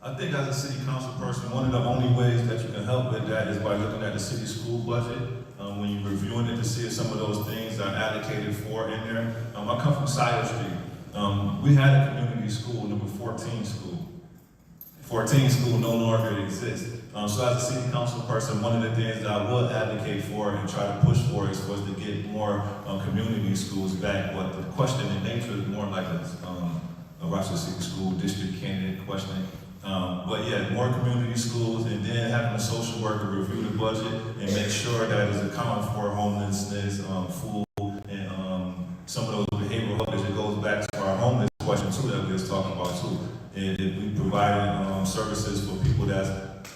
Speaker 6: I think as a city council person, one of the only ways that you can help with that is by looking at the city school budget. When you're reviewing it to see if some of those things are allocated for in there. I come from Sire Street. We had a community school, number 14 school. 14 school no longer exists. So as a city council person, one of the things that I would advocate for and try to push for is to get more community schools back. But the question in nature is more like a Rochester City School District candidate question. But yeah, more community schools, and then having a social worker review the budget and make sure that it's accounted for homelessness, food, and some of those behavioral health. It goes back to our homeless question too that we was talking about too. And if we provide services for people that's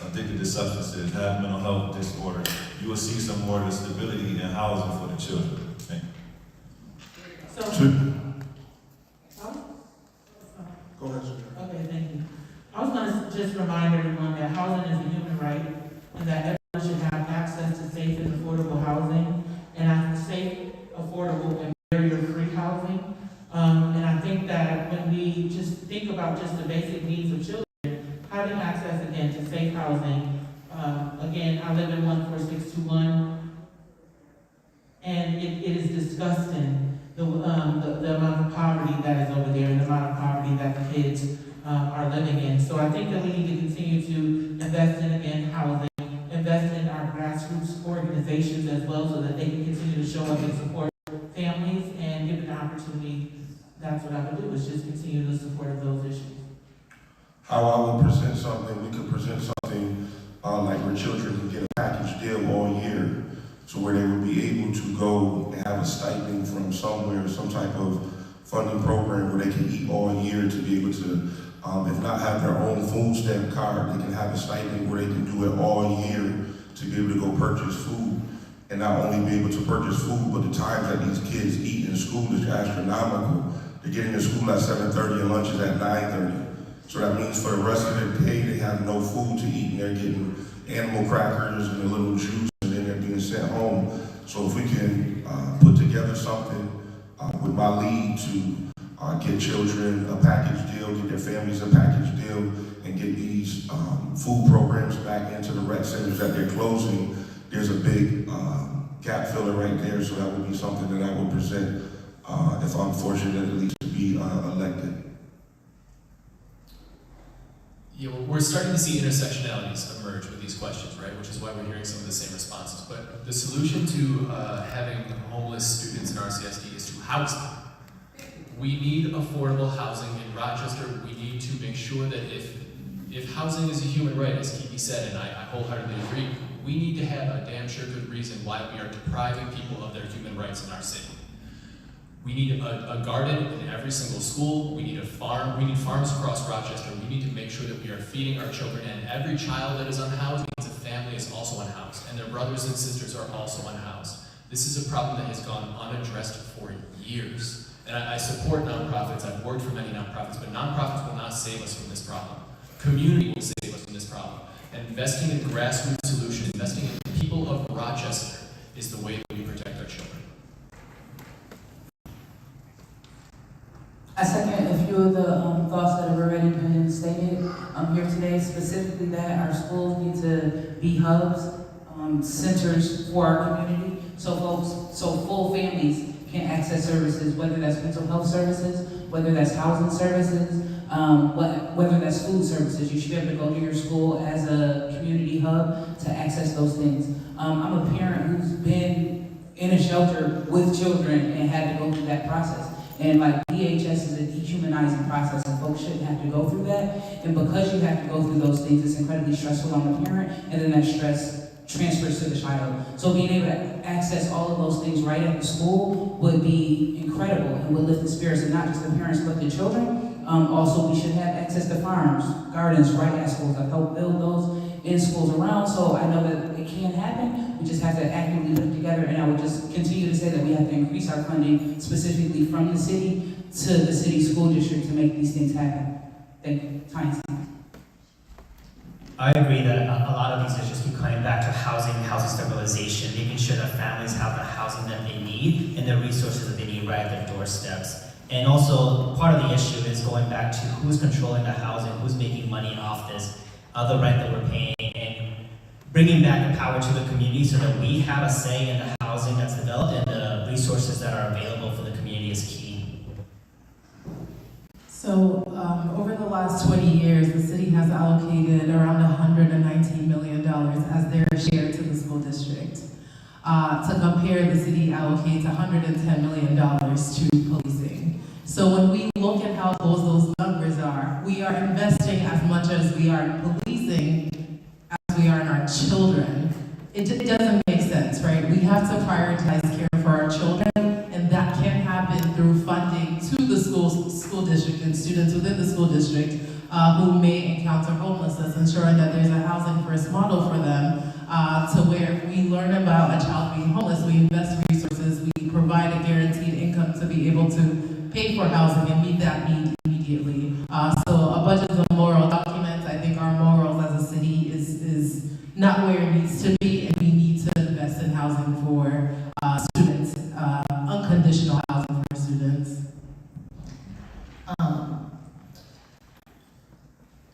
Speaker 6: addicted to substances, have mental health disorder, you will see some more of the stability in housing for the children. Thank you.
Speaker 2: Go ahead, sir.
Speaker 13: Okay, thank you. I was going to just remind everyone that housing is a human right, and that everyone should have access to safe and affordable housing, and safe, affordable, and barrier-free housing. And I think that when we just think about just the basic needs of children, having access again to safe housing, again, I live in 14621, and it is disgusting the amount of poverty that is over there and the amount of poverty that the kids are living in. So I think that we need to continue to invest in, again, housing, invest in our grassroots organizations as well, so that they can continue to show up and support families and give them the opportunity that's what I would do, is just continue the support of those issues.
Speaker 2: How I would present something, we could present something like where children can get a package deal all year. So where they would be able to go and have a stipend from somewhere, some type of funding program where they can eat all year to be able to, if not have their own food stamp card, they can have a stipend where they can do it all year to be able to go purchase food. And not only be able to purchase food, but the times that these kids eat in school is astronomical. They're getting to school at 7:30 and lunch is at 9:30. So that means for the rest of their day, they have no food to eat, and they're getting animal crackers and a little juice, and then they're being sent home. So if we can put together something with my lead to get children a package deal, get their families a package deal, and get these food programs back into the rec centers that they're closing, there's a big gap filler right there. So that would be something that I would present if I'm fortunate at least to be elected.
Speaker 7: Yeah, well, we're starting to see intersectionalities emerge with these questions, right? Which is why we're hearing some of the same responses. But the solution to having homeless students in RCSD is to house them. We need affordable housing in Rochester. We need to make sure that if housing is a human right, as Kiki said, and I wholeheartedly agree, we need to have a damn sure good reason why we are depriving people of their human rights in our city. We need a garden in every single school. We need a farm. We need farms across Rochester. We need to make sure that we are feeding our children. And every child that is unhoused means a family is also unhoused. And their brothers and sisters are also unhoused. This is a problem that has gone unaddressed for years. And I support nonprofits. I've worked for many nonprofits, but nonprofits will not save us from this problem. Community will save us from this problem. And investing in grassroots solutions, investing in the people of Rochester is the way that we protect our children.
Speaker 16: I second a few of the thoughts that have already been stated here today, specifically that our schools need to be hubs, centers for our community, so full families can access services, whether that's mental health services, whether that's housing services, whether that's food services. You should be able to go to your school as a community hub to access those things. I'm a parent who's been in a shelter with children and had to go through that process. And like DHS is a dehumanizing process, and folks shouldn't have to go through that. And because you have to go through those things, it's incredibly stressful on the parent, and then that stress transfers to the child. So being able to access all of those things right at the school would be incredible and would lift the spirits of not just the parents but the children. Also, we should have access to farms, gardens right at schools. I've helped build those in schools around, so I know that it can happen. We just have to actively put it together, and I would just continue to say that we have to increase our funding specifically from the city to the city school district to make these things happen. Thank you. Time.
Speaker 11: I agree that a lot of these issues keep coming back to housing stabilization, making sure that families have the housing that they need and the resources that they need right at their doorsteps. And also, part of the issue is going back to who's controlling the housing, who's making money off this, the rent that we're paying, and bringing back the power to the community so that we have a say in the housing that's developed and the resources that are available for the community is key.
Speaker 4: So over the last 20 years, the city has allocated around $119 million as their share to the school district. To compare, the city allocates $110 million to policing. So when we look at how those numbers are, we are investing as much as we are in policing as we are in our children. It doesn't make sense, right? We have to prioritize care for our children, and that can happen through funding to the school district and students within the school district who may encounter homelessness, ensuring that there's a housing first model for them to where if we learn about a child being homeless, we invest resources, we provide a guaranteed income to be able to pay for housing and meet that need immediately. So a budget is a moral document. I think our morals as a city is not where it needs to be, and we need to invest in housing for students, unconditional housing for students.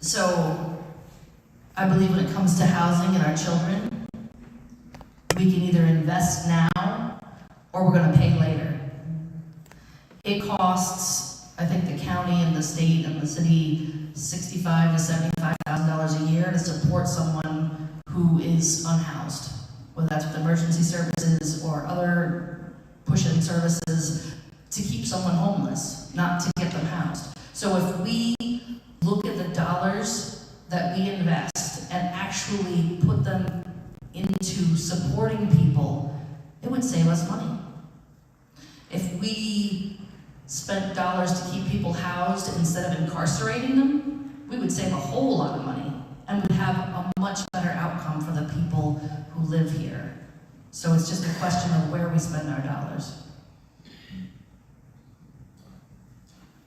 Speaker 12: So I believe when it comes to housing and our children, we can either invest now or we're going to pay later. It costs, I think, the county and the state and the city $65,000 to $75,000 a year to support someone who is unhoused, whether that's with emergency services or other push-in services to keep someone homeless. not to get them housed. So if we look at the dollars that we invest and actually put them into supporting people, it would save us money. If we spent dollars to keep people housed instead of incarcerating them, we would save a whole lot of money and would have a much better outcome for the people who live here. So it's just a question of where we spend our dollars.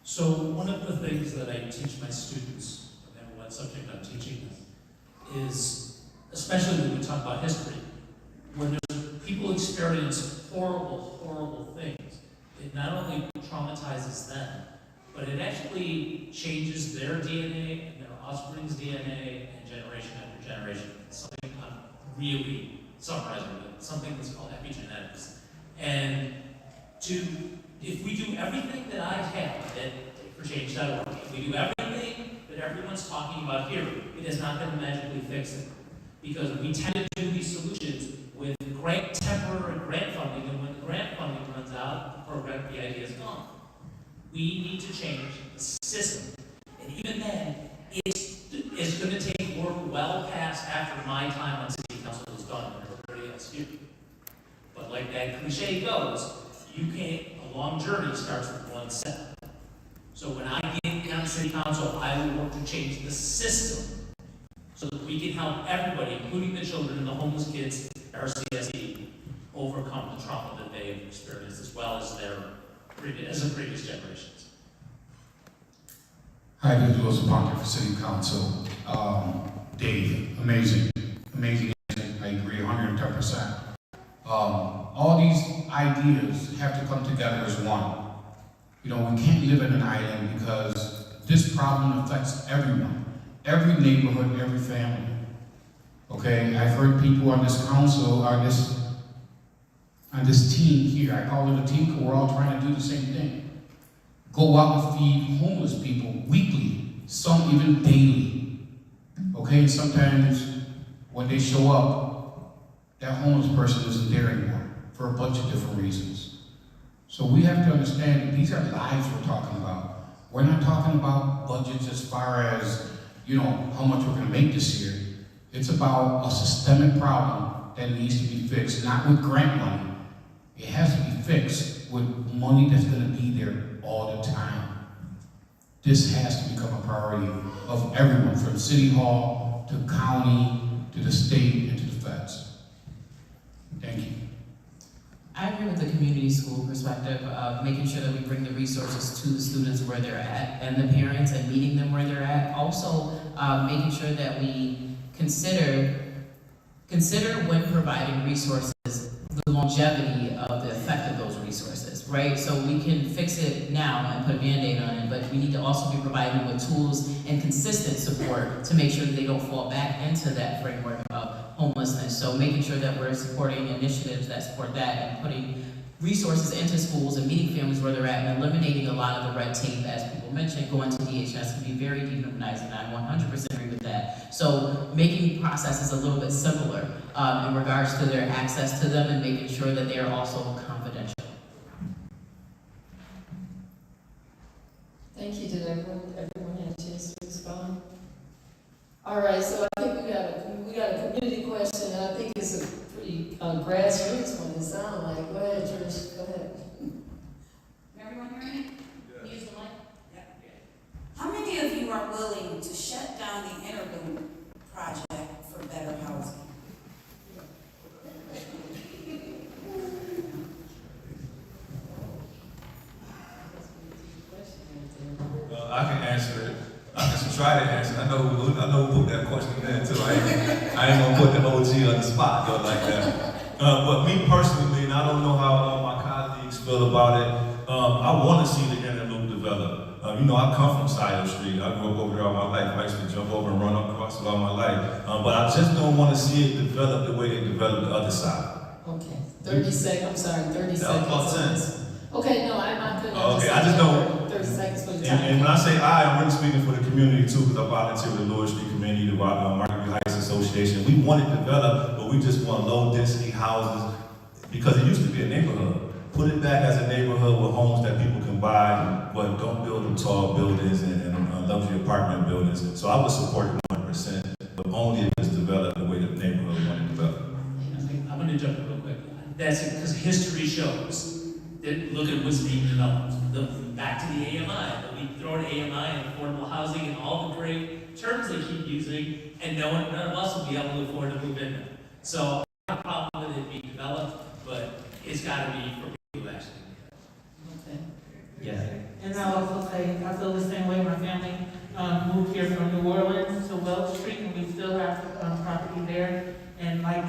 Speaker 18: So one of the things that I teach my students, no matter what subject I'm teaching them, is, especially when we talk about history, when there's people experience horrible, horrible things, it not only traumatizes them, but it actually changes their DNA and their offspring's DNA and generation after generation. It's something I'm really summarizing with, something that's called epigenetics. And if we do everything that I have at DayForChange.org, if we do everything that everyone's talking about here, it is not going to magically fix it. Because we tend to do these solutions with temporary grant funding, and when the grant funding runs out, the program, the idea is gone. We need to change the system. And even then, it's going to take work well past after my time on city council is done and everybody else here. But like that cliche goes, a long journey starts with one step. So when I get on city council, I will work to change the system so that we can help everybody, including the children and the homeless kids, RCSE, overcome the trauma that they have experienced as well as the previous generations.
Speaker 14: Hi, this is Louis Ponte for City Council. Dave, amazing. Amazing. I agree 110%. All these ideas have to come together as one. You know, we can't live in an island because this problem affects everyone. Every neighborhood, every family. Okay, I've heard people on this council, on this team here, I call it a team because we're all trying to do the same thing. Go out and feed homeless people weekly, some even daily. Okay, and sometimes when they show up, that homeless person isn't there anymore for a bunch of different reasons. So we have to understand that these are lives we're talking about. We're not talking about budgets as far as, you know, how much we're going to make this year. It's about a systemic problem that needs to be fixed, not with grant money. It has to be fixed with money that's going to be there all the time. This has to become a priority of everyone, from City Hall to county to the state and to the feds. Thank you.
Speaker 1: I agree with the community school perspective of making sure that we bring the resources to the students where they're at and the parents and meeting them where they're at. Also, making sure that we consider when providing resources the longevity of the effect of those resources, right? So we can fix it now and put a Band-Aid on it, but we need to also be providing them with tools and consistent support to make sure that they don't fall back into that framework of homelessness. So making sure that we're supporting initiatives that support that and putting resources into schools and meeting families where they're at and eliminating a lot of the red tape, as people mentioned, going to DHS can be very dehumanizing, and I 100% agree with that. So making processes a little bit simpler in regards to their access to them and making sure that they are also confidential.
Speaker 8: Thank you. Did everyone have a chance to respond? All right, so I think we got a community question, and I think it's a pretty grassroots one, it sounds like. Go ahead, Trish, go ahead.
Speaker 15: Can everyone hear me? Use the mic? Yeah. How many of you are willing to shut down the Interloop project for better housing?
Speaker 6: I can answer it. I can try to answer it. I know who put that question there too. I ain't gonna put the OG on the spot though like that. But me personally, and I don't know how my colleagues feel about it. I want to see the Interloop develop. You know, I come from Side Street. I grew up over there all my life. I used to jump over and run across it all my life. But I just don't want to see it develop the way they developed the other side.
Speaker 8: Okay, 30 seconds, I'm sorry, 30 seconds.
Speaker 6: That was about 10.
Speaker 8: Okay, no, I'm not good.
Speaker 6: Okay, I just don't.
Speaker 8: 30 seconds for the time.
Speaker 6: And when I say I'm really speaking for the community too, because I volunteer with the Lewis Street Community, the Market Heights Association. We want it developed, but we just want low density houses because it used to be a neighborhood. Put it back as a neighborhood with homes that people can Dubai, but don't build them tall buildings and luxury apartment buildings. So I would support it 100%, but only if it's developed the way the neighborhood want to develop.
Speaker 18: I'm going to jump in real quick. That's because history shows that look at what's being developed. Back to the AMI, that we throw an AMI and affordable housing and all the great terms they keep using, and none of us will be able to afford to move in there. So I have a problem with it being developed, but it's got to be for people who actually need it.
Speaker 11: Yeah.
Speaker 13: And I'll also say, I feel the same way. My family moved here from New Orleans to Welch Street, and we still have property there. And like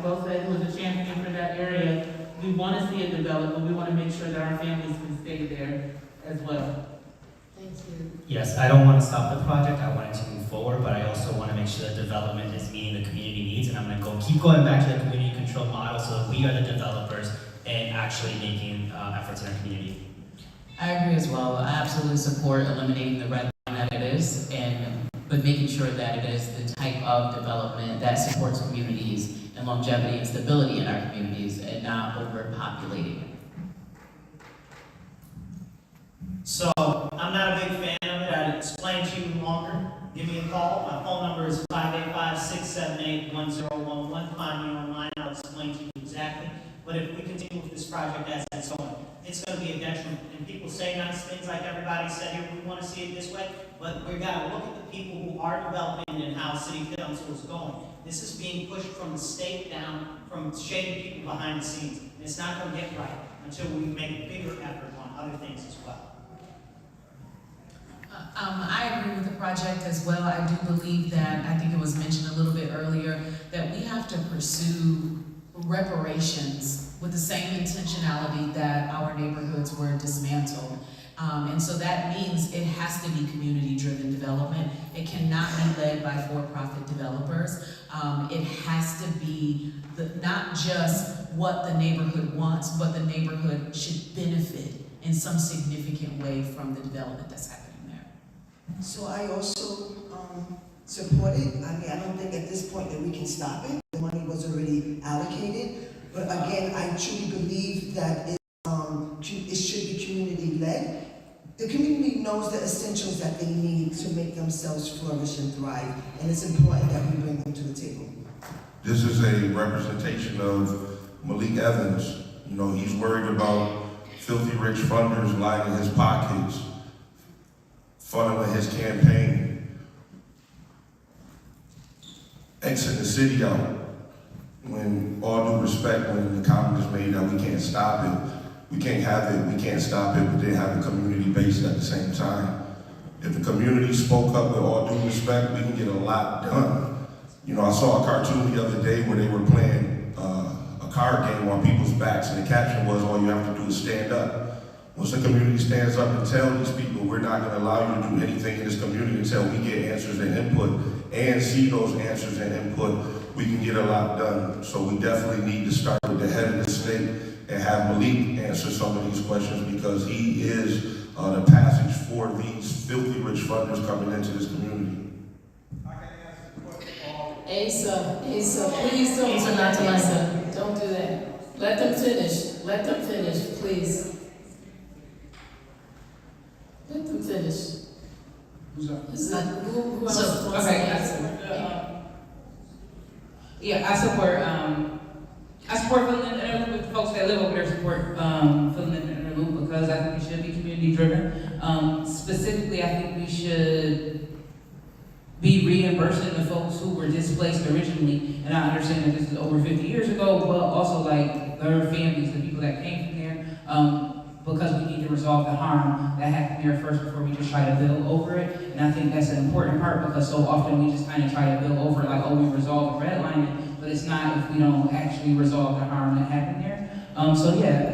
Speaker 13: Will said, who was a champion for that area, we want to see it develop, but we want to make sure that our families can stay there as well.
Speaker 8: Thank you.
Speaker 11: Yes, I don't want to stop the project. I want it to move forward, but I also want to make sure that development is meeting the community needs. And I'm going to keep going back to the community control model so that we are the developers and actually making efforts in our community.
Speaker 1: I agree as well. I absolutely support eliminating the red line that it is, but making sure that it is the type of development that supports communities and longevity and stability in our communities and not overpopulating.
Speaker 10: So, I'm not a big fan of it. I'd explain to you longer. Give me a call. My phone number is 585-678-1011. Find me online. I'll explain to you exactly. But if we continue with this project as it's going, it's going to be a detriment. And people say nice things like everybody said here, we want to see it this way, but we've got to look at the people who are developing and how city council is going. This is being pushed from the state down, from shady people behind the scenes. And it's not going to get right until we make a bigger effort on other things as well.
Speaker 3: I agree with the project as well. I do believe that, I think it was mentioned a little bit earlier, that we have to pursue reparations with the same intentionality that our neighborhoods were dismantled. And so that means it has to be community-driven development. It cannot be led by for-profit developers. It has to be not just what the neighborhood wants, but the neighborhood should benefit in some significant way from the development that's happening there.
Speaker 5: So I also support it. I mean, I don't think at this point that we can stop it. The money was already allocated. But again, I truly believe that it should be community-led. The community knows the essentials that they need to make themselves flourish and thrive. And it's important that we bring them to the table.
Speaker 2: This is a representation of Malik Evans. You know, he's worried about filthy rich funders lining his pockets, funneling his campaign, exiting the city out. When, all due respect, when the comment is made that we can't stop it, we can't have it, we can't stop it, but then have a community based at the same time. If the community spoke up with all due respect, we can get a lot done. You know, I saw a cartoon the other day where they were playing a card game on people's backs, and the caption was, all you have to do is stand up. Once the community stands up and tell these people, we're not gonna allow you to do anything in this community until we get answers and input, and see those answers and input, we can get a lot done. So we definitely need to start with the head of the snake and have Malik answer some of these questions, because he is the passage for these filthy rich funders coming into this community.
Speaker 8: Asa, please don't do that, Asa. Don't do that. Let them finish. Let them finish, please. Let them finish.
Speaker 16: Who's up?
Speaker 8: Who else wants to answer?
Speaker 16: Yeah, I support filling in the inner loop with the folks that live over there support filling in the inner loop, because I think we should be community driven. Specifically, I think we should be reimbursing the folks who were displaced originally. And I understand that this is over 50 years ago, but also like their families, the people that came from there, because we need to resolve the harm that happened there first before we just try to build over it. And I think that's an important part, because so often we just kind of try to build over it like, oh, we resolve the redlining, but it's not if we don't actually resolve the harm that happened there. So yeah,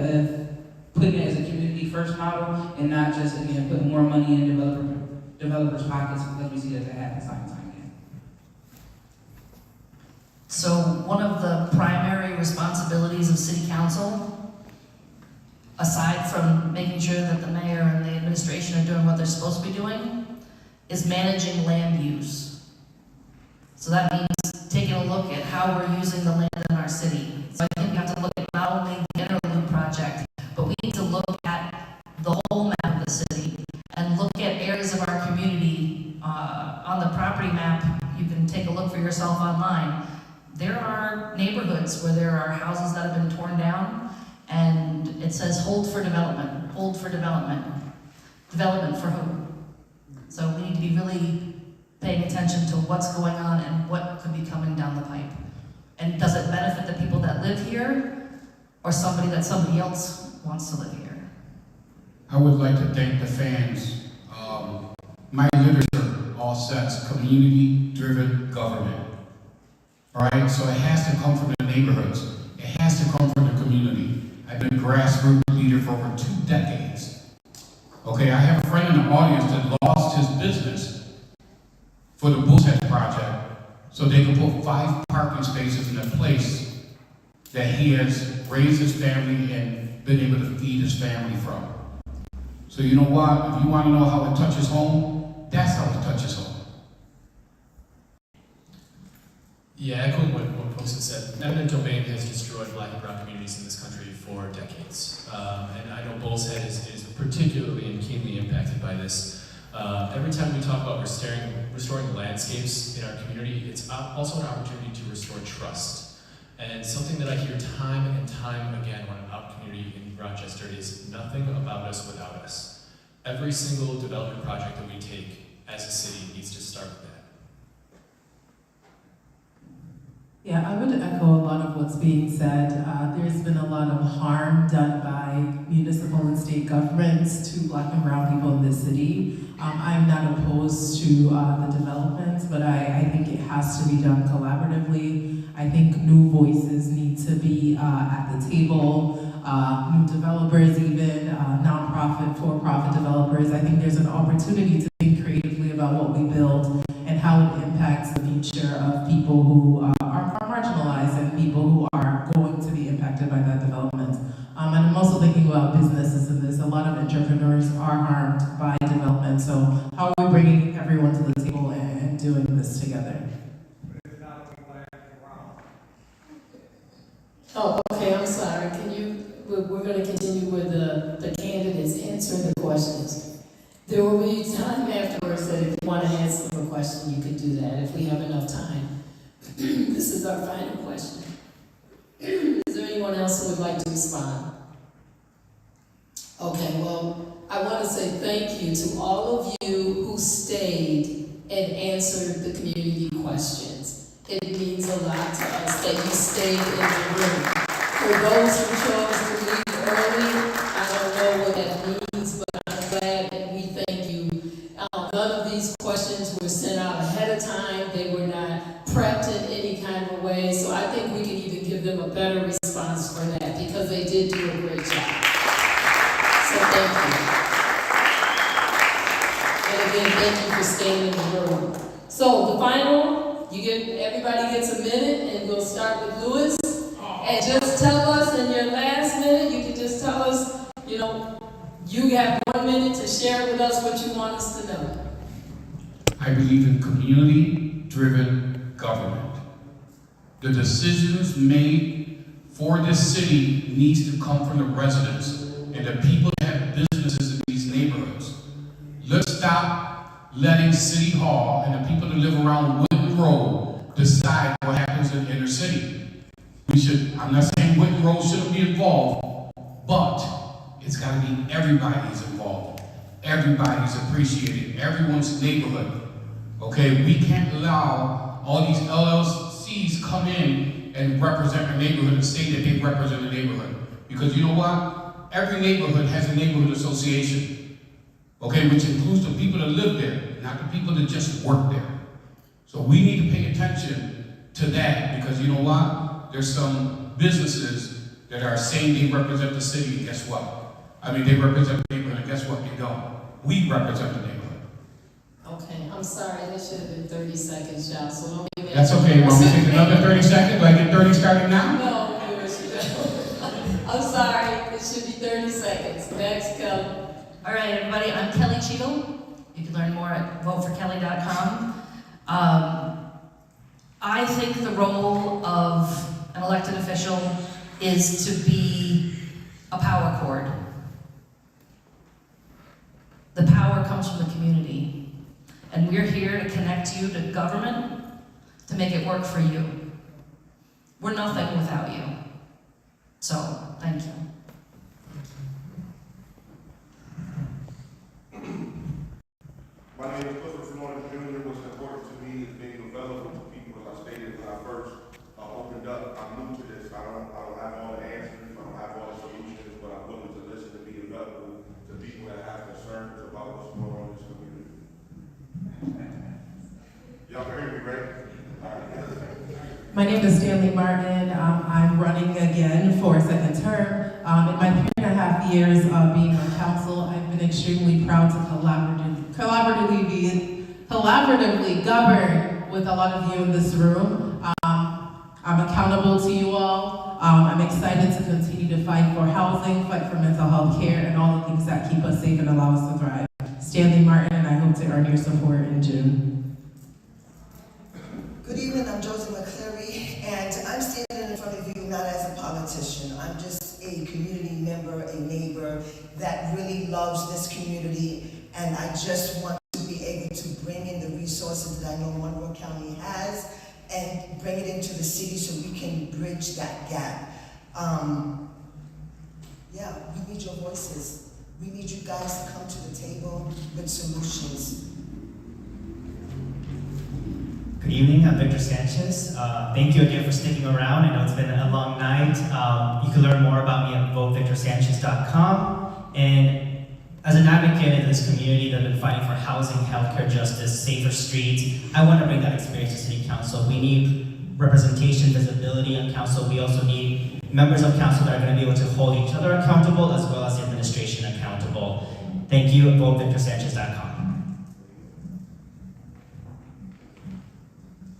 Speaker 16: putting it as a community first model and not just, again, putting more money in developers' pockets, because we see that happens time and time again.
Speaker 12: So one of the primary responsibilities of City Council, aside from making sure that the mayor and the administration are doing what they're supposed to be doing, is managing land use. So that means taking a look at how we're using the land in our city. So I think we have to look at not only the inner loop project, but we need to look at the whole yourself online. There are neighborhoods where there are houses that have been torn down, and it says hold for development, hold for development. Development for who? So we need to be really paying attention to what's going on and what could be coming down the pipe. And does it benefit the people that live here, or somebody else wants to live here?
Speaker 14: I would like to thank the fans. My literature all says community-driven government. All right, so it has to come from the neighborhoods. It has to come from the community. I've been a grassroots leader for over 2 decades. Okay, I have a friend in the audience that lost his business for the Bull's Head project, so they could put 5 parking spaces in a place that he has raised his family and been able to feed his family from. So you know what? If you want to know how it touches home, that's how it touches home.
Speaker 7: Yeah, echoing what folks have said, eminent domain has destroyed Black and Brown communities in this country for decades. And I know Bull's Head is particularly and keenly impacted by this. Every time we talk about restoring landscapes in our community, it's also an opportunity to restore trust. And something that I hear time and time again when I'm out in community in Rochester is nothing about us without us. Every single development project that we take as a city needs to start with that.
Speaker 4: Yeah, I would echo a lot of what's being said. There's been a lot of harm done by municipal and state governments to Black and brown people in this city. I'm not opposed to the developments, but I think it has to be done collaboratively. I think new voices need to be at the table, new developers even, nonprofit, for-profit developers. I think there's an opportunity to think creatively about what we build and how it impacts the future of people who are marginalized and people who are going to be impacted by that development. And I'm also thinking about businesses in this. A lot of entrepreneurs are harmed by development. So how are we bringing everyone to the table and doing this together?
Speaker 8: Oh, okay, I'm sorry. We're going to continue with the candidates answering the questions. There will be time afterwards that if you want to ask them a question, you can do that if we have enough time. This is our final question. Is there anyone else who would like to respond? Okay, well, I want to say thank you to all of you who stayed and answered the community questions. It means a lot to us that you stayed in the room. For those who chose to leave early, I don't know what that means, but I'm glad and we thank you. None of these questions were sent out ahead of time. They were not prepped in any kind of way, so I think we can even give them a better response for that because they did do a great job. So thank you. And again, thank you for staying in the room. So the final, everybody gets a minute, and we'll start with Louis. And just tell us in your last minute, you can just tell us, you have 1 minute to share with us what you want us to know.
Speaker 14: I believe in community-driven government. The decisions made for this city needs to come from the residents and the people that have businesses in these neighborhoods. Let's stop letting City Hall and the people that live around Witten Road decide what happens in the inner city. I'm not saying Witten Road shouldn't be involved, but it's got to be everybody's involved. Everybody's appreciated, everyone's neighborhood. Okay, we can't allow all these LLCs come in and represent a neighborhood and say that they represent a neighborhood. Because you know what? Every neighborhood has a neighborhood association. Okay, which includes the people that live there, not the people that just work there. So we need to pay attention to that because you know what? There's some businesses that are saying they represent the city, and guess what? They represent the neighborhood, and guess what? They don't. We represent the neighborhood.
Speaker 8: Okay, I'm sorry, that should have been 30 seconds, y'all, so don't give me.
Speaker 14: That's okay. Want me to take another 30 seconds? Do I get 30 starting now?
Speaker 8: No, I'm sorry, it should be 30 seconds. Next, Kelly.
Speaker 12: All right, everybody, I'm Kelly Cheadle. You can learn more at voteforkelly.com. I think the role of an elected official is to be a power cord. The power comes from the community. And we're here to connect you to government, to make it work for you. We're nothing without you. So, thank you.
Speaker 2: My name is Clifford Florence Jr. What's important to me is being available to people, as I stated when I first opened up. I'm new to this. I don't have all the answers. I don't have all the solutions, but I'm willing to listen and be available to people that have concerns about what's going on in this community. Y'all can hear me, right?
Speaker 4: My name is Stanley Martin. I'm running again for a second term. In my 3.5 years of being on council, I've been extremely proud to collaboratively govern with a lot of you in this room. I'm accountable to you all. I'm excited to continue to fight for housing, fight for mental health care, and all the things that keep us safe and allow us to thrive. Stanley Martin, and I hope to earn your support in June.
Speaker 5: Good evening, I'm Josie McCleary, and I'm standing in front of you not as a politician. I'm just a community member, a neighbor that really loves this community, and I just want to be able to bring in the resources that I know Monroe County has and bring it into the city so we can bridge that gap. Yeah, we need your voices. We need you guys to come to the table with solutions.
Speaker 11: Good evening, I'm Victor Sanchez. Thank you again for sticking around. I know it's been a long night. You can learn more about me at votevictorsanchez.com. And as an advocate in this community that have been fighting for housing, healthcare justice, safer streets, I want to bring that experience to City Council. We need representation, visibility on council. We also need members of council that are going to be able to hold each other accountable as well as the administration accountable. Thank you, votevictorsanchez.com.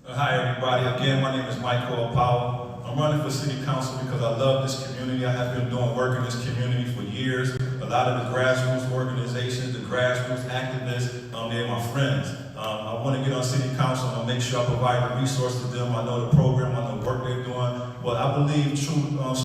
Speaker 6: Hi everybody, again my name is Michael Powell. I'm running for city council because I love this community. I have been doing work in this community for years. A lot of the grassroots organizations, the grassroots activists, they're my friends. I want to get on city council and make sure I provide the resources to them. I know the program, I know the work they're doing, but I believe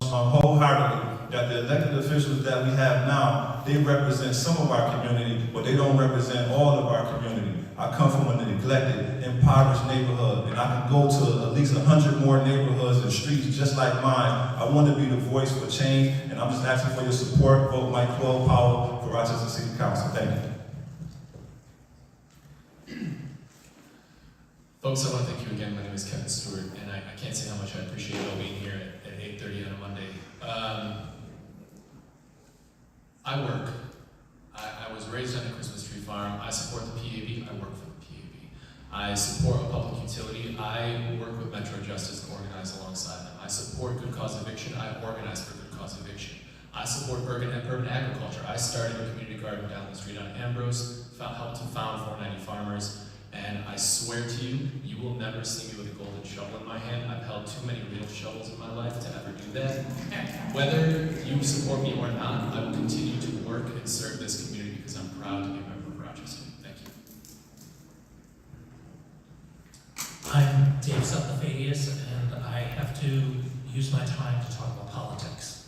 Speaker 6: wholeheartedly that the elected officials that we have now, they represent some of our community, but they don't represent all of our community. I come from a neglected, impoverished neighborhood, and I can go to at least 100 more neighborhoods and streets just like mine. I want to be the voice for change, and I'm just asking for your support. Vote Mike Powell for Rochester City Council. Thank you.
Speaker 7: Folks, I want to thank you again. My name is Kevin Stewart, and I can't say how much I appreciate y'all being here at 8:30 on a Monday. I work. I was raised on a Christmas tree farm. I support the PAB. I work for the PAB. I support a public utility. I work with Metro Justice to organize alongside them. I support good cause eviction. I organize for good cause eviction. I support urban agriculture. I started a community garden down the street on Ambrose, helped to found 490 Farmers, and I swear to you, you will never see me with a golden shovel in my hand. I've held too many real shovels in my life to ever do that. Whether you support me or not, I will continue to work and serve this community because I'm proud to be a member of Rochester. Thank you.
Speaker 9: I'm Dave Sutnafadius, and I have to use my time to talk about politics.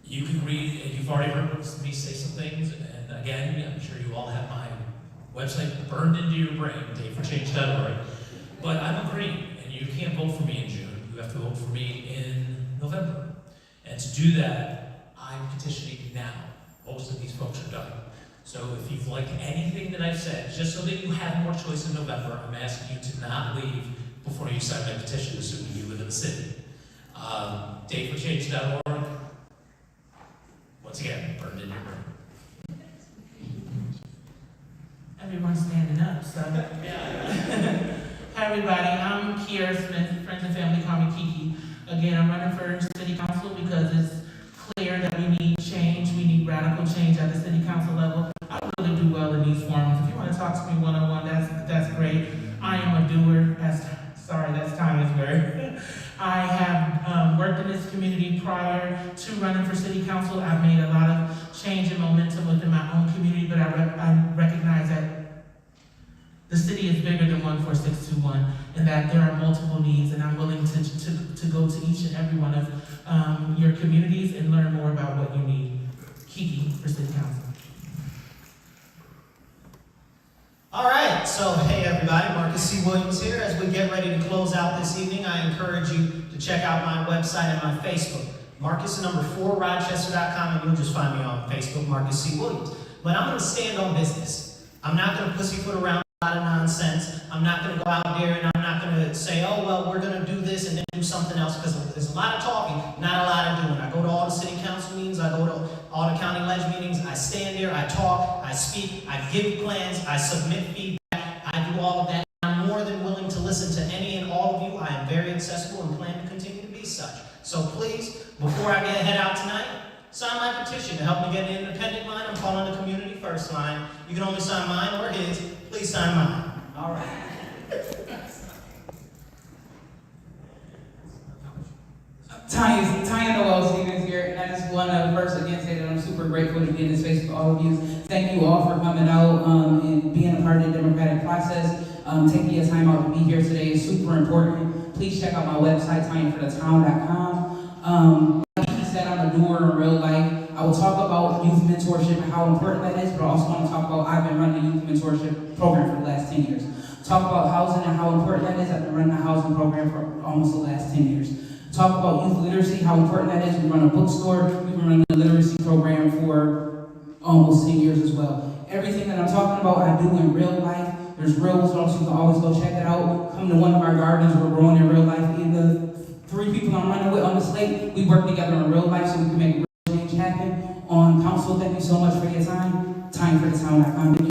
Speaker 9: You can read, and you've already heard me say some things, and again, I'm sure you all have my website burned into your brain, daveforchange.org. But I'm a Green, and you can't vote for me in June. You have to vote for me in November. And to do that, I'm petitioning now. Most of these folks are done. So if you've liked anything that I've said, just so that you have more choice in November, I'm asking you to not leave before you sign my petition, assuming you live in the city. daveforchange.org. Once again, burned in your brain.
Speaker 13: Everyone's standing up, so. Hi everybody, I'm Kiera Smith, friends and family call me Kiki. Again, I'm running for city council because it's clear that we need change, we need radical change at the city council level. I really do well in these forums. If you want to talk to me one-on-one, that's great. I am a doer, that's Tanya's word. I have worked in this community prior to running for city council. I've made a lot of change and momentum within my own community, but I recognize that the city is bigger than 14621, and that there are multiple needs, and I'm willing to go to each and every one of your communities and learn more about what you need. Kiki for city council.
Speaker 10: All right, so hey everybody, Marcus C. Williams here. As we get ready to close out this evening, I encourage you to check out my website and my Facebook, Marcus4Rochester.com, and you'll just find me on Facebook, Marcus C. Williams. But I'm going to stand on business. I'm not going to pussyfoot around a lot of nonsense. I'm not going to go out there and I'm not going to say, oh, well, we're going to do this and then do something else, because there's a lot of talking, not a lot of doing. I go to all the city council meetings, I go to all the county ledge meetings, I stand there, I talk, I speak, I give plans, I submit feedback, I do all of that. I'm more than willing to listen to any and all of you. I am very accessible and plan to continue to be such. So please, before I head out tonight, sign my petition to help me get an independent line. I'm calling the community first line. You can only sign mine or his. Please sign mine. All right.
Speaker 16: Tanya Noel Stevens here, and I just want to first again say that I'm super grateful to be in this space with all of you. Thank you all for coming out and being a part of the democratic process. Taking your time out to be here today is super important. Please check out my website, tinyforthetown.com. Like he said, I'm a doer in real life. I will talk about youth mentorship and how important that is, but I also want to talk about I've been running the youth mentorship program for the last 10 years. Talk about housing and how important that is. I've been running a housing program for almost the last 10 years. Talk about youth literacy, how important that is. We run a bookstore. We've been running a literacy program for almost 10 years as well. Everything that I'm talking about, I do in real life. There's real results. You can always go check it out. Come to one of our gardens. We're growing in real life. Either 3 people I'm running with on the slate, we work together in real life so we can make real change happen. On council, thank you so much for your time. Tinyforthetown.com.